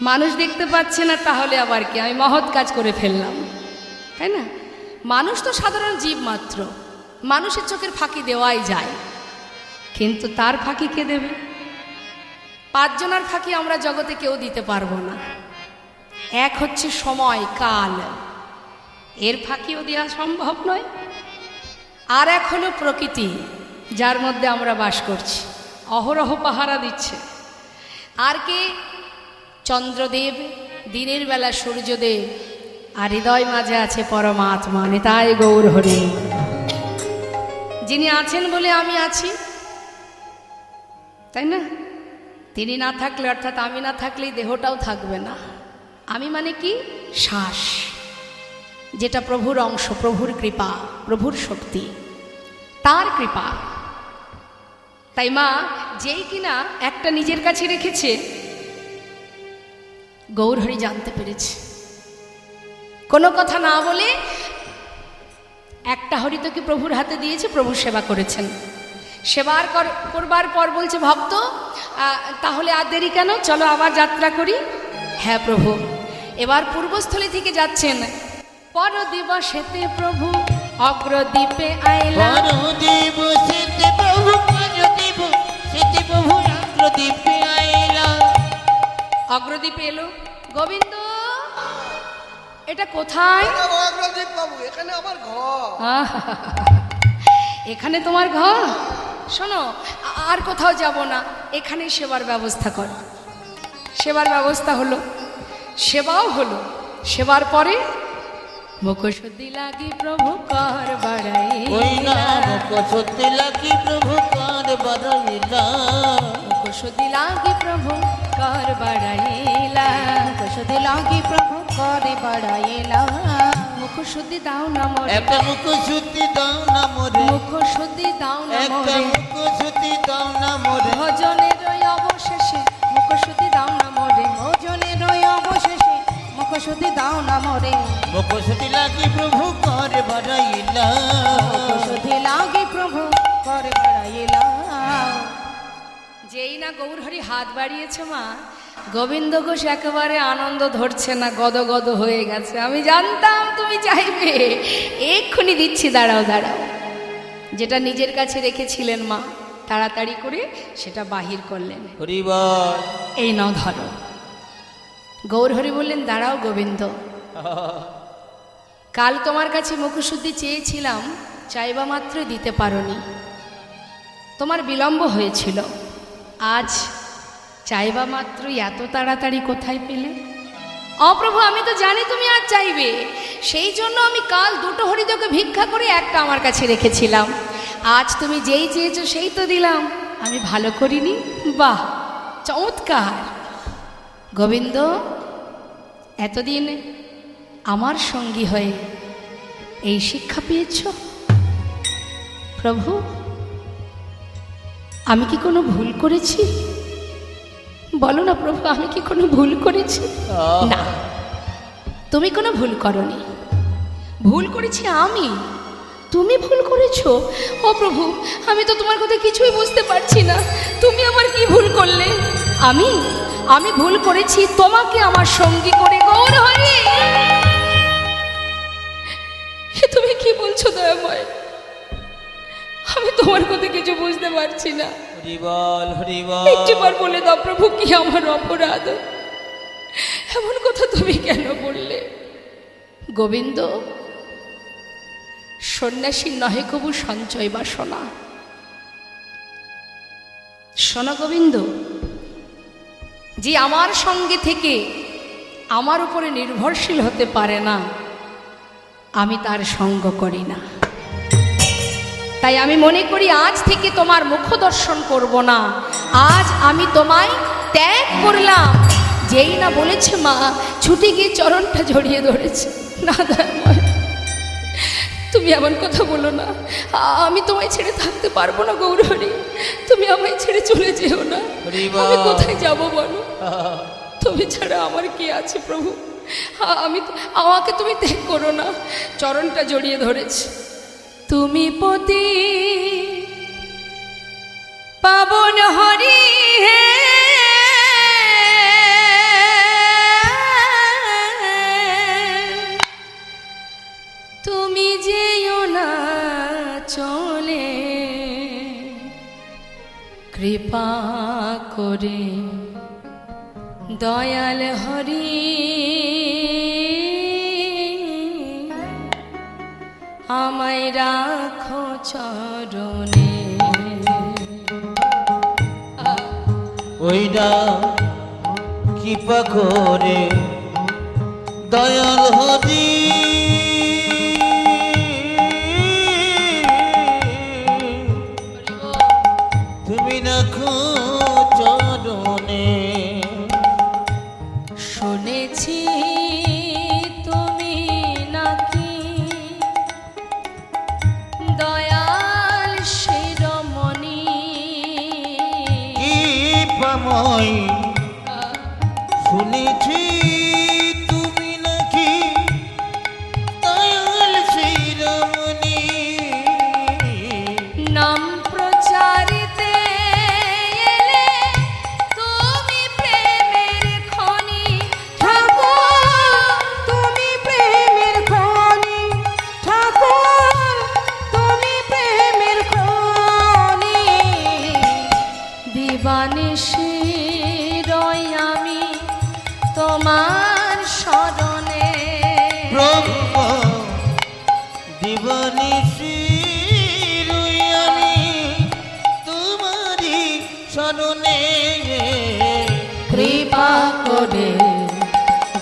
মানুষ দেখতে পাচ্ছে না, তাহলে আবার কি আমি মহৎ কাজ করে ফেললাম, তাই না? মানুষ তো সাধারণ জীব মাত্র, মানুষের চোখের ফাঁকি দেওয়াই যায়, কিন্তু তার ফাঁকি কে দেবে? 5 জনের ফাঁকি আমরা জগতে কেউ দিতে পারবো না। এক হচ্ছে সময় কাল, এর ফাঁকিও দেওয়া সম্ভব নয়। আর এক হলো প্রকৃতি, যার মধ্যে আমরা বাস করছি, অহরহ পাহারা দিচ্ছে। আর কে? চন্দ্রদেব, দিনের বেলা সূর্যদেব, আর হৃদয় মাঝে আছে পরমাত্মা, নিতাই গৌর হরি। যিনি আছেন বলে আমি আছি, তাই না? তিনি না থাকলে, অর্থাৎ আমি না থাকলেই দেহটাও থাকবে না। আমি মানে কি? শ্বাস, যেটা প্রভুর অংশ, প্রভুর কৃপা, প্রভুর শক্তি, তার কৃপা। তাই মা যেই কিনা একটা নিজের কাছে রেখেছে, গৌরহরি জানতে পেরেছে, কোনো কথা না বলে একটা হরিতকে প্রভুর হাতে দিয়েছে, প্রভু সেবা করেছেন। সেবার করবার পর বলছে, ভক্ত তাহলে আর দেরি কেন, চলো আবার যাত্রা করি। হ্যাঁ প্রভু। এবার পূর্বস্থলী থেকে যাচ্ছেন। পর দিবসেতে প্রভু অগ্রদ্বীপে আইলা, দিবসেতে প্রভু দিবসেতে প্রভু অগ্রদ্বীপে আইলা। অগ্রদ্বীপে এলো। গোবিন্দ, এটা কোথায়? অগ্রদ্বীপ বাবু, এখানে আমার ঘর। এখানে তোমার ঘর? শোনো, আর কোথাও যাব না, এখানেই সেবার ব্যবস্থা কর। সেবার ব্যবস্থা হলো, সেবাও হলো। সেবার পরে মুখশুদ্ধি লাগি প্রভু কর বাড়াইলা, মুখশুদ্ধি লাগি প্রভু কর বাড়াইলা, মুখশুদ্ধি লাগি প্রভু কর বাড়াইলা, মুখশুদ্ধি লাগি প্রভু কর বাড়াইলা। মুখশুদ্ধি দাও না মোরে, একটা মুখশুদ্ধি দাও না মোরে, মুখশুদ্ধি দাও না একটা মোরে, মুখশুদ্ধি দাও না মোরে, ভজনের অবশেষে মুখশুদ্ধি দাও না মোরে, ভোজনের অবশেষে মুখশুদ্ধি দাও না মোরে, মুখশুদ্ধি লাগি প্রভু কর বাড়াইলা, মুখশুদ্ধি লাগি প্রভু করে বেড়াইলা। যেই না গৌরহরি হাত বাড়িয়েছে মা, গোবিন্দ ঘোষ একেবারে আনন্দ ধরছে না, গদগদ হয়ে গেছে। আমি জানতাম তুমি চাইবে, এক্ষুনি দিচ্ছি, দাঁড়াও দাঁড়াও। যেটা নিজের কাছে রেখেছিলেন মা, তাড়াতাড়ি করে সেটা বাহির করলেন। হরিবল। এই নাও ধরো। গৌরহরি বললেন, দাঁড়াও গোবিন্দ, কাল তোমার কাছে মুখশুদ্ধি চেয়েছিলাম, চাইবা মাত্র দিতে পারোনি, তোমার বিলম্ব হয়েছিল। আজ চাইবা মাত্রই এত তাড়াতাড়ি কোথায় পেলে? অপ্রভু, আমি তো জানি তুমি আজ চাইবে, সেই জন্য আমি কাল 2টো হরিদকে ভিক্ষা করে একটা আমার কাছে রেখেছিলাম। আজ তুমি যেই চেয়েছো সেই তো দিলাম, আমি ভালো করিনি? বাহ, চমৎকার। গোবিন্দ, এতদিন আমার সঙ্গী হয়ে এই শিক্ষা পেয়েছ? প্রভু, আমি কি কোনো ভুল করেছি? বলো না প্রভু, আমি কি কোনো ভুল করেছি? না, তুমি কোনো ভুল করনি। ভুল করেছি আমি, তুমি ভুল করেছো। ও প্রভু, আমি তো তোমার কথা কিছুই বুঝতে পারছি না, তুমি আমার কি ভুল করলে? আমি ভুল করেছি তোমাকে আমার সঙ্গী করে। গৌরহরি, তুমি কি বলছো দয়াময়? আমি তোমার কথা কিছু বুঝতে পারছি না। হরিবল হরিবল। একটিবার বলে দাও প্রভু, কি আমার অপরাধ? এমন কথা তুমি কেন বললে? গোবিন্দ, সন্ন্যাসী নহে কবু সঞ্চয় বাসনা। শোনো গোবিন্দ, যে আমার সঙ্গে থেকে আমার উপরে নির্ভরশীল হতে পারে না, আমি তার সঙ্গ করি না। তাই আমি মনে করি আজ থেকে তোমার মুখ দর্শন করব না, আজ আমি তোমায় ত্যাগ করলাম। যেই না বলেছে মা, ছুটে গিয়ে চরণটা জড়িয়ে ধরেছে। না দয়াময়, তুমি এমন কথা বলো না, আমি তোমায় ছেড়ে থাকতে পারবো না। গৌরহরি, তুমি আমায় ছেড়ে চলে যেও না। আমি কোথায় যাব বলো? তুমি ছাড়া আমার কি আছে প্রভু? আমাকে তুমি ত্যাগ করো না। চরণটা জড়িয়ে ধরেছি। তুমি পতি পাবন হরি হে, তুমি যেও না চলে, কৃপা করে দয়াল হরি আমায় রাখো চরণে। ওইটা কৃপা করে দয়াল হরি তুমি রাখো চরণে। শুনেছি তুমি নাকি দয়াল শিরোমণি, কৃপাময় শুনেছি তুমি নাকি দয়াল শিরোমণি। নাম প্রচারিতে এলে তুমি প্রেমের খনি, ঠাকুর তুমি প্রেমের খনি, ঠাকুর তুমি প্রেমের খনি। দিবানিশি রই আমি তোমার শরণে। ব্রহ্ম দিবানিশি রই আমি তোমারি শরণে। কৃপা করে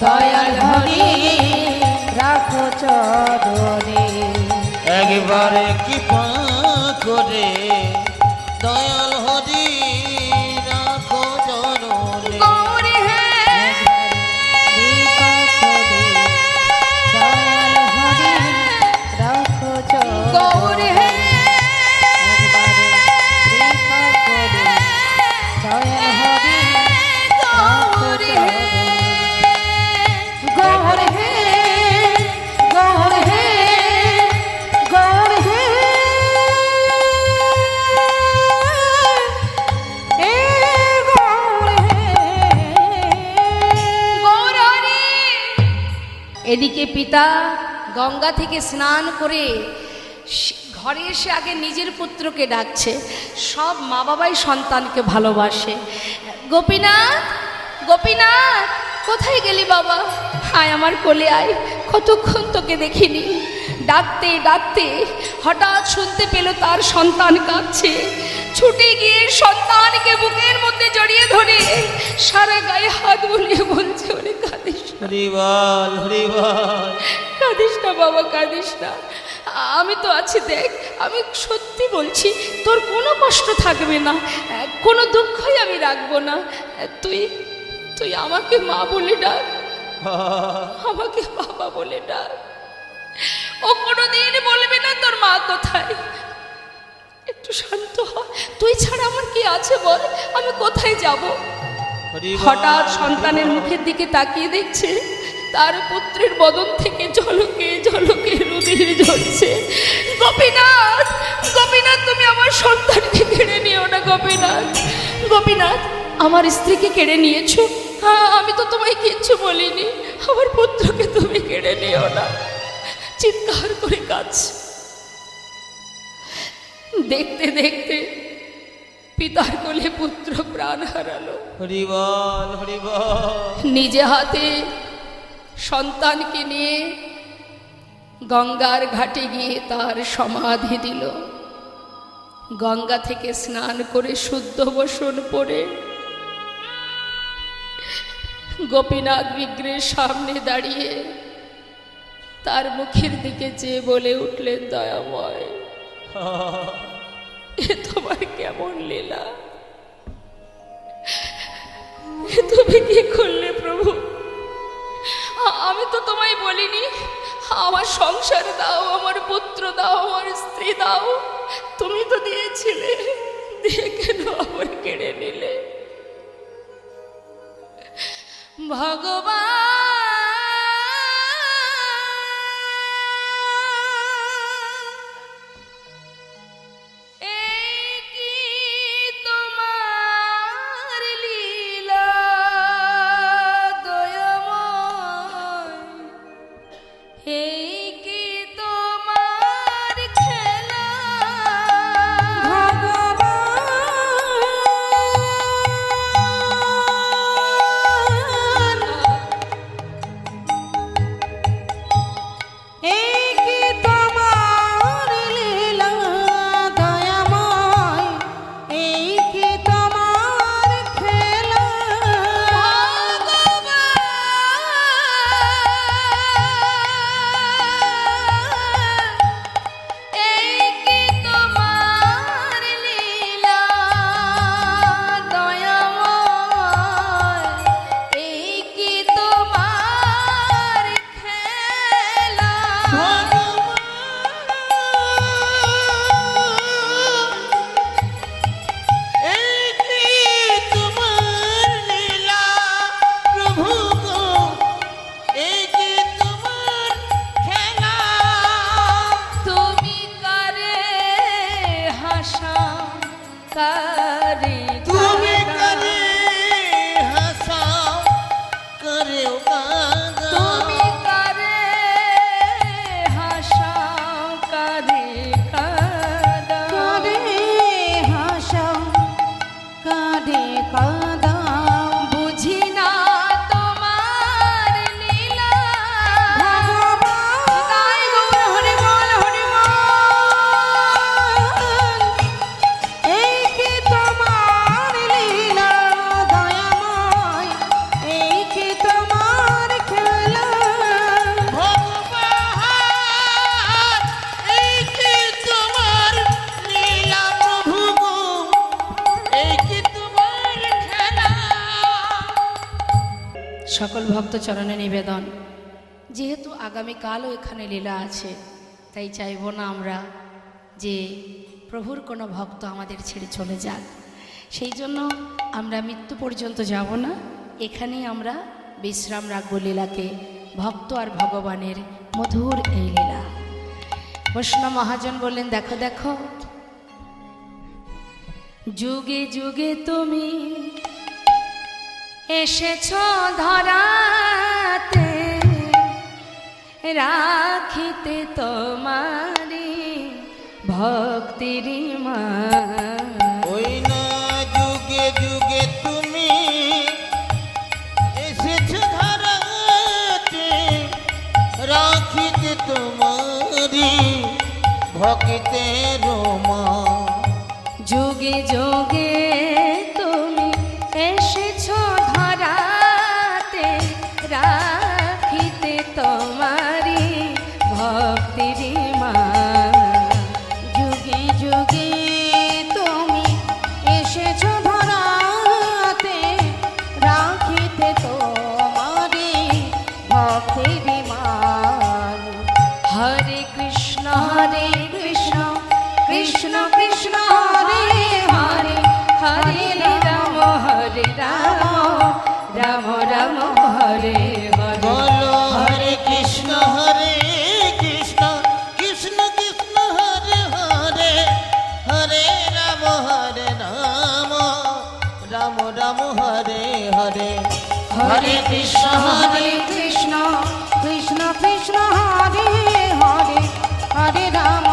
দয়াল হরি রাখো চরণে। একবারে কৃপা করে দয়াল হরি রাখো চরণে। গৌর হে, কৃপা করে দয়াল হরি রাখো চরণে। গৌর হে, কৃপা করে দয়াল হরি গৌর হে, গৌর হে, গৌর হে, গৌর হে, এ গৌর হে। গৌর হরি। এদিকে পিতা গঙ্গা থেকে স্নান করে ঘরে এসে আগে নিজের পুত্রকে ডাকছে। সব মা বাবাই সন্তানকে ভালোবাসে। গোপীনাথ, গোপীনাথ, কোথায় গেলি বাবা? আয় আমার কোলে আয়, কতক্ষণ তোকে দেখিনি। ডাকতে ডাকতে হঠাৎ শুনতে পেল তার সন্তান কাঁদছে। ছুটে গিয়ে সন্তানকে বুকের মধ্যে জড়িয়ে ধরে সারা গায়ে হাত বুলিয়ে বলছে, ওরে কাঁদিস না, হরিবল হরিবল। কাঁদিস না বাবা, কাঁদিস না। আমি তো আছি, দেখ, আমি সত্যি বলছি, তোর কোনো কষ্ট থাকবে না, কোনো দুঃখই আমি রাখবো না। তুই তুই আমাকে মা বলে ডাক, আমাকে বাবা বলে ডাক। ও কোনোদিন বলবে না তোর মা কোথায়। একটু শান্ত হ, তুই ছাড়া আমার কি আছে বল, আমি কোথায় যাব? হঠাৎ সন্তানের মুখের দিকে তাকিয়ে দেখছে তার পুত্রের বদন থেকে ঝলকে ঝলকে রুধির ঝরছে। গোপীনাথ, গোপীনাথ, তুমি আমার সন্তানকে কেড়ে নিও না গোপীনাথ। গোপীনাথ, আমার স্ত্রীকে কেড়ে নিয়েছো? হ্যাঁ, আমি তো তোমায় কিচ্ছু বলিনি। আমার পুত্রকে তুমি কেড়ে নিও না। চিৎকার করে কাঁদছে। দেখতে দেখতে পিতার কোলে পুত্র প্রাণ হারালো। হরিবল হরিবল। নিজে হাতে সন্তানকে নিয়ে গঙ্গার ঘাটে গিয়ে তার সমাধি দিল। গঙ্গা থেকে স্নান করে শুদ্ধ বসন পরে গোপীনাথ বিগ্রহের সামনে দাঁড়িয়ে তার মুখের দিকে চেয়ে বলে উঠলেন, দয়াময়, এ তোমার কেমন লীলা, এ তুমি কি করলে প্রভু? আমি তো তোমায় বলিনি আমার সংসার দাও, আমার পুত্র দাও, আমার স্ত্রী দাও। তুমি তো দিয়েছিলে, দিয়ে কেন আমার কেড়ে নিলে? ভগবান কারে তুমি কাঁদাও। করে হাসাও করে তুমি কারে হাসাও কারে কাঁদাও। কাঁদে হাসাও কাঁদে কাঁদাও বুঝি না তোমার লীলা। ভগবান তাই গৌর হরি বল হরি বল। এই কি তোমার লীলা দয়াময় এই কি তোমার খেলা ভগবান এই কি তোমার লীলা প্রভু গো, এই কি তোমার খেলা। সকল ভক্ত চরণে নিবেদন, যেহেতু আগামীকালও এখানে লীলা আছে, তাই চাইব না আমরা যে প্রভুর কোনো ভক্ত আমাদের ছেড়ে চলে যাক। সেই জন্য আমরা মৃত্যু পর্যন্ত যাব না, এখানেই আমরা বিশ্রাম রাখবো লীলাকে। ভক্ত আর ভগবানের মধুর এই লীলা। বৈষ্ণব মহাজন বললেন, দেখো দেখো, যুগে যুগে তুমি এসেছ ধরাতে, রাখিতে তোমারি ভক্তির মান। ওই না যুগে যুগে তুমি এসেছো ধরাতে, রাখিতে তোমারি ভক্তের মান। যুগে যুগে তুমি এসেছ ধরাতে, রাখিতে তোমারি ভক্তির মান। যুগে যুগে তুমি এসেছো ধরাতে রাখিতে তোমারি ভক্তির মান হরে কৃষ্ণ হরে কৃষ্ণ কৃষ্ণ কৃষ্ণ হরে হরে, হরে রাম রাম রাম হরে হরে। বলো হরে কৃষ্ণ কৃষ্ণ কৃষ্ণ হরে হরে, হরে রাম রাম রাম হরে হরে। হরে কৃষ্ণ কৃষ্ণ কৃষ্ণ কৃষ্ণ হরে হরে, হরে রাম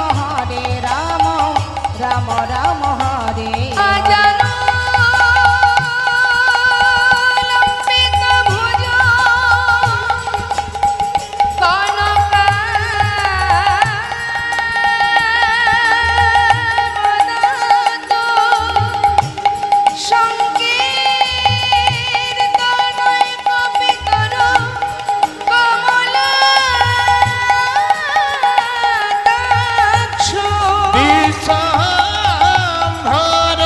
রাম রাম হরে আজানো লম্বিত ভুজ কনকাবদাত সংকীর্তনয় কপিতর কমলাক্ষ। বিশ্বম্ভর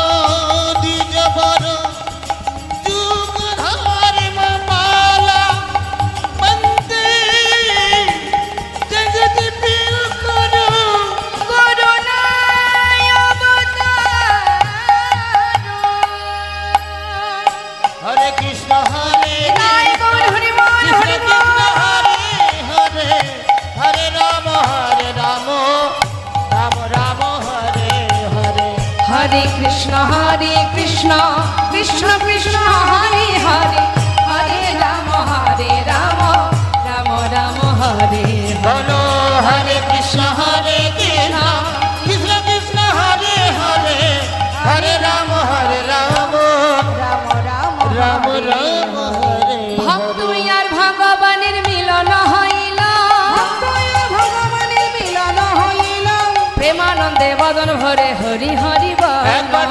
দ্বিজবর যুগ ধর্ম মালা, বন্দে জগৎ প্রিয় করো। করুণায় অবতার। হরে কৃষ্ণ হরে জয় গৌর হরি বল হরি কৃষ্ণ বল। হরে হরে, হরে রাম রাম রাম হরে হরে। হরে কৃষ্ণ কৃষ্ণ কৃষ্ণ হরে হরে, হরে রাম রাম রাম হরে হরে। বলো হরে কৃষ্ণ কৃষ্ণ কৃষ্ণ হরে হরে, হরে রাম রাম রাম রাম রাম হরে ভক্ত আর ভগবানের মিলন হইল, ভগবানের মিলন হইল প্রেমানন্দে বদন ভরে হরি হরি বল। একবার